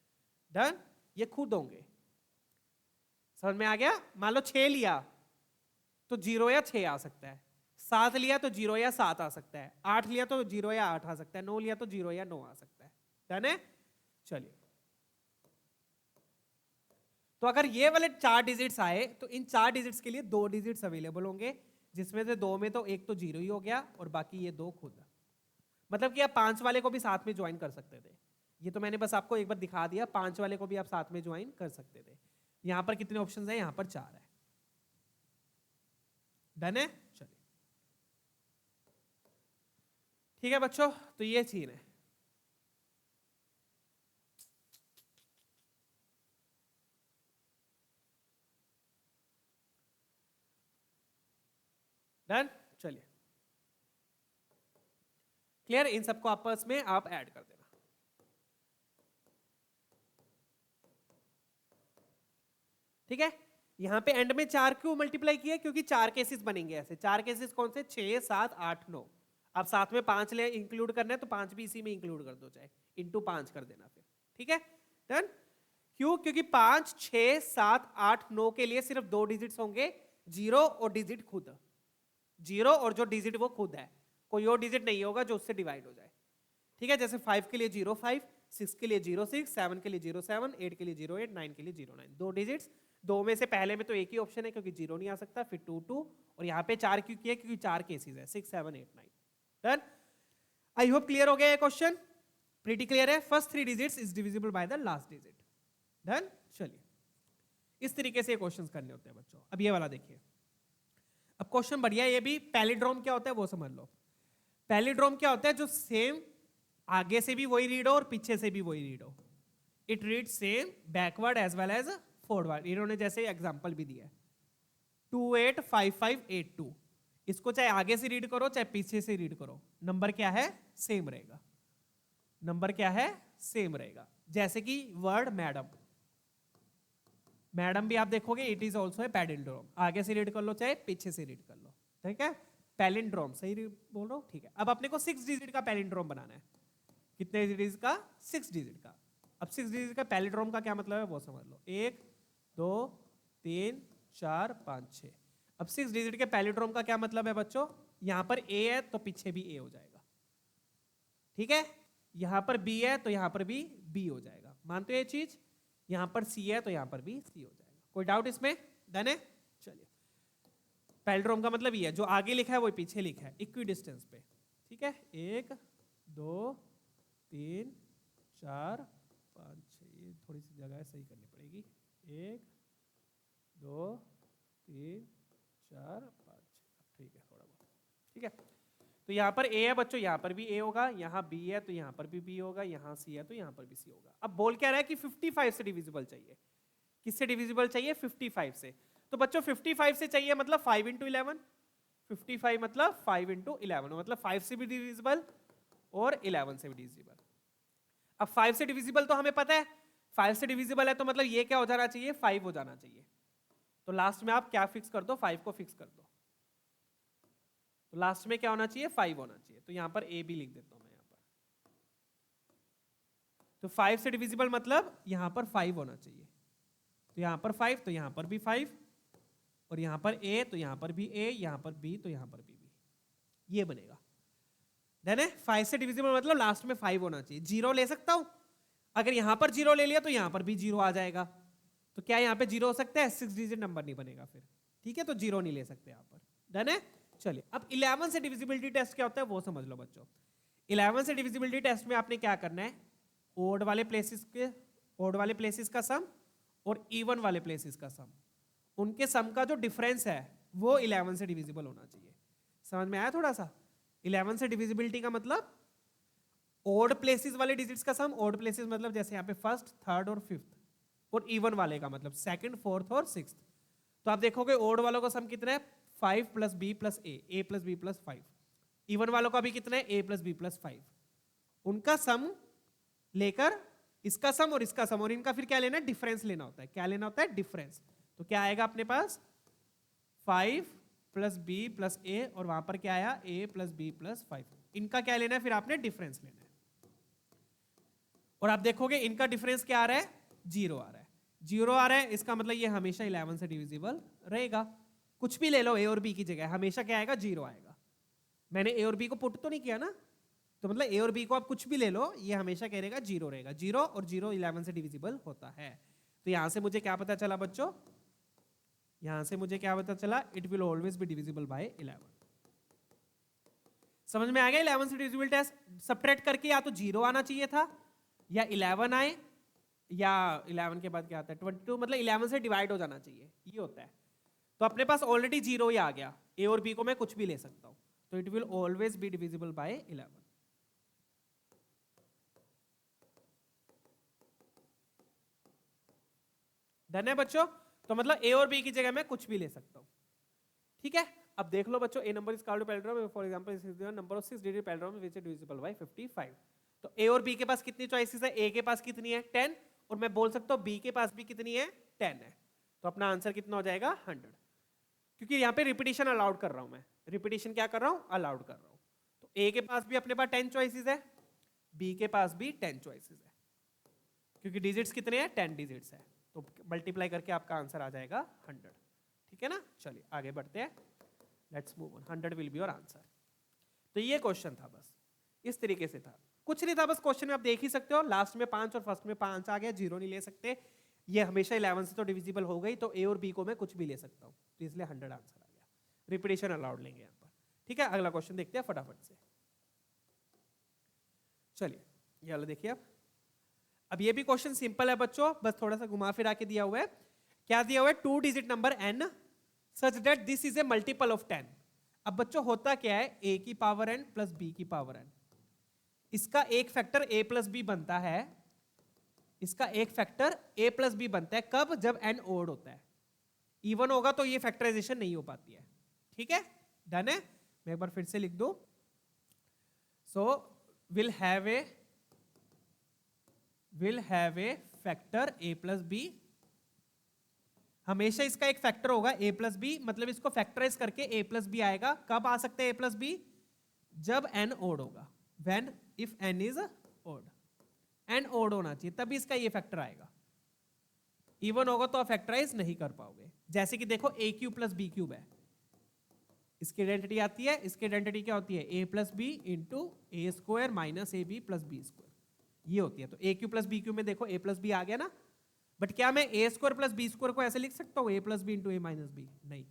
डन, ये खुद होंगे, समझ में आ गया। मान लो 6 लिया तो 0 या 6 आ सकता है, 7 लिया तो 0 या 7 आ सकता है, 8 लिया तो 0 या 8 आ सकता है, 9 लिया तो 0 या 9 आ सकता है। डन है, चलिए। तो अगर ये वाले 4 डिजिट्स आए तो इन 4 डिजिट्स के लिए 2 डिजिट्स अवेलेबल होंगे, जिसमें से 2 में तो एक तो 0 ही हो गया और बाकी ये 2 खुद। मतलब कि आप 5 वाले को भी साथ में ज्वाइन कर सकते थे, ये तो मैंने बस आपको एक बार दिखा दिया, 5 वाले को भी आप साथ में ज्वाइन कर सकते थे। यहां पर कितने ऑप्शंस हैं, यहां पर 4 है। डन है, चलिए ठीक है बच्चों, तो ये चीज है। डन, चलिए क्लियर, इन सबको आपस में आप ऐड कर देना, ठीक है। यहां पे एंड में 4 क्यों मल्टीप्लाई किया, क्योंकि 4 केसेस बनेंगे ऐसे। 4 केसेस कौन से, 6 7 8 9। अब साथ में 5 ले इंक्लूड करना है तो 5 भी इसी में इंक्लूड कर दो, चाहे इंटू 5 कर देना फिर, ठीक है। डन, क्यों, क्योंकि 5 6 7 8 9 के लिए सिर्फ 2 डिजिट्स होंगे, 0 और डिजिट खुद, 0 और जो डिजिट वो खुद है, कोई और डिजिट नहीं होगा जो उससे डिवाइड हो जाए, ठीक है। जैसे 5 के लिए 0 5, 6 के लिए 0 6, 7 के लिए 0 7, 8 के लिए 0 8, 9 के लिए 0 9, 2 डिजिट्स। 2 में से पहले में तो एक ही ऑप्शन है क्योंकि 0 नहीं आ सकता, फिर 2 2, और यहाँ पे 4 क्यों किया, क्योंकि 4 केसेस है, 6 7 8 9। डन, आई होप क्लियर हो गया ये क्वेश्चन, प्रीटी क्लियर है। First 3 digits is divisible by the last digit. Done, चलिए इस तरीके से क्वेश्चंस करने होते हैं बच्चों। अब ये वाला देखिए, अब क्वेश्चन बढ़िया, ये भी पैलिड्रोम क्या होता है वो समझ लो। पैलिड्रोम क्या होता है, जो सेम आगे से भी वही रीड हो और पीछे से भी वही रीड हो, it read same backward as well as forward. इन्होंने जैसे एग्जांपल भी दिया है 285582, इसको चाहे आगे से रीड करो चाहे पीछे से रीड करो, नंबर क्या है, सेम रहेगा, नंबर क्या है, सेम रहेगा। जैसे कि वर्ड मैडम, मैडम भी आप देखोगे it is also a palindrome, आगे से रीड कर लो चाहे पीछे से रीड कर लो, ठीक है। पैलिंड्रोम सही बोल रहा हूं, ठीक है। अब अपने को 6 डिजिट का पैलिंड्रोम बनाना है, कितने डिजिट का, 6 डिजिट का। अब 6 डिजिट का पैलिंड्रोम का क्या मतलब है वो समझ लो, 1 2 3 4 5 6। अब 6 डिजिट के पैलिंड्रोम का क्या मतलब है बच्चों, यहां पर ए है तो पीछे भी ए हो जाएगा, ठीक है। यहां पर बी है तो यहां पर भी बी हो जाएगा, मानते हो ये चीज। यहां पर सी है तो यहां पर भी सी हो जाएगा, कोई डाउट इसमें, डन है। चलिए पैलिंड्रोम का मतलब ये है, जो आगे लिखा है वो पीछे लिखा है, इक्वी डिस्टेंस पे, ठीक है। 1 2 3 4 5 6, ये थोड़ी सी जगह है सही करनी पड़ेगी, 1 2 3 4 5, ठीक है थोड़ा बहुत, ठीक है। तो यहाँ पर ए है बच्चों, यहाँ पर भी ए होगा, यहाँ बी है तो यहाँ पर भी बी होगा, यहाँ सी है तो यहाँ पर भी सी होगा। अब बोल क्या रहा है कि 55 से डिविजिबल चाहिए। किससे डिविजिबल चाहिए? 55 से। तो बच्चों 55 से चाहिए मतलब 5 इंटू 11, 55 मतलब 5 इंटू 11, मतलब 5 से भी डिविजिबल और 11 से भी डिविजिबल। अब 5 से डिविजिबल तो हमें पता है, 5 से डिविजिबल है तो मतलब ये क्या हो जाना चाहिए? 5 हो जाना चाहिए। तो लास्ट में आप क्या फिक्स कर दो? 5 को फिक्स कर दो। तो लास्ट में क्या होना चाहिए? 5 होना चाहिए। तो यहां पर ए भी लिख देता हूं मैं यहां पर। तो 5 से डिविजिबल मतलब यहां पर 5 होना चाहिए। तो यहां पर 5, तो यहां पर भी 5, और यहां पर ए तो यहां पर भी ए, यहां पर बी तो यहां पर भी बी, ये बनेगा। देन 5 से डिविजिबल मतलब लास्ट में 5 होना चाहिए। 0 ले सकता हूं, अगर यहां पर 0 ले लिया तो यहां पर भी 0 आ जाएगा। तो क्या यहां पे 0 हो सकता है? 6 डिजिट नंबर नहीं बनेगा फिर, ठीक है। तो 0 नहीं ले सकते यहां पर। डन है। चलिए अब 11 से डिविजिबिलिटी टेस्ट क्या होता है वो समझ लो बच्चों। 11 से डिविजिबिलिटी टेस्ट में आपने क्या करना है? ओड वाले प्लेसेस का सम और इवन वाले प्लेसेस का सम, उनके सम का जो डिफरेंस है वो 11 से डिविजिबल होना चाहिए। समझ में आया थोड़ा सा? 11 से डिविजिबिलिटी का मतलब ओड प्लेसेस वाले डिजिट्स का सम, ओड प्लेसेस मतलब जैसे यहाँ पे फर्स्ट, थर्ड और फिफ्थ, और इवन वाले का मतलब सेकंड, फोर्थ और सिक्स्थ। तो आप देखोगे ओड वालों का सम कितना है? 5 प्लस बी प्लस ए प्लस बी प्लस 5। इवन वालों का भी कितना है? ए प्लस बी प्लस 5। उनका सम लेकर इसका सम और इसका सम, और इनका फिर क्या लेना है? डिफरेंस लेना होता है। क्या लेना होता है? डिफरेंस। तो क्या आएगा अपने पास? 5 प्लस बी प्लस ए, और वहां पर क्या आया? ए प्लस बी प्लस 5। इनका क्या लेना है? फिर आपने डिफरेंस लेना है। और आप देखोगे इनका डिफरेंस क्या आ रहा है? 0 आ रहा है। 0 आ रहा है, इसका मतलब ये हमेशा 11 से डिविजिबल रहेगा। कुछ भी ले लो ए और बी की जगह, हमेशा क्या आएगा? 0 आएगा। मैंने ए और बी को पुट तो नहीं किया ना, तो मतलब ए और बी को आप कुछ भी ले लो, ये हमेशा कह रहेगा 0 रहेगा। 0 और 0 11 से डिविजिबल होता है। तो यहां से मुझे क्या पता चला बच्चों? यहां से मुझे क्या पता चला? It will always be divisible bye 11। समझ में आ गया? 11 से डिविजिबल टेस्ट सबट्रैक्ट करके या तो 0 आना चाहिए था, या 11 आए, या 11 के बाद क्या आता है? 22, मतलब 11 से डिवाइड हो जाना चाहिए, ये होता है। तो अपने पास ऑलरेडी 0 ही आ गया, ए और बी को मैं कुछ भी ले सकता हूं, तो it will always be divisible bye 11। Done है बच्चों? तो मतलब ए और बी की जगह मैं कुछ भी ले सकता हूं, ठीक है। अब देख लो बच्चों, a number is called palindrome, for example number of 6 digit palindrome which is divisible by 55। तो ए और बी के पास कितनी चॉइसेस है? ए के पास कितनी है? 10, और मैं बोल सकता हूं बी के पास भी कितनी है? 10 है। तो अपना आंसर कितना हो जाएगा? 100, क्योंकि यहाँ पे रिपीटिशन अलाउड कर रहा हूं मैं। रिपीटिशन क्या कर रहा हूं? अलाउड कर रहा हूं। तो ए के पास भी अपने पास 10 चॉइसेस है, बी के पास भी 10 चॉइसेस है, क्योंकि डिजिट्स कितने हैं? 10 डिजिट्स है। तो मल्टीप्लाई करके आपका आंसर आ जाएगा 100, ठीक है ना। चलिए आगे बढ़ते हैं, let's move on. 100 will be your answer. तो ये क्वेश्चन था, बस इस तरीके से था, कुछ नहीं था। बस क्वेश्चन में आप देख ही सकते हो, लास्ट में 5 और फर्स्ट में 5 आ गया, 0 नहीं ले सकते। ये हमेशा 11 से तो डिविजिबल हो गई, तो ए और बी को मैं कुछ भी ले सकता हूं, तो इसलिए 100 आंसर आ गया। रिपीटेशन अलाउड लेंगे यहाँ पर, ठीक है। अगला क्वेश्चन देखते हैं फटाफट से। चलिए ये वाला देखिए अब ये भी क्वेश्चन सिंपल है बच्चों, बस थोड़ा सा घुमा फिरा के दिया हुआ है। क्या दिया हुआ है? 2 digit number n such that this is a multiple of 10। अब बच्चों होता क्या है? a की पावर n प्लस b की पावर n, इसका एक फैक्टर a प्लस बी बनता है, इसका एक फैक्टर a प्लस बी बनता है। कब? जब n ओड होता है। इवन होगा तो ये फैक्टराइजेशन नहीं हो पाती है, ठीक है। डन है। मैं एक बार फिर से लिख दूं। So will have a factor a plus B, हमेशा इसका एक फैक्टर होगा a प्लस बी, मतलब इसको फैक्टराइज करके a प्लस बी आएगा। कब आ सकते हैं a प्लस बी? जब n ओड होगा, when if n is odd. n odd होना चाहिए तभी इसका ये फैक्टर आएगा। इवन होगा तो आप फैक्टराइज नहीं कर पाओगे। जैसे कि देखो a cube plus B cube है, इसकी आइडेंटिटी आती है, इसकी आइडेंटिटी क्या होती है? a plus B into A square minus A B plus B square, ये होती है। तो a cube plus B cube में देखो a प्लस बी आ गया ना, बट क्या मैं A square plus B square को ऐसे लिख सकता हूँ? a plus B into A minus B? नहीं,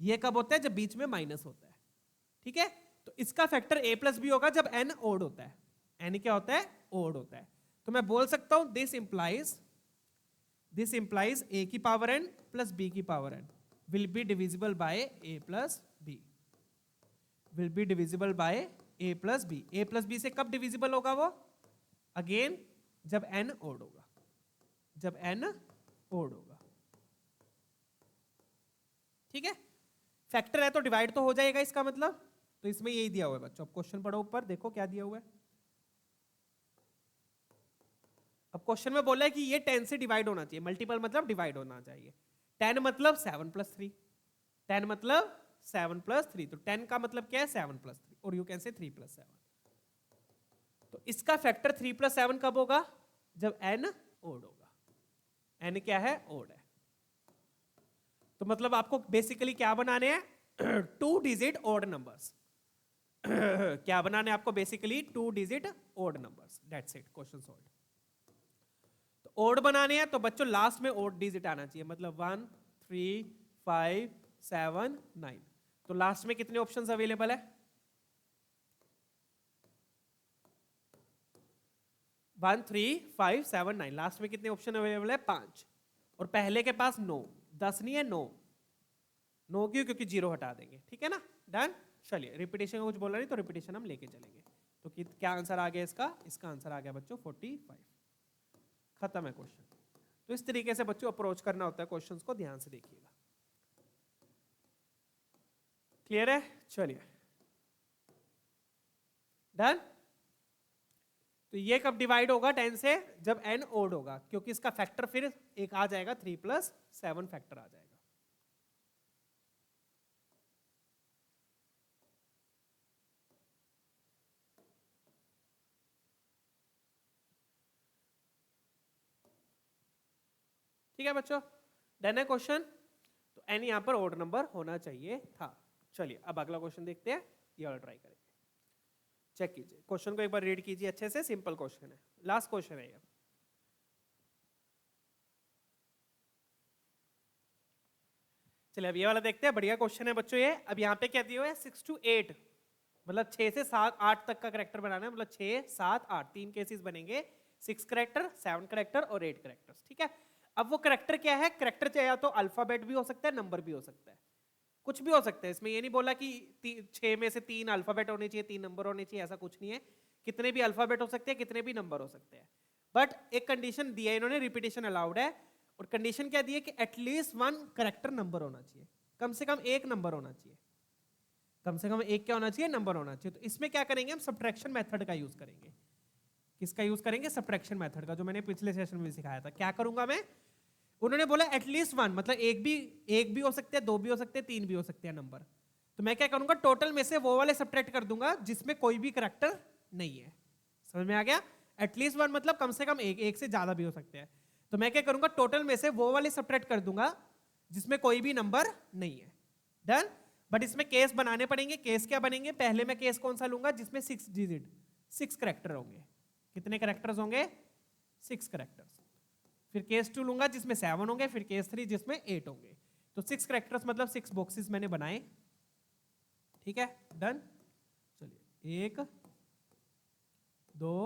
ये कब होता है? जब बीच में माइनस होता है, ठीक है। तो इसका फैक्टर a प्लस बी होगा जब n ओड होता है। n क्या होता है? ओड होता है। तो मैं बोल सकता हूं दिस इंप्लाइज a की पावर n प्लस b की power n, will be divisible by A plus B, will be divisible by A plus B. A plus B से कब डिविजिबल होगा वो? अगेन जब n ओड होगा, जब n ओड होगा। ठीक है, फैक्टर है तो डिवाइड तो हो जाएगा इसका मतलब, तो इसमें यही दिया हुआ है बच्चों। अब क्वेश्चन पढ़ो ऊपर, देखो क्या दिया हुआ है। अब क्वेश्चन में बोला है कि ये 10 से डिवाइड होना चाहिए, मल्टीपल मतलब डिवाइड होना चाहिए। 10 मतलब 7 प्लस 3, 10 मतलब 7 प्लस 3, तो 10 का मतलब क्या है? 7 प्लस 3, और यू कैन से 3 प्लस 7। तो इसका फैक्टर 3 प्लस 7 कब होगा? जब n ओड होगा। n क्या है? ओड है। तो मतलब आपको बेसिकली क्या बनाने हैं? 2 डिजिट ओड नंबर्स। क्या बनाने हैं आपको? Basically 2 digit odd numbers, that's it, question solve. तो ओड बनाने हैं तो बच्चों लास्ट में ओड डिजिट आना चाहिए, मतलब 1 3 5 7 9। तो लास्ट में कितने ऑप्शंस अवेलेबल है? 1 3 5 7 9। लास्ट में कितने ऑप्शन अवेलेबल है? 5। और पहले के पास 9, 10 नहीं है, 9। 9 क्यों? क्योंकि 0 हटा देंगे। ठीक है ना, डन। चलिए, रिपीटेशन का कुछ बोला नहीं तो रिपीटेशन हम लेके चलेंगे। तो क्या आंसर आ गया इसका? इसका आंसर आ गया बच्चों 45। खत्म है क्वेश्चन। तो इस तरीके से बच्चों अप्रोच करना होता है क्वेश्चंस को, ध्यान से देखिएगा। क्लियर है? चलिए, डन। तो ये कब डिवाइड होगा 10 से? जब n ओड होगा, क्योंकि इसका फैक्टर फिर एक आ जाएगा 3 प्लस 7 फैक्टर आ जाएगा। ठीक है बच्चों, डन है क्वेश्चन। तो n यहां पर ओड नंबर होना चाहिए था। चलिए अब अगला क्वेश्चन देखते हैं, ये वाला ट्राई करेंगे। चेक कीजिए क्वेश्चन को, एक बार रीड कीजिए अच्छे से, सिंपल क्वेश्चन है, लास्ट क्वेश्चन है ये। चलिए अब ये वाला देखते हैं, बढ़िया क्वेश्चन है बच्चों ये। अब यहाँ पे क्या दिया हुआ है? 6 to 8, मतलब 6 से 7 8 तक का करेक्टर बनाना है, मतलब 6 7 8 तीन केसेस बनेंगे, 6 करेक्टर, 7 करेक्टर और 8 करेक्टर्स। ठीक है, अब वो करेक्टर क्या है? करेक्टर चाहे या तो अल्फाबेट भी हो सकता है, नंबर भी हो सकता है, कुछ भी हो सकता है। इसमें ये नहीं बोला कि 6 में से 3 अल्फाबेट होने चाहिए, 3 नंबर होने चाहिए, ऐसा कुछ नहीं है। कितने भी अल्फाबेट हो सकते हैं, कितने भी नंबर हो सकते हैं। बट एक कंडीशन दिया है इन्होंने, रिपीटेशन अलाउड है। और कंडीशन क्या दी है? कि एटलीस्ट 1 करेक्टर नंबर होना चाहिए, कम से कम एक नंबर होना चाहिए, कम से कम एक क्या होना चाहिए? नंबर होना चाहिए। तो इसमें क्या करेंगे हम? सब्ट्रैक्शन मेथड का यूज करेंगे। किसका यूज करेंगे? सब्ट्रैक्शन मेथड का, जो मैंने पिछले सेशन में सिखाया था। क्या करूंगा मैं? उन्होंने बोला एटलीस्ट 1, मतलब एक भी हो सकते हैं, 2 भी हो सकते हैं, 3 भी हो सकते हैं नंबर। तो मैं क्या करूंगा? टोटल में से वो वाले सब्ट्रैक्ट कर दूंगा जिसमें कोई भी करेक्टर नहीं है। समझ में आ गया? एटलीस्ट 1 मतलब कम से कम एक से ज्यादा भी हो सकते हैं। तो मैं क्या करूंगा? टोटल में से वो वाले सब्ट्रैक्ट कर दूंगा जिसमें कोई भी नंबर नहीं है। डन। बट इसमें केस बनाने पड़ेंगे। केस क्या बनेंगे? पहले मैं केस कौन सा लूंगा? जिसमें 6 डिजिट 6 करेक्टर होंगे। कितने करेक्टर्स होंगे? 6 करेक्टर्स। फिर केस 2 लूंगा जिसमें 7 होंगे, फिर केस 3 जिसमें 8 होंगे। तो 6 करेक्टर्स मतलब 6 बॉक्सेस मैंने बनाए। ठीक है, डन। चलिए 1 2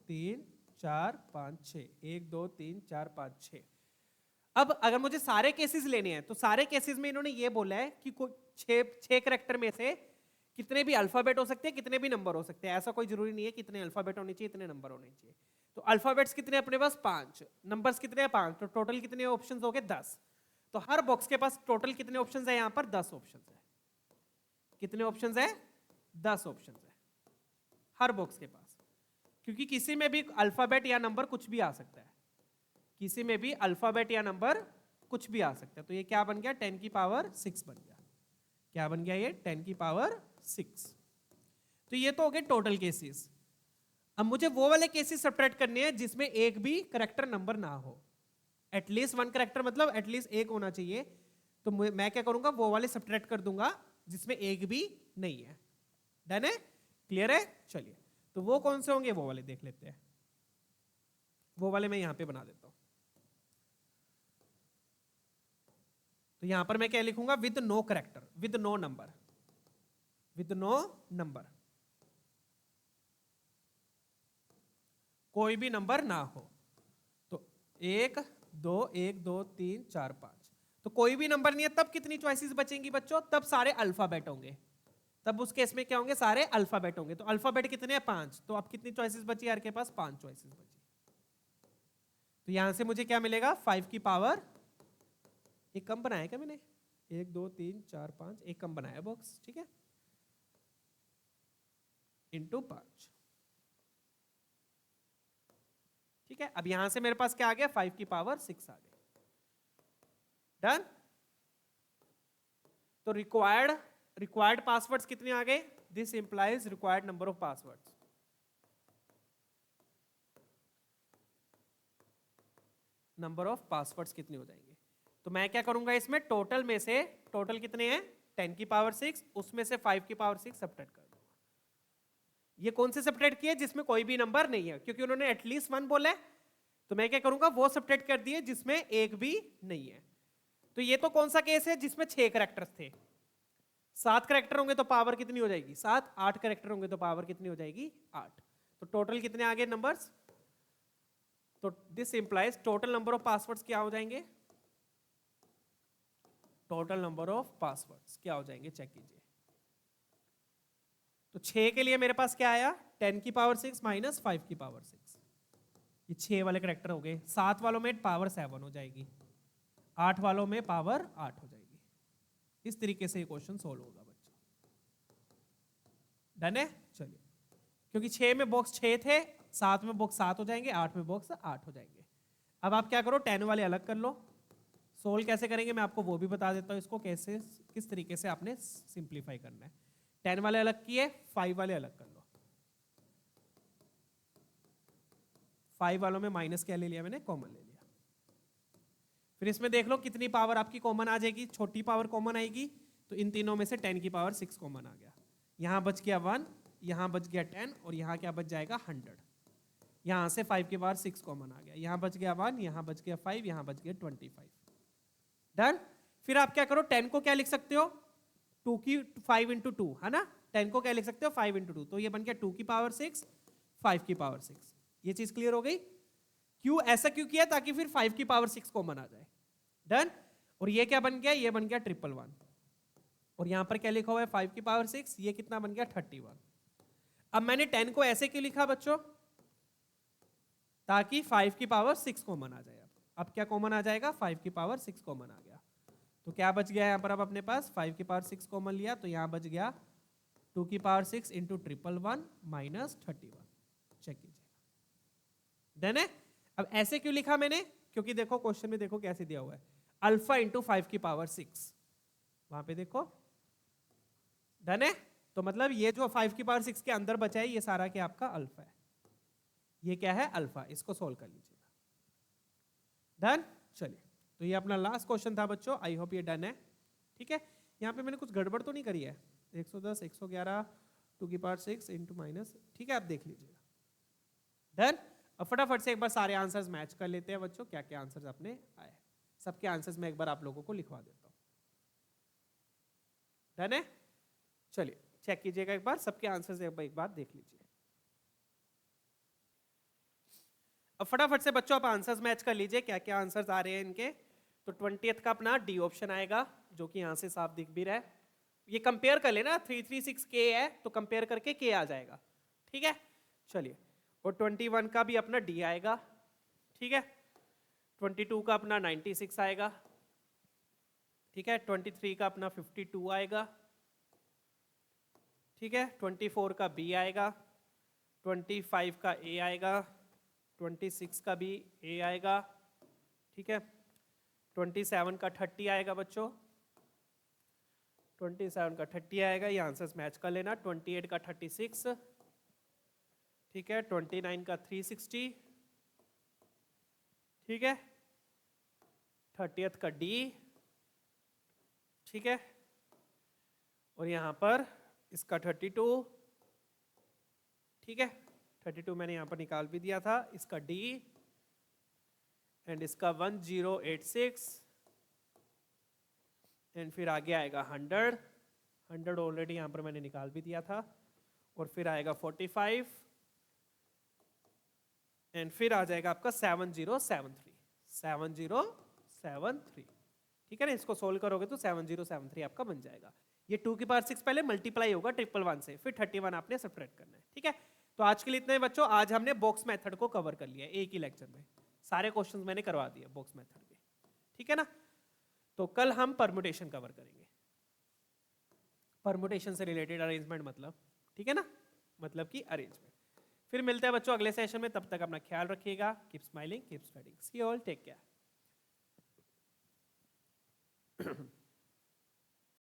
3 4 5 6, 1 2 3 4 5 6। अब अगर मुझे सारे केसेस लेने हैं तो सारे केसेस में इन्होंने ये बोला है कि कोई 6 करेक्टर में से कितने भी अल्फाबेट हो सकते हैं, कितने भी नंबर हो सकते हैं। ऐसा कोई जरूरी नहीं है कितने अल्फाबेट होने चाहिए, इतने नंबर होने चाहिए। तो अल्फाबेट्स कितने अपने पास? 5। नंबर्स कितने हैं? 5। तो टोटल कितने ऑप्शंस हो गए? 10। तो हर बॉक्स के पास टोटल कितने ऑप्शंस है? यहाँ पर 10 ऑप्शंस है। कितने ऑप्शंस है? 10 ऑप्शंस है हर बॉक्स के पास, क्योंकि किसी में भी अल्फाबेट या नंबर कुछ भी आ सकता है, किसी में भी अल्फाबेट या नंबर कुछ भी आ सकता है। तो ये क्या बन गया? 10 की पावर 6 बन गया। क्या बन गया ये? 10 की पावर 6। तो ये तो हो गए टोटल केसेस। अब मुझे वो वाले केसेस सब्ट्रैक्ट करने हैं जिसमें एक भी करेक्टर नंबर ना हो। एटलीस्ट 1 करेक्टर मतलब एटलीस्ट एक होना चाहिए। तो मैं क्या करूंगा? वो वाले सब्ट्रैक्ट कर दूंगा जिसमें एक भी नहीं है। डन है? क्लियर है? चलिए, तो वो कौन से होंगे वो वाले देख लेते हैं। वो वाले मैं यहां पे बना देता हूं। तो यहां पर मैं क्या लिखूंगा? With no character, with no number, with no number, कोई भी नंबर ना हो। तो 1 2 1 2 3 4 5। तो कोई भी नंबर नहीं है तब कितनी चॉइसेस बचेंगी बच्चों? तब सारे अल्फाबेट होंगे। तब उस केस में क्या होंगे? सारे अल्फाबेट होंगे। तो अल्फाबेट कितने हैं? 5। तो अब कितनी चॉइसेस बची यार के पास? 5 चॉइसेस बची। तो यहां से मुझे क्या मिलेगा? 5 की पावर, एक कम बनाया क्या मैंने? 1 2 3 4 5, एक कम बनाया बॉक्स, ठीक है, इंटू 5। ठीक है, अब यहां से मेरे पास क्या आ गया? 5 की पावर 6 आ गया। डन। तो रिक्वायर्ड पासवर्ड्स कितने आ गए? This implies required number of passwords. Number of passwords कितने हो जाएंगे? तो मैं क्या करूंगा इसमें? टोटल में से, टोटल कितने हैं? 10 की पावर 6, उसमें से 5 की पावर 6 सब्ट्रैक्ट कर दूंगा। ये कौन से सब्ट्रैक्ट किए? जिसमें कोई भी नंबर नहीं है, क्योंकि उन्होंने एटलीस्ट 1 बोला है। तो मैं क्या करूंगा? वो सब्ट्रैक्ट कर दिए जिसमें एक भी नहीं है। तो ये तो कौन सा केस है? जिसमें 6 कैरेक्टर्स थे। 7 कैरेक्टर होंगे तो पावर कितनी हो जाएगी? 7। 8 कैरेक्टर होंगे तो पावर कितनी हो जाएगी? 8। तो टोटल कितने आ गए नंबर्स? तो this implies total number of passwords क्या हो जाएंगे? टोटल नंबर ऑफ पासवर्ड्स क्या हो जाएंगे? चेक कीजिए। तो 6 के लिए मेरे पास क्या आया? 10 की पावर 6 माइनस 5 की पावर 6। ये 6 वाले कैरेक्टर हो गए। 7 वालों में पावर 7 हो जाएगी, 8 वालों में पावर 8 हो जाएगी। इस तरीके से ये क्वेश्चन सोल्व होगा बच्चों। डन है? चलिए, क्योंकि 6 में बॉक्स 6 थे, 7 में बॉक्स 7 हो जाएंगे, 8 में बॉक्स 8 हो जाएंगे। अब आप क्या करो? 10 वाले अलग कर लो। सोल्व कैसे करेंगे मैं आपको वो भी बता देता हूँ। इसको कैसे, किस तरीके से आपने सिंप्लीफाई करना है। 10 वाले अलग किए, 5 वाले अलग कर लो। 5 वालों में माइनस क्या ले लिया मैंने? कॉमन ले लिया। फिर इसमें देख लो कितनी पावर आपकी कॉमन आ जाएगी। छोटी पावर कॉमन आएगी, तो इन तीनों में से 10 की पावर 6 कॉमन आ गया। यहां बच गया 1, यहां बच गया 10, और यहां क्या बच जाएगा? 100। यहां से 5 की पावर 6 कॉमन आ गया। यहां बच गया 1, यहां बच गया 5, यहां बच गया 25। डन। फिर आप क्या करो? 10 को क्या लिख सकते हो? 2 की 5 इंटू 2, है ना? 10 को क्या लिख सकते हो? 5 इंटू 2। तो ये बन गया 2 की पावर 6, 5 की पावर 6। ये चीज क्लियर हो गई? क्यों ऐसा क्यों किया? ताकि फिर 5 की पावर 6 कॉमन आ जाए। डन। और ये क्या बन गया? ये बन गया 111। और यहां पर क्या लिखा हुआ है? 5 की पावर 6। ये कितना बन गया? 31। अब मैंने 10 को ऐसे क्यों लिखा बच्चों? ताकि 5 की पावर 6 कॉमन आ जाए। अब क्या कॉमन आ जाएगा? 5 की पावर 6 कॉमन आ गया। तो क्या बच गया यहां पर? अब अपने पास 5 की पावर 6 कॉमन लिया, तो यहां बच गया 2 की पावर 6 इंटू 111 माइनस 31। चेक कीजिए। डन है? अब ऐसे क्यों लिखा मैंने? क्योंकि देखो क्वेश्चन में देखो कैसे दिया हुआ है, अल्फा इंटू 5 की पावर 6। वहां पे देखो। डन है? तो मतलब ये जो 5 की पावर 6 के अंदर बचा है, ये सारा क्या आपका अल्फा है। ये क्या है? अल्फा। इसको सोल्व कर लीजिएगा। डन। चलिए, तो ये अपना लास्ट क्वेश्चन था बच्चों। आई होप ये डन है। ठीक है, यहाँ पे मैंने कुछ गड़बड़ तो नहीं करी है? 110 111 2 की पावर 6 इंटू माइनस, ठीक है, आप देख लीजिएगा। डन। अब फटाफट से एक बार सारे आंसर्स मैच कर लेते हैं बच्चों, क्या क्या आंसर्स अपने आए। सबके आंसर्स मैं एक बार आप लोगों को लिखवा देता हूँ। डन है? चलिए चेक कीजिएगा एक बार, सबके आंसर्स एक बार देख लीजिए। अब फटाफट से बच्चों आप आंसर्स मैच कर लीजिए, क्या क्या आंसर्स आ रहे हैं इनके। तो 20th का अपना डी ऑप्शन आएगा, जो कि यहाँ से साफ दिख भी रहा है। ये कंपेयर कर लेना, 336K है तो कंपेयर करके K आ जाएगा। ठीक है, चलिए। और 21 का भी अपना डी आएगा। ठीक है, 22 का अपना 96 आएगा। ठीक है, 23 का अपना 52 आएगा। ठीक है, 24 का बी आएगा, 25 का ए आएगा, 26 का भी ए आएगा। ठीक है, 27 का 30 आएगा बच्चों, 27 का 30 आएगा। ये आंसर्स मैच कर लेना। 28 का 36, ठीक है, 29 का 360, ठीक है, 30th का डी, ठीक है, और यहाँ पर इसका 32, ठीक है, 32 मैंने यहाँ पर निकाल भी दिया था, इसका डी, एंड इसका 1086, एंड फिर आगे आएगा 100 ऑलरेडी यहाँ पर मैंने निकाल भी दिया था, और फिर आएगा 45, एंड फिर आ जाएगा आपका 7073। ठीक है ना, इसको सोल्व करोगे तो 7073 आपका बन जाएगा। ये 2 की पावर 6 पहले मल्टीप्लाई होगा 111 से, फिर 31 आपने सब्ट्रैक्ट करना है। ठीक है, तो आज के लिए इतना ही बच्चों। आज हमने बॉक्स मेथड को कवर कर लिया एक ही लेक्चर में, सारे क्वेश्चंस मैंने करवा दिए बॉक्स मेथड के। ठीक है ना, तो कल हम परमुटेशन कवर करेंगे, परमुटेशन से रिलेटेड अरेंजमेंट मतलब, ठीक है ना, मतलब कि अरेंजमेंट। फिर मिलते हैं बच्चों अगले सेशन में, तब तक अपना ख्याल रखिएगा। Keep smiling, keep studying, see you all, take care.